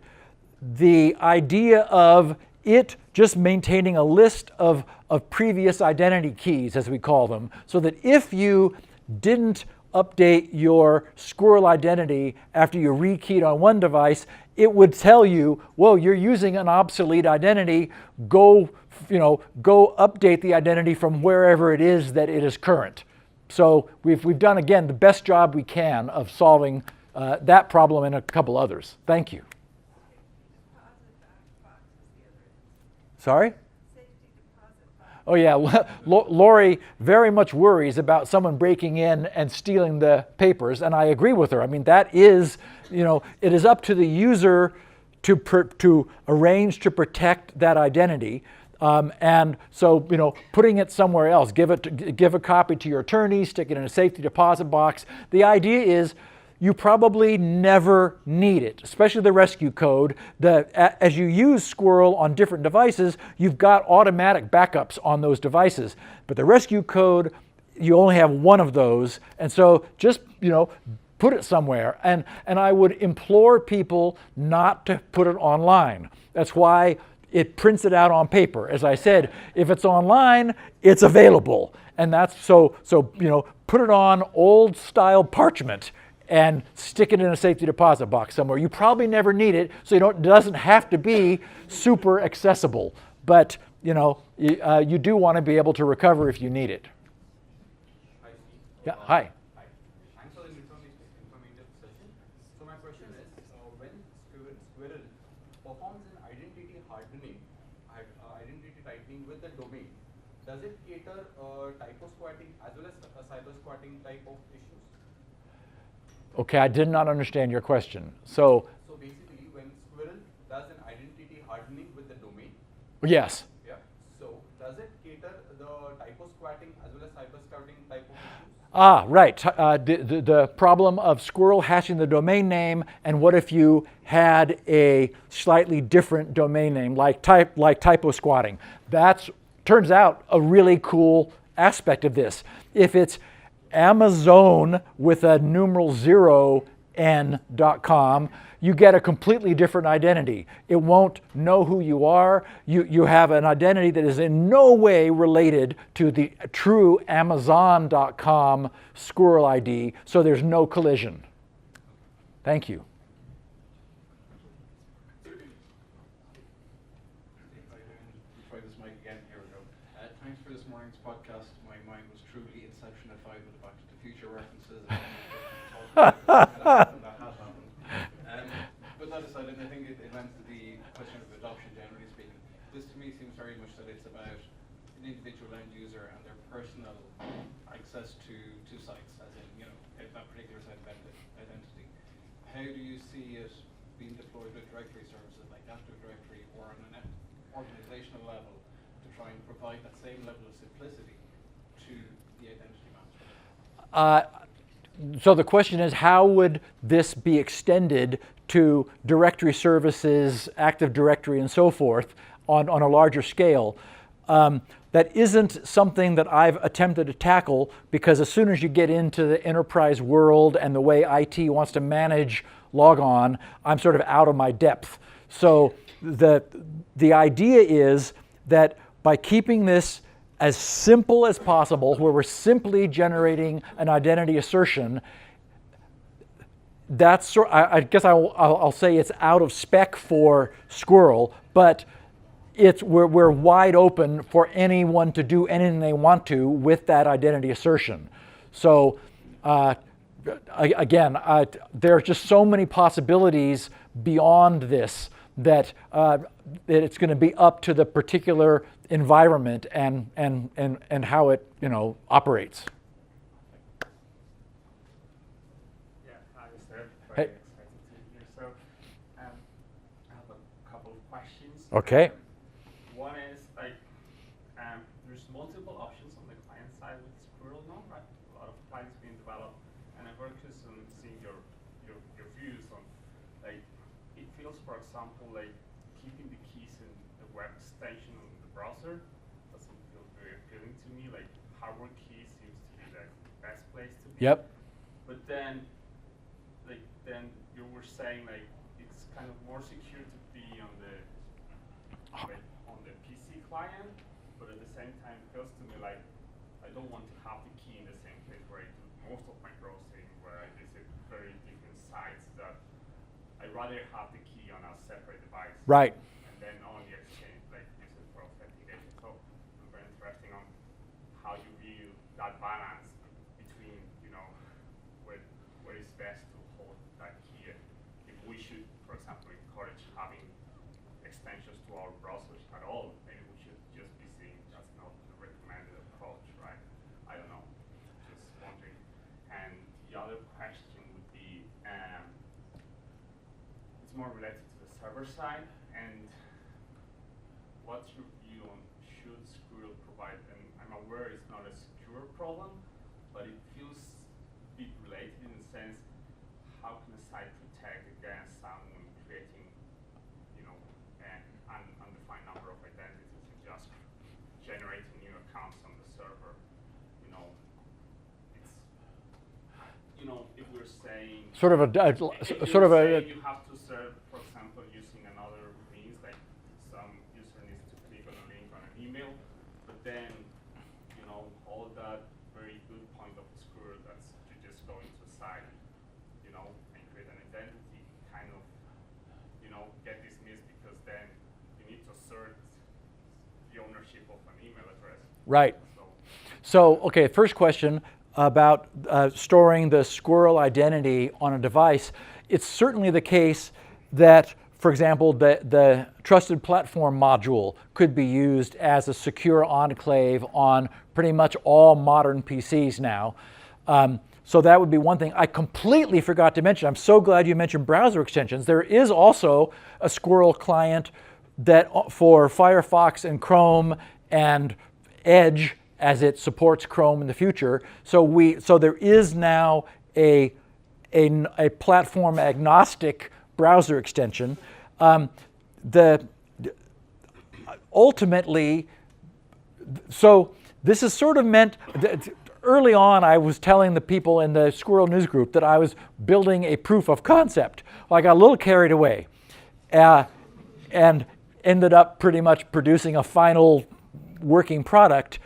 the idea of it just maintaining a list of previous identity keys, as we call them, so that if you didn't update your Squirrel identity after you rekeyed on one device, it would tell you, well, you're using an obsolete identity. Go update the identity from wherever it is that it is current. So we've done, again, the best job we can of solving that problem and a couple others. Thank you. Sorry? Oh yeah, Lori very much worries about someone breaking in and stealing the papers, and I agree with her. I mean, that is, it is up to the user to arrange to protect that identity. And so, putting it somewhere else, give a copy to your attorney, stick it in a safety deposit box. The idea is you probably never need it, especially the rescue code. As you use Squirrel on different devices, you've got automatic backups on those devices. But the rescue code, you only have one of those. And so just, put it somewhere. And I would implore people not to put it online. That's why it prints it out on paper. As I said, if it's online, it's available. And that's so put it on old style parchment and stick it in a safety deposit box somewhere. You probably never need it, so it doesn't have to be super accessible. But you do want to be able to recover if you need it. Yeah. Hi. Thanks for the informative session. So my question is, when Squirrel performs an identity hardening, identity tightening with the domain, does it cater typo squatting as well as cyber squatting type of issues? Okay, I did not understand your question. So basically, when Squirrel does an identity hardening with the domain. Yes. Yeah. So does it cater the typo squatting as well as cyber squatting type of issues? Ah, right. The problem of Squirrel hashing the domain name, and what if you had a slightly different domain name, like typo squatting? That turns out a really cool aspect of this. If it's Amazon with a numeral 0n.com, you get a completely different identity. It won't know who you are. You have an identity that is in no way related to the true Amazon.com Squirrel ID, so there's no collision. Thank you. Try this mic again. Here we go. Back to the Future references. That has happened. But that aside, I think it went to the question of adoption, generally speaking. This to me seems very much that it's about an individual end user and their personal access to sites, as in, you know, that particular site of identity. How do you see it being deployed with directory services like Active Directory or on an organizational level to try and provide that same level of simplicity to the identity management? So the question is, how would this be extended to directory services, Active Directory, and so forth on a larger scale? That isn't something that I've attempted to tackle, because as soon as you get into the enterprise world and the way IT wants to manage logon, I'm sort of out of my depth. So the idea is that by keeping this as simple as possible, where we're simply generating an identity assertion, that's, I guess I'll say it's out of spec for Squirrel, but we're wide open for anyone to do anything they want to with that identity assertion. So again, there are just so many possibilities beyond this that it's going to be up to the particular environment and how it, you know, operates. Yeah, hi, sir. Hey. Very excited to be here. So, I have a couple of questions. Okay. One is like, there's multiple options on the client side with Squirrel now, right? A lot of clients being developed, and I'm very curious on seeing your views on, like, it feels, for example, like keeping the keys in the web extension on the browser doesn't feel very appealing to me. Like, hardware keys seems to be like the best place to be. Yep. But then, like, then you were saying like it's kind of more secure to be on the PC client, but at the same time it feels to me like I don't want to have the key in the same place where I do most of my browsing, where I visit very different sites. That I'd rather have the key on a separate device. Right. And then only exchange, like, use it for authentication. So I'm very interested on how you view that balance between, you know, where it's best to hold that key. If we should, for example, encourage having extensions to our browsers at all, maybe we should just be seeing that's not the recommended approach, right? I don't know, just wondering. And the other question would be, it's more related to the server side, and what's your view on should Squirrel provide, and I'm aware it's not a secure problem, but it feels a bit related in the sense, how can a site protect against someone creating, you know, an undefined number of identities and just generating new accounts on the server? You know, it's, you know, if we're saying You have to serve, for example, using another means, like some user needs to click on a link on an email, but then, you know, all that very good point of the Squirrel, that's to just go into a site, you know, and create an identity, kind of, you know, get dismissed, because then you need to assert the ownership of an email address. Right. So, okay, first question about storing the Squirrel identity on a device. It's certainly the case that, for example, the Trusted Platform module could be used as a secure enclave on pretty much all modern PCs now. So that would be one thing. I completely forgot to mention, I'm so glad you mentioned browser extensions. There is also a Squirrel client that for Firefox and Chrome and Edge, as it supports Chrome in the future. So there is now a platform agnostic browser extension. Ultimately, so this is sort of meant, early on I was telling the people in the Squirrel News Group that I was building a proof of concept. Well, I got a little carried away and ended up pretty much producing a final working product.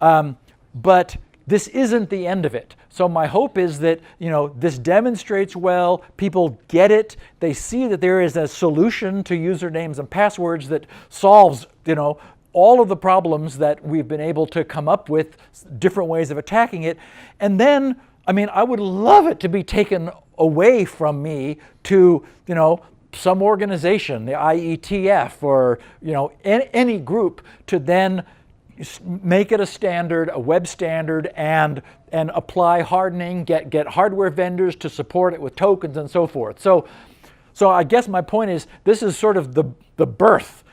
But this isn't the end of it. So my hope is that, you know, this demonstrates well, people get it, they see that there is a solution to usernames and passwords that solves, you know, all of the problems that we've been able to come up with, different ways of attacking it. And then, I mean, I would love it to be taken away from me to, you know, some organization, the IETF, or, you know, any group, to then make it a standard, a web standard, and apply hardening, get hardware vendors to support it with tokens and so forth. So I guess my point is, this is sort of the birth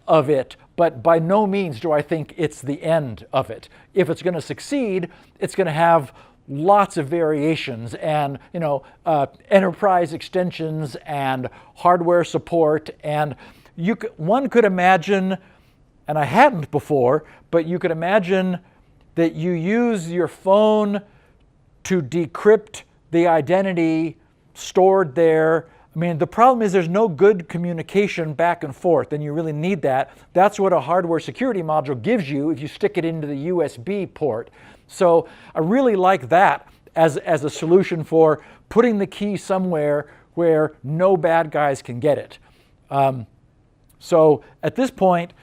of it, but by no means do I think it's the end of it. If it's going to succeed, it's going to have lots of variations, and, you know, enterprise extensions and hardware support, and one could imagine, and I hadn't before, but you could imagine that you use your phone to decrypt the identity stored there. I mean, the problem is there's no good communication back and forth, and you really need that. That's what a hardware security module gives you if you stick it into the USB port. So I really like that as a solution for putting the key somewhere where no bad guys can get it. So at this point,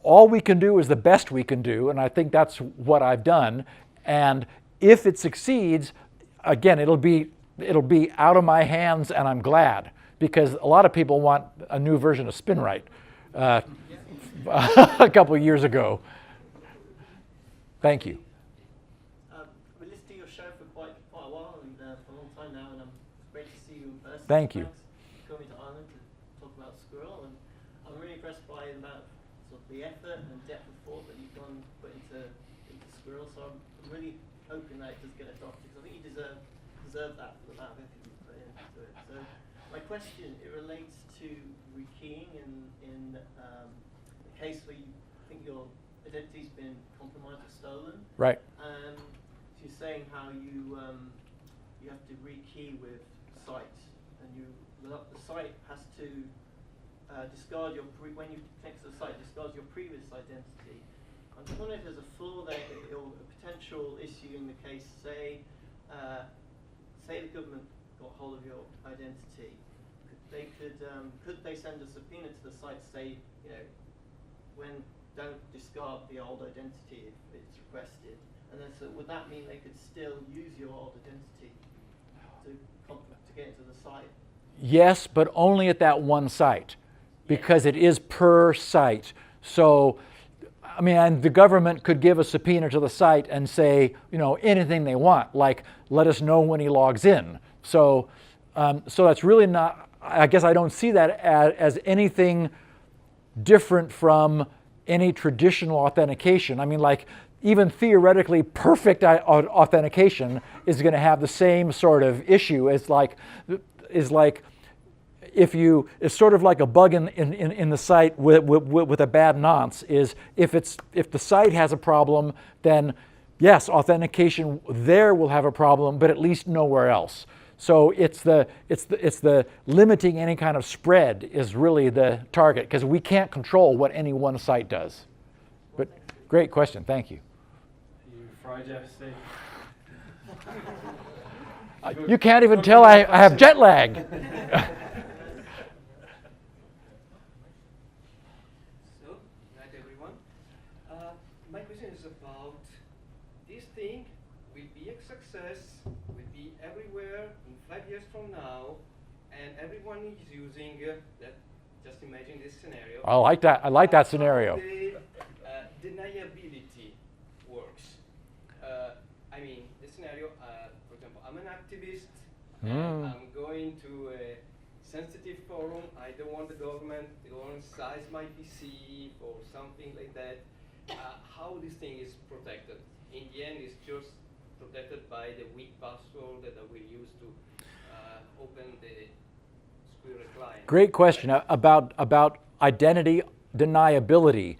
all we can do is the best we can do, and I think that's what I've done. And if it succeeds, again, it'll be out of my hands, and I'm glad, because a lot of people want a new version of SpinRite a couple of years ago. Thank you. We listened to your show for quite a while, and for a long time now, and it's great to see you in person. Thank you. Thanks for coming to Ireland to talk about Squirrel, and I'm really impressed by the amount of sort of the effort and depth of thought that you've put into Squirrel. So I'm really hoping that it does get adopted, because I think you deserve that for the amount of effort you've put into it. So my question, it relates to rekeying in the case where you think your identity's been compromised or stolen. Right. So you're saying how you have to rekey with sites, and the site has to discard when you connect to the site, discards your previous identity. I'm just wondering if there's a flaw there, or a potential issue in the case. Say the government got hold of your identity. Could they send a subpoena to the site to say, you know, don't discard the old identity if it's requested, and then so would that mean they could still use your old identity to get into the site? Yes, but only at that one site, because it is per site. So, I mean, and the government could give a subpoena to the site and say, you know, anything they want, like let us know when he logs in. So, so that's really not. I guess I don't see that as anything different from any traditional authentication. I mean, like, even theoretically perfect authentication is going to have the same sort of issue as it's sort of like a bug in the site with a bad nonce, is if the site has a problem, then yes, authentication there will have a problem, but at least nowhere else. So it's the limiting any kind of spread is really the target, because we can't control what any one site does. But great question, thank you. You fried yesterday. You can't even tell I have jet lag. So, night everyone. My question is about this thing will be a success, will be everywhere in 5 years from now, and everyone is using that. Just imagine this scenario. I like that. I like that scenario. How the deniability works. I mean, the scenario, for example, I'm an activist, and I'm going to a sensitive forum. I don't want the government to go and size my PC or something like that. How this thing is protected? In the end, it's just protected by the weak password that I will use to open the Squirrel Client. Great question about identity deniability.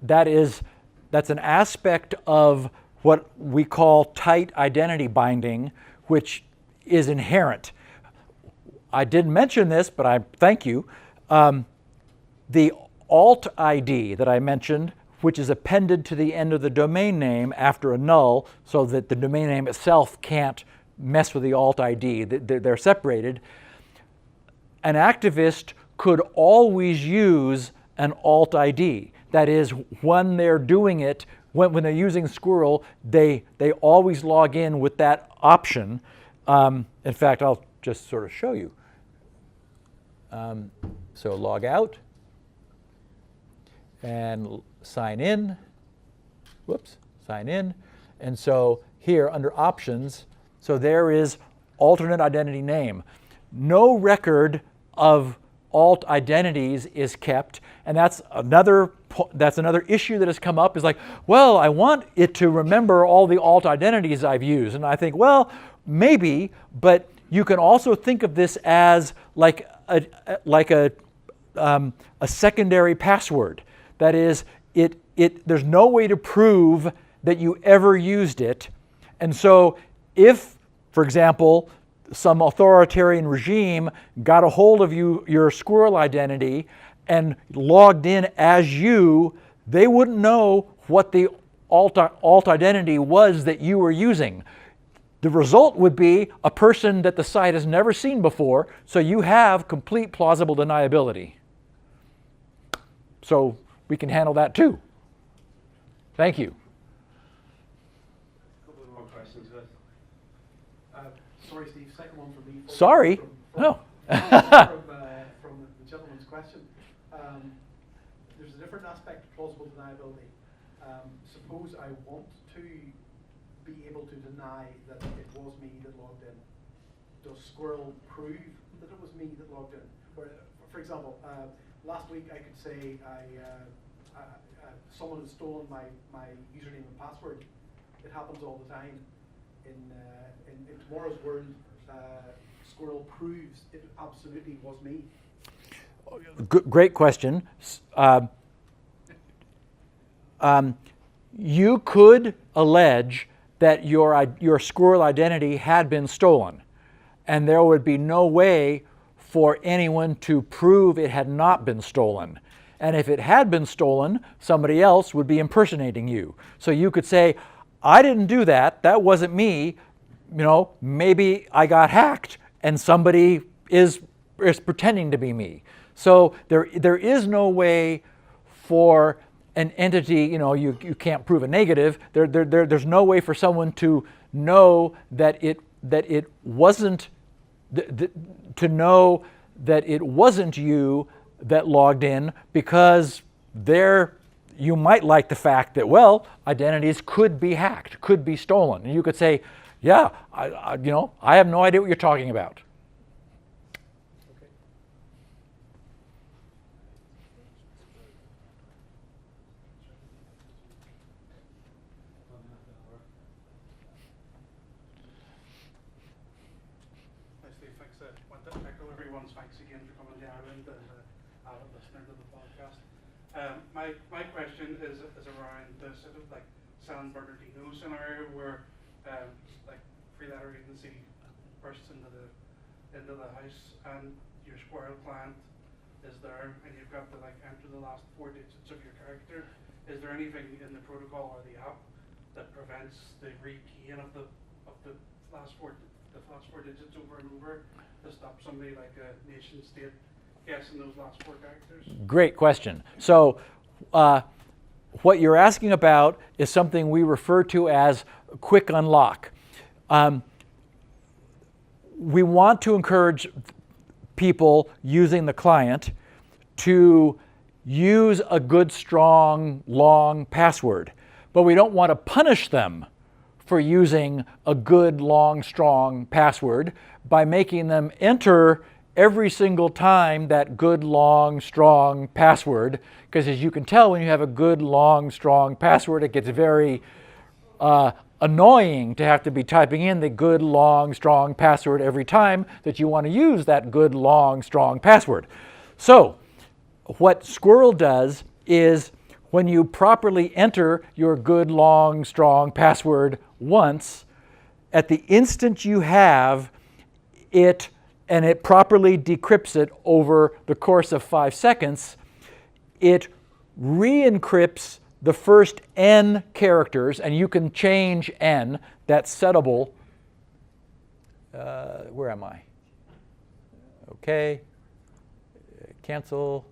That's an aspect of what we call tight identity binding, which is inherent. I didn't mention this, but I thank you. The alt ID that I mentioned, which is appended to the end of the domain name after a null, so that the domain name itself can't mess with the alt ID. They're separated. An activist could always use an alt ID. That is, when they're doing it, when they're using Squirrel, they always log in with that option. In fact, I'll just sort of show you. So log out and sign in. Whoops, sign in. And so here under options, so there is alternate identity name. No record of alt identities is kept, and that's another issue that has come up, is like, well, I want it to remember all the alt identities I've used. And I think, well, maybe, but you can also think of this as like a secondary password. That is, there's no way to prove that you ever used it. And so if, for example, some authoritarian regime got a hold of your Squirrel identity and logged in as you, they wouldn't know what the alt identity was that you were using. The result would be a person that the site has never seen before, so you have complete plausible deniability. So we can handle that too. Thank you. A couple more questions. Sorry, Steve, second one from me. Sorry. No. From the gentleman's question. There's a different aspect of plausible deniability. Suppose I want to be able to deny that it was me that logged in. Does Squirrel prove that it was me that logged in? Or, for example, last week I could say someone had stolen my username and password. It happens all the time. In tomorrow's world, Squirrel proves it absolutely was me. Great question. You could allege that your Squirrel identity had been stolen, and there would be no way for anyone to prove it had not been stolen. And if it had been stolen, somebody else would be impersonating you. So you could say, I didn't do that, that wasn't me, maybe I got hacked and somebody is pretending to be me. So there is no way for an entity, you can't prove a negative. There's no way for someone to know that it wasn't you that logged in, because you might like the fact that, well, identities could be hacked, could be stolen. And you could say, yeah, I have no idea what you're talking about. Thanks again for coming to Ireland and avid listener to the podcast. My question is around the sort of like San Bernardino scenario where like three-letter agency bursts into the house and your Squirrel client is there and you've got to like enter the last 4 digits of your character. Is there anything in the protocol or the app that prevents the rekeying of the last four digits over and over to stop somebody like a nation state guessing those last 4 characters? Great question. So what you're asking about is something we refer to as quick unlock. We want to encourage people using the client to use a good, strong, long password, but we don't want to punish them for using a good, long, strong password by making them enter every single time that good, long, strong password, because as you can tell, when you have a good, long, strong password, it gets very annoying to have to be typing in the good, long, strong password every time that you want to use that good, long, strong password. So what Squirrel does is when you properly enter your good, long, strong password once, at the instant you have it and it properly decrypts it over the course of 5 seconds, it re-encrypts the first n characters, and you can change n, that's settable. Where am I? Okay, cancel.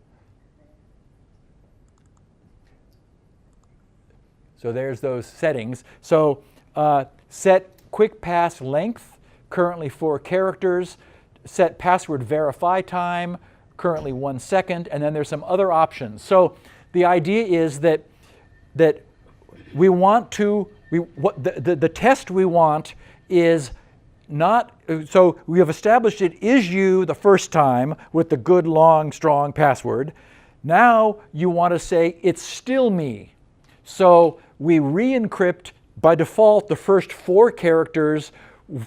So there's those settings. So set quick pass length, currently 4 characters. Set password verify time, currently 1 second. And then there's some other options. So the idea is that we want to, the test we want is not, so we have established it is you the first time with the good, long, strong password. Now you want to say it's still me. So we re-encrypt by default the first 4 characters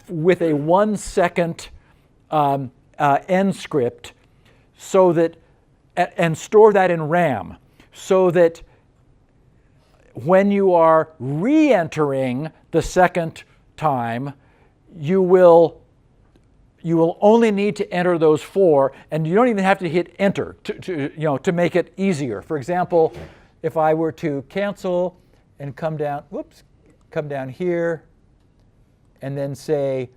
with a 1 second end script, so that, and store that in RAM, so that when you are re-entering the second time, you will only need to enter those 4, and you don't even have to hit enter to make it easier. For example, if I were to cancel and come down here, and then say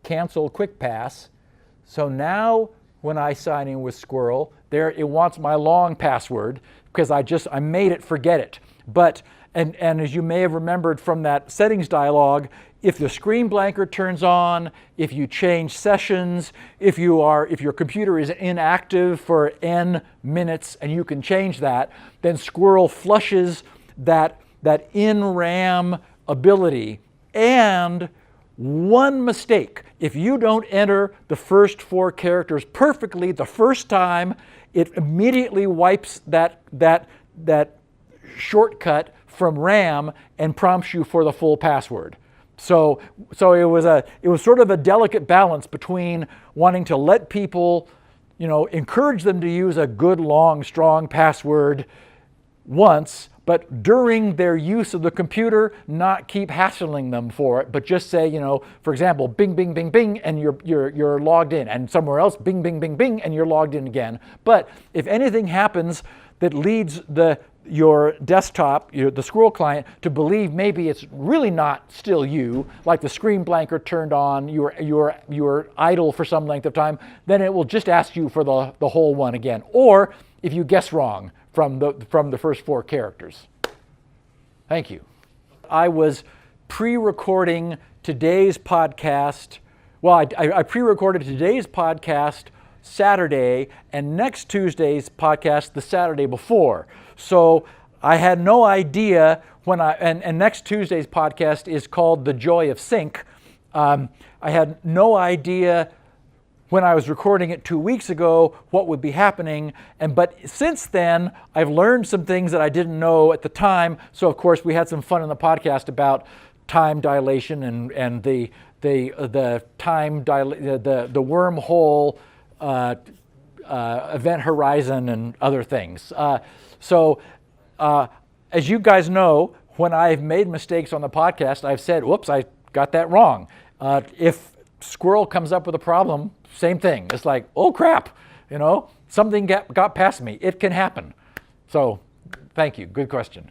cancel quick pass. So now when I sign in with Squirrel, there it wants my long password because I made it forget it. But and as you may have remembered from that settings dialog, if the screen blanker turns on, if you change sessions, if your computer is inactive for n minutes and you can change that, then Squirrel flushes that in RAM ability. And one mistake, if you don't enter the first 4 characters perfectly the first time, it immediately wipes that shortcut from RAM and prompts you for the full password. So it was sort of a delicate balance between wanting to let people, encourage them to use a good, long, strong password once, but during their use of the computer, not keep hassling them for it, but just say, for example, bing, bing, bing, bing, and you're logged in, and somewhere else, bing, bing, bing, bing, and you're logged in again. But if anything happens that leads your desktop, the Squirrel client, to believe maybe it's really not still you, like the screen blanker turned on, you're idle for some length of time, then it will just ask you for the whole one again. Or if you guess wrong from the first 4 characters. Thank you. I was pre-recording today's podcast. Well, I pre-recorded today's podcast Saturday and next Tuesday's podcast the Saturday before. So I had no idea and next Tuesday's podcast is called The Joy of Sync. I had no idea when I was recording it 2 weeks ago what would be happening, but since then I've learned some things that I didn't know at the time. So of course we had some fun in the podcast about time dilation and the wormhole event horizon and other things. As you guys know, when I've made mistakes on the podcast, I've said, whoops, I got that wrong. If Squirrel comes up with a problem, same thing. It's like, oh crap, something got past me. It can happen. So thank you, good question.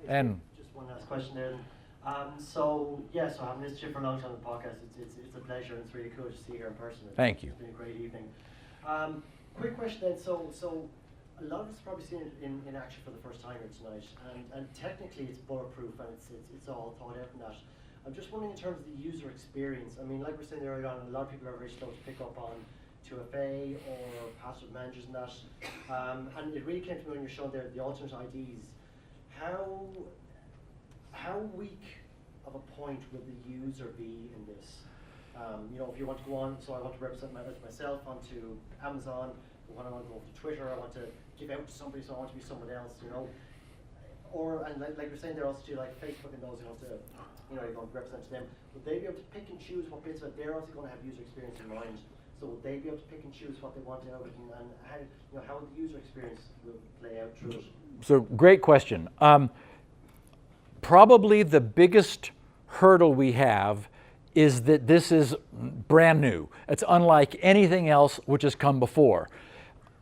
And just one last question there. So having listened to you for a long time on the podcast, it's a pleasure, and it's really cool to see you here in person. Thank you. It's been a great evening. Quick question then. So a lot of us probably seen it in action for the first time here tonight, and technically it's bulletproof and it's all thought out in that. I'm just wondering in terms of the user experience. I mean, like we were saying earlier on, a lot of people are very slow to pick up on 2FA or password managers and that. And it really came to me when you're showing there the alternate IDs. How weak of a point will the user be in this? If you want to go on, so I want to represent myself onto Amazon, when I want to go to Twitter, I want to give out to somebody, so I want to be someone else, and like you're saying there also too, like Facebook and those, you're going to represent them. Would they be able to pick and choose what bits of it? They're obviously going to have user experience in mind. So would they be able to pick and choose what they want out of it, and how the user experience will play out through it? So great question. Probably the biggest hurdle we have is that this is brand new. It's unlike anything else which has come before.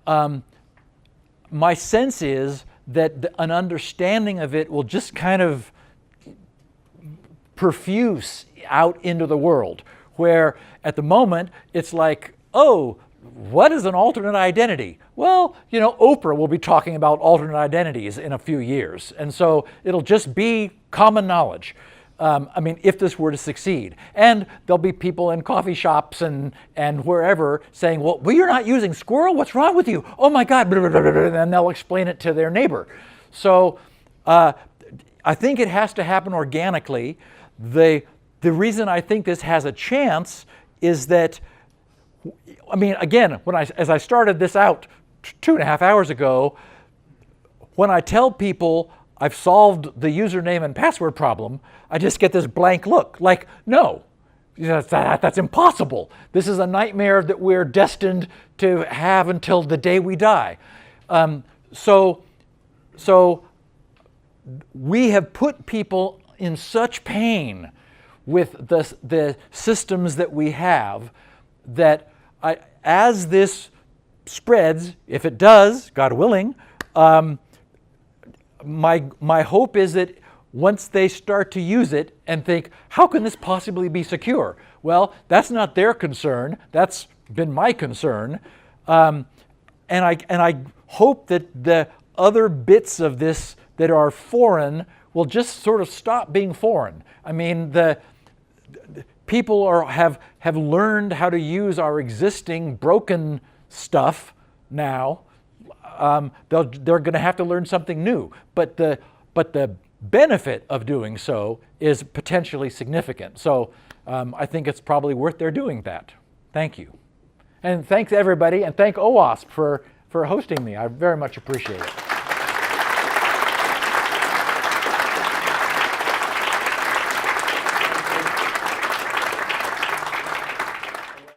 My sense is that an understanding of it will just kind of perfuse out into the world, where at the moment it's like, oh, what is an alternate identity? Well, you know, Oprah will be talking about alternate identities in a few years, and so it'll just be common knowledge. I mean, if this were to succeed. And there'll be people in coffee shops and wherever saying, well, you're not using Squirrel? What's wrong with you? Oh my God, blah, blah, blah, blah, blah, and they'll explain it to their neighbor. So I think it has to happen organically. The reason I think this has a chance is that, I mean, again, as I started this out 2.5 hours ago, when I tell people I've solved the username and password problem, I just get this blank look, like, no, that's impossible. This is a nightmare that we're destined to have until the day we die. So we have put people in such pain with the systems that we have that as this spreads, if it does, God willing, my hope is that once they start to use it and think, how can this possibly be secure? Well, that's not their concern. That's been my concern. And I hope that the other bits of this that are foreign will just sort of stop being foreign. I mean, the people have learned how to use our existing broken stuff now. They're going to have to learn something new. But the benefit of doing so is potentially significant. So I think it's probably worth their doing that. Thank you. And thanks everybody, and thank OWASP for hosting me. I very much appreciate it.